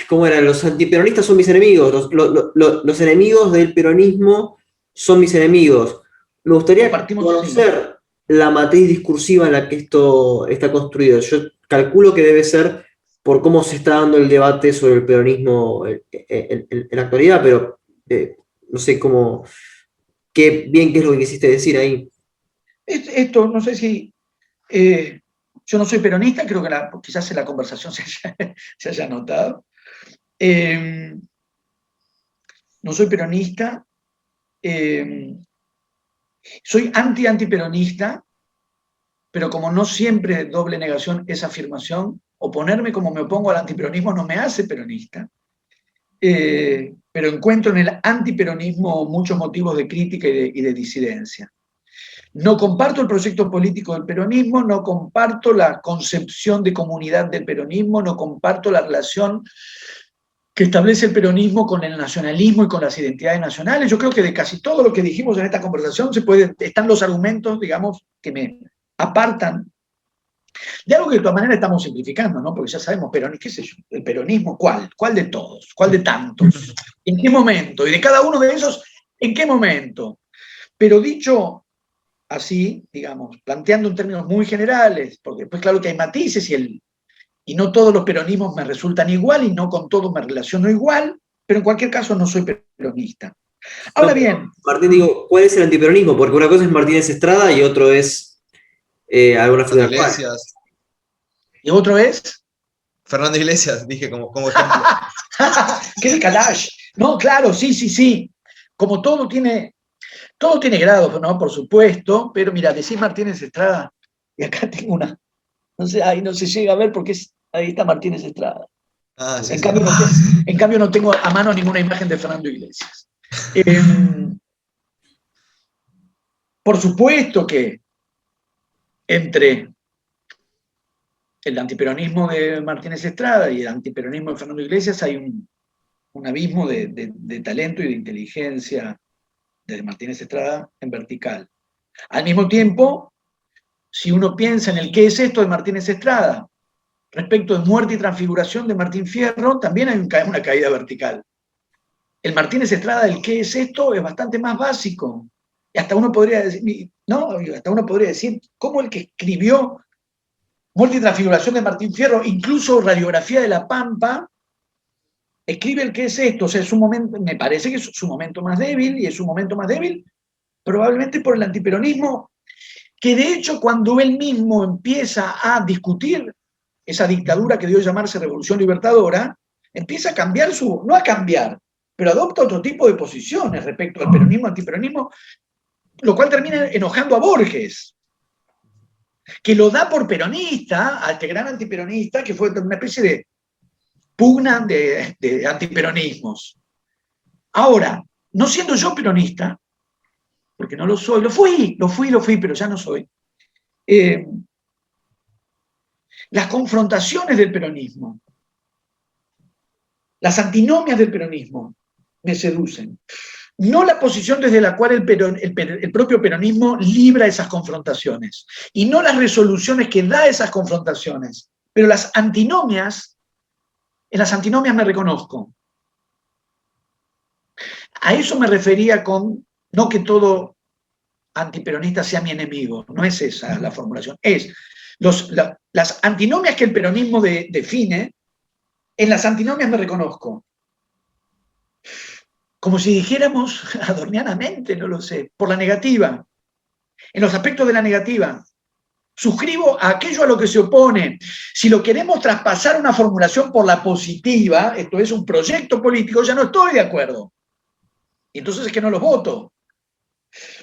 ¿cómo era? Los antiperonistas son mis enemigos, los enemigos del peronismo son mis enemigos. Me gustaría conocer la matriz discursiva en la que esto está construido. Yo calculo que debe ser por cómo se está dando el debate sobre el peronismo en la actualidad, pero no sé qué es lo que quisiste decir ahí. Esto, no sé si... yo no soy peronista, creo que quizás en la conversación se haya notado. No soy peronista. Soy antiperonista, pero como no siempre doble negación es afirmación, oponerme como me opongo al antiperonismo no me hace peronista. Pero encuentro en el antiperonismo muchos motivos de crítica y de disidencia. No comparto el proyecto político del peronismo, no comparto la concepción de comunidad del peronismo, no comparto la relación que establece el peronismo con el nacionalismo y con las identidades nacionales. Yo creo que de casi todo lo que dijimos en esta conversación están los argumentos, digamos, que me apartan de algo que de todas maneras estamos simplificando, ¿no? Porque ya sabemos, ¿qué sé yo? El peronismo, ¿cuál? ¿Cuál de todos? ¿Cuál de tantos? ¿En qué momento? Y de cada uno de esos, ¿en qué momento? Pero dicho así, digamos, planteando en términos muy generales, porque después claro que hay matices y no todos los peronismos me resultan igual y no con todos me relaciono igual, pero en cualquier caso no soy peronista. Ahora bien. Martín, digo, ¿cuál es el antiperonismo? Porque una cosa es Martínez Estrada y otro es alguna figura actual. Iglesias. ¿Y otro es? Fernando Iglesias, dije como ejemplo. ¡Qué decalaje! No, claro, sí. Como todo tiene grados, ¿no? Por supuesto, pero mira, decís Martínez Estrada, y acá tengo una. No sé, ahí no se llega a ver porque ahí está Martínez Estrada. Sí, en cambio no tengo a mano ninguna imagen de Fernando Iglesias. Por supuesto que entre el antiperonismo de Martínez Estrada y el antiperonismo de Fernando Iglesias hay un abismo de talento y de inteligencia de Martínez Estrada en vertical. Al mismo tiempo, si uno piensa en el qué es esto de Martínez Estrada, respecto de Muerte y Transfiguración de Martín Fierro, también hay una caída vertical. El Martínez Estrada del qué es esto es bastante más básico. Y hasta uno podría decir, ¿no? Hasta uno podría decir, ¿cómo el que escribió Muerte y Transfiguración de Martín Fierro, incluso Radiografía de la Pampa, escribe el qué es esto? O sea, es un momento, me parece que es su momento más débil, y es un momento más débil probablemente por el antiperonismo, que de hecho cuando él mismo empieza a discutir esa dictadura que dio a llamarse Revolución Libertadora, empieza a cambiar no a cambiar, pero adopta otro tipo de posiciones respecto al peronismo, antiperonismo, lo cual termina enojando a Borges, que lo da por peronista, a este gran antiperonista, que fue una especie de pugna de antiperonismos. Ahora, no siendo yo peronista, porque no lo soy, lo fui, pero ya no soy, las confrontaciones del peronismo, las antinomias del peronismo me seducen. No la posición desde la cual el propio peronismo libra esas confrontaciones, y no las resoluciones que da esas confrontaciones, pero las antinomias, en las antinomias me reconozco. A eso me refería con, no que todo antiperonista sea mi enemigo, no es esa la formulación, es las antinomias que el peronismo define, en las antinomias me reconozco. Como si dijéramos adornianamente, no lo sé, por la negativa, en los aspectos de la negativa. Suscribo a aquello a lo que se opone. Si lo queremos traspasar a una formulación por la positiva, esto es un proyecto político, ya no estoy de acuerdo. Y entonces es que no los voto.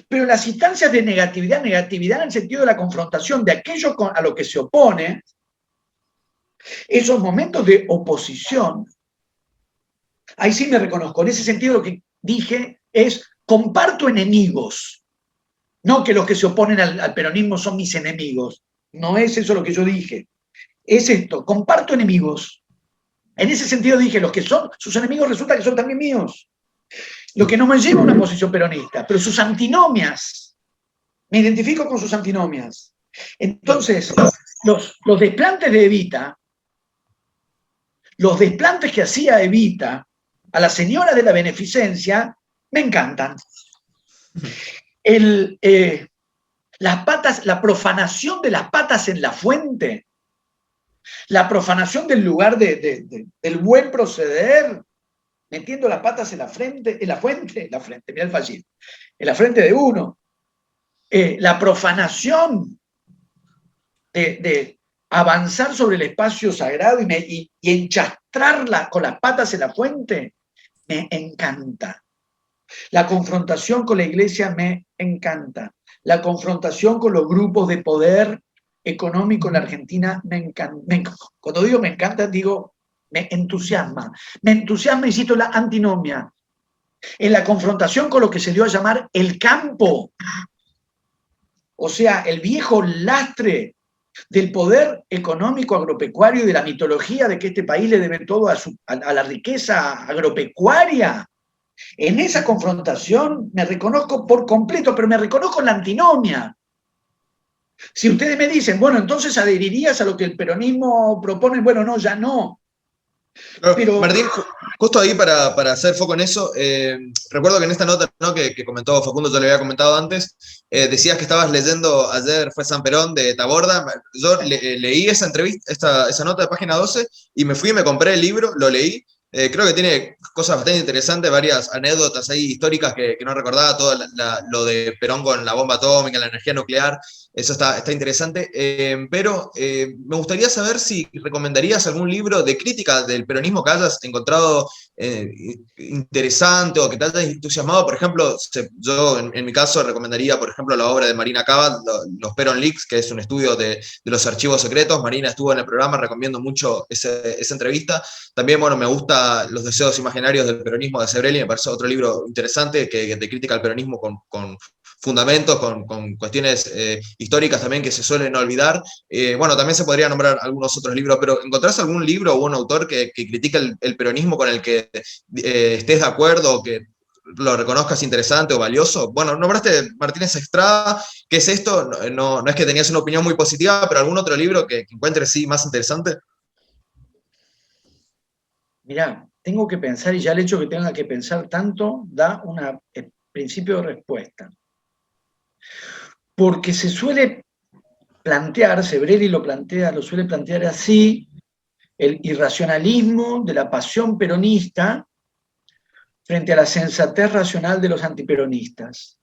Pero las instancias de negatividad en el sentido de la confrontación de aquello a lo que se opone, esos momentos de oposición, ahí sí me reconozco. En ese sentido lo que dije es, comparto enemigos. No que los que se oponen al peronismo son mis enemigos. No es eso lo que yo dije. Es esto, comparto enemigos. En ese sentido dije, los que son sus enemigos resulta que son también míos. Lo que no me lleva a una posición peronista, pero sus antinomias, me identifico con sus antinomias. Entonces, los desplantes de Evita, los desplantes que hacía Evita a la señora de la beneficencia, me encantan. La profanación de las patas en la fuente, la profanación del lugar del buen proceder, metiendo las patas en la fuente, mira el fascismo, en la frente de uno, la profanación de avanzar sobre el espacio sagrado y enchastrarla con las patas en la fuente, me encanta. La confrontación con la iglesia me encanta. La confrontación con los grupos de poder económico en la Argentina me encanta. Cuando digo me encanta, digo me entusiasma. Me entusiasma, insisto, la antinomia. En la confrontación con lo que se dio a llamar el campo. O sea, el viejo lastre del poder económico agropecuario y de la mitología de que este país le debe todo a la riqueza agropecuaria. En esa confrontación me reconozco por completo, pero me reconozco en la antinomia. Si ustedes me dicen, bueno, entonces adherirías a lo que el peronismo propone, bueno, no, ya no. Pero, Martín, justo ahí para hacer foco en eso, recuerdo que en esta nota, ¿no?, que comentó Facundo, yo le había comentado antes, decías que estabas leyendo ayer fue San Perón de Taborda. Yo leí esa entrevista, esa nota de página 12 y me fui y me compré el libro, lo leí. Creo que tiene cosas bastante interesantes, varias anécdotas ahí históricas que no recordaba, todo lo de Perón con la bomba atómica, la energía nuclear, eso está interesante. Pero me gustaría saber si recomendarías algún libro de crítica del peronismo que hayas encontrado interesante o que te haya entusiasmado. Por ejemplo, yo en mi caso recomendaría, por ejemplo, la obra de Marina Cabal, Los Peron Leaks, que es un estudio de los archivos secretos. Marina estuvo en el programa, recomiendo mucho esa entrevista. También, bueno, me gusta Los deseos imaginarios del peronismo de Sebrelli, me parece otro libro interesante que te critica al peronismo con fundamentos, con cuestiones históricas también que se suelen olvidar. Bueno, también se podría nombrar algunos otros libros, pero ¿encontrás algún libro o un autor que critica el peronismo con el que estés de acuerdo o que lo reconozcas interesante o valioso? Bueno, nombraste Martínez Estrada. ¿Qué es esto? No es que tenías una opinión muy positiva, pero algún otro libro que encuentres sí más interesante. Mirá, tengo que pensar, y ya el hecho que tenga que pensar tanto da un principio de respuesta. Porque se suele plantear, Sebrelli lo suele plantear así, el irracionalismo de la pasión peronista frente a la sensatez racional de los antiperonistas.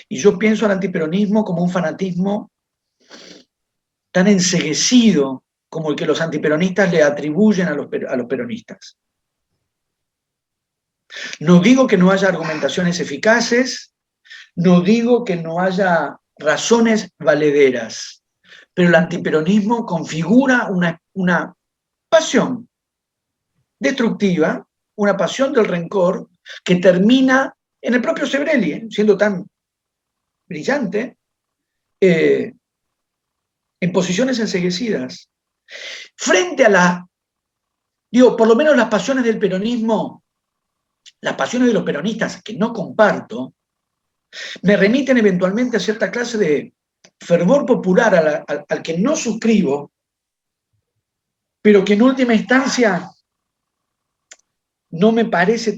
Y yo pienso al antiperonismo como un fanatismo tan enceguecido como el que los antiperonistas le atribuyen a los peronistas. No digo que no haya argumentaciones eficaces, no digo que no haya razones valederas, pero el antiperonismo configura una pasión destructiva, una pasión del rencor que termina en el propio Sebrelli, siendo tan brillante, en posiciones enceguecidas. Frente a por lo menos las pasiones del peronismo, las pasiones de los peronistas que no comparto, me remiten eventualmente a cierta clase de fervor popular al que no suscribo, pero que en última instancia no me parece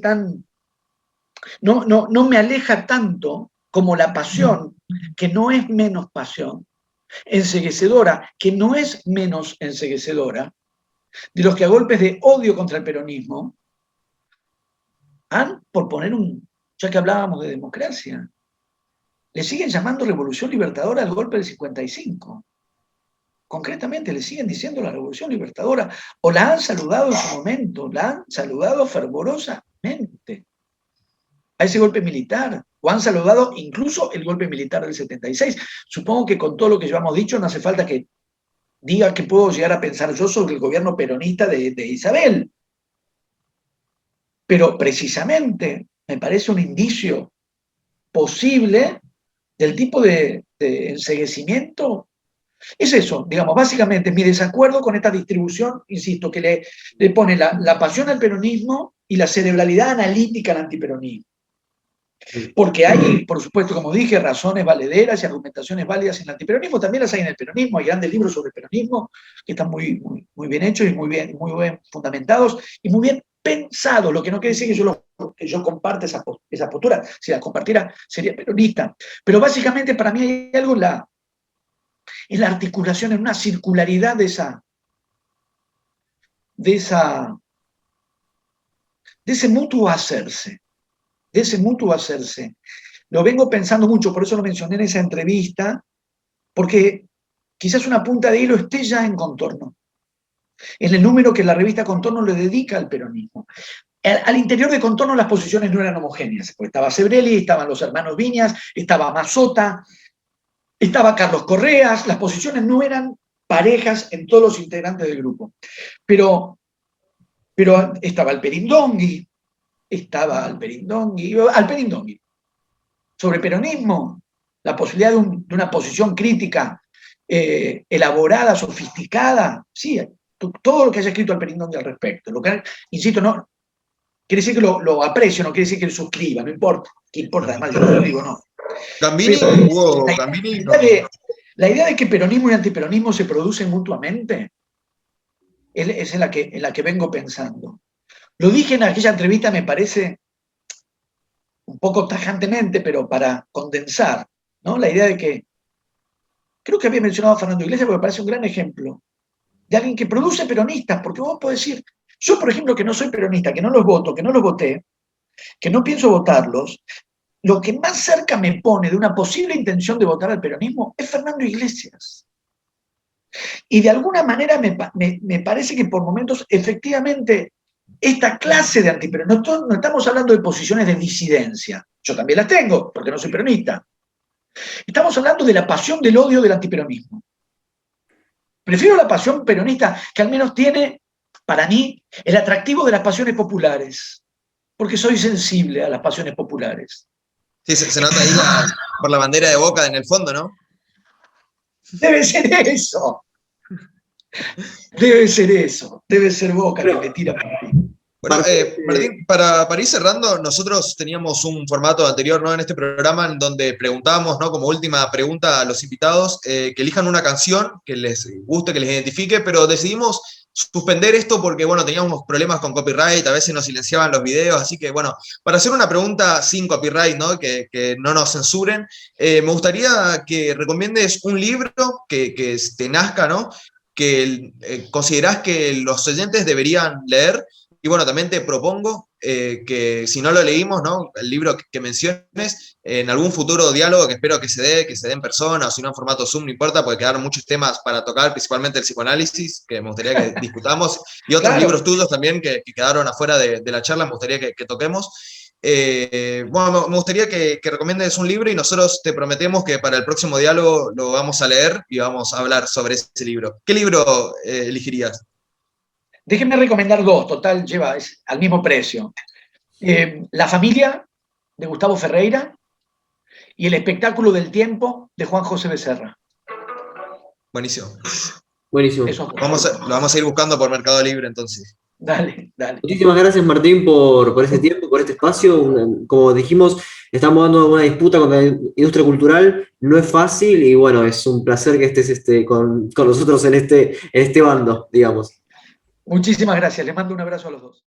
no me aleja tanto como la pasión, que no es menos pasión, enceguecedora, que no es menos enceguecedora, de los que a golpes de odio contra el peronismo por poner ya que hablábamos de democracia, le siguen llamando Revolución Libertadora al golpe del 55. Concretamente le siguen diciendo la Revolución Libertadora, o la han saludado en su momento, la han saludado fervorosamente a ese golpe militar, o han saludado incluso el golpe militar del 76. Supongo que con todo lo que llevamos dicho no hace falta que diga qué puedo llegar a pensar yo sobre el gobierno peronista de Isabel. Pero precisamente me parece un indicio posible del tipo de enceguecimiento. Es eso, digamos, básicamente mi desacuerdo con esta distribución, insisto, que le pone la pasión al peronismo y la cerebralidad analítica al antiperonismo. Porque hay, por supuesto, como dije, razones valederas y argumentaciones válidas en el antiperonismo, también las hay en el peronismo, hay grandes libros sobre el peronismo que están muy bien hechos y muy bien fundamentados y muy bien pensados, lo que no quiere decir que yo comparte esa postura, si la compartiera sería peronista, pero básicamente para mí hay algo en la articulación, en una circularidad de ese mutuo hacerse. Lo vengo pensando mucho, por eso lo mencioné en esa entrevista, porque quizás una punta de hilo esté ya en Contorno, en el número que la revista Contorno le dedica al peronismo. Al interior de Contorno las posiciones no eran homogéneas, porque estaba Sebrelli, estaban los hermanos Viñas, estaba Mazota, estaba Carlos Correas, las posiciones no eran parejas en todos los integrantes del grupo. Pero estaba Alperindongui, sobre peronismo, la posibilidad de una posición crítica elaborada, sofisticada, sí, todo lo que haya escrito Alperindo al respecto. Lo que, insisto, no, quiere decir que lo aprecio, no quiere decir que lo suscriba, no importa. ¿Qué importa? Además, yo lo digo, no. Gambini, Pero Hugo Gambini, no. La idea de que peronismo y antiperonismo se producen mutuamente es en la que vengo pensando. Lo dije en aquella entrevista, me parece, un poco tajantemente, pero para condensar, ¿no? La idea de que, creo que había mencionado a Fernando Iglesias porque me parece un gran ejemplo, de alguien que produce peronistas, porque vos podés decir, yo por ejemplo que no soy peronista, que no los voto, que no los voté, que no pienso votarlos, lo que más cerca me pone de una posible intención de votar al peronismo es Fernando Iglesias. Y de alguna manera me parece que por momentos efectivamente esta clase de antiperonismo, no estamos hablando de posiciones de disidencia, yo también las tengo, porque no soy peronista. Estamos hablando de la pasión del odio del antiperonismo. Prefiero la pasión peronista, que al menos tiene, para mí, el atractivo de las pasiones populares, porque soy sensible a las pasiones populares. Sí, se nota ahí por la bandera de Boca en el fondo, ¿no? Debe ser eso. Debe ser eso. Debe ser Boca que me tira por ahí. Bueno, Martín, para ir cerrando, nosotros teníamos un formato anterior, ¿no? En este programa en donde preguntábamos, ¿no? Como última pregunta a los invitados, que elijan una canción que les guste, que les identifique, pero decidimos suspender esto porque, bueno, teníamos problemas con copyright, a veces nos silenciaban los videos, así que, bueno, para hacer una pregunta sin copyright, ¿no? Que no nos censuren, me gustaría que recomiendes un libro que te nazca, ¿no? Que considerás que los oyentes deberían leer. Y bueno, también te propongo que si no lo leímos, ¿no? El libro que menciones, en algún futuro diálogo que espero que se dé en persona o si no en formato Zoom, no importa, porque quedaron muchos temas para tocar, principalmente el psicoanálisis, que me gustaría que discutamos, y otros Claro. libros tuyos también que quedaron afuera de la charla, me gustaría que toquemos. Bueno, me gustaría que recomiendes un libro y nosotros te prometemos que para el próximo diálogo lo vamos a leer y vamos a hablar sobre ese libro. ¿Qué libro elegirías? Déjenme recomendar dos, total, es al mismo precio. La familia, de Gustavo Ferreira, y El espectáculo del tiempo, de Juan José Becerra. Buenísimo. Buenísimo. Lo vamos a ir buscando por Mercado Libre entonces. Dale. Muchísimas gracias, Martín, por ese tiempo, por este espacio. Como dijimos, estamos dando una disputa con la industria cultural, no es fácil y bueno, es un placer que estés con nosotros en este bando, digamos. Muchísimas gracias, les mando un abrazo a los dos.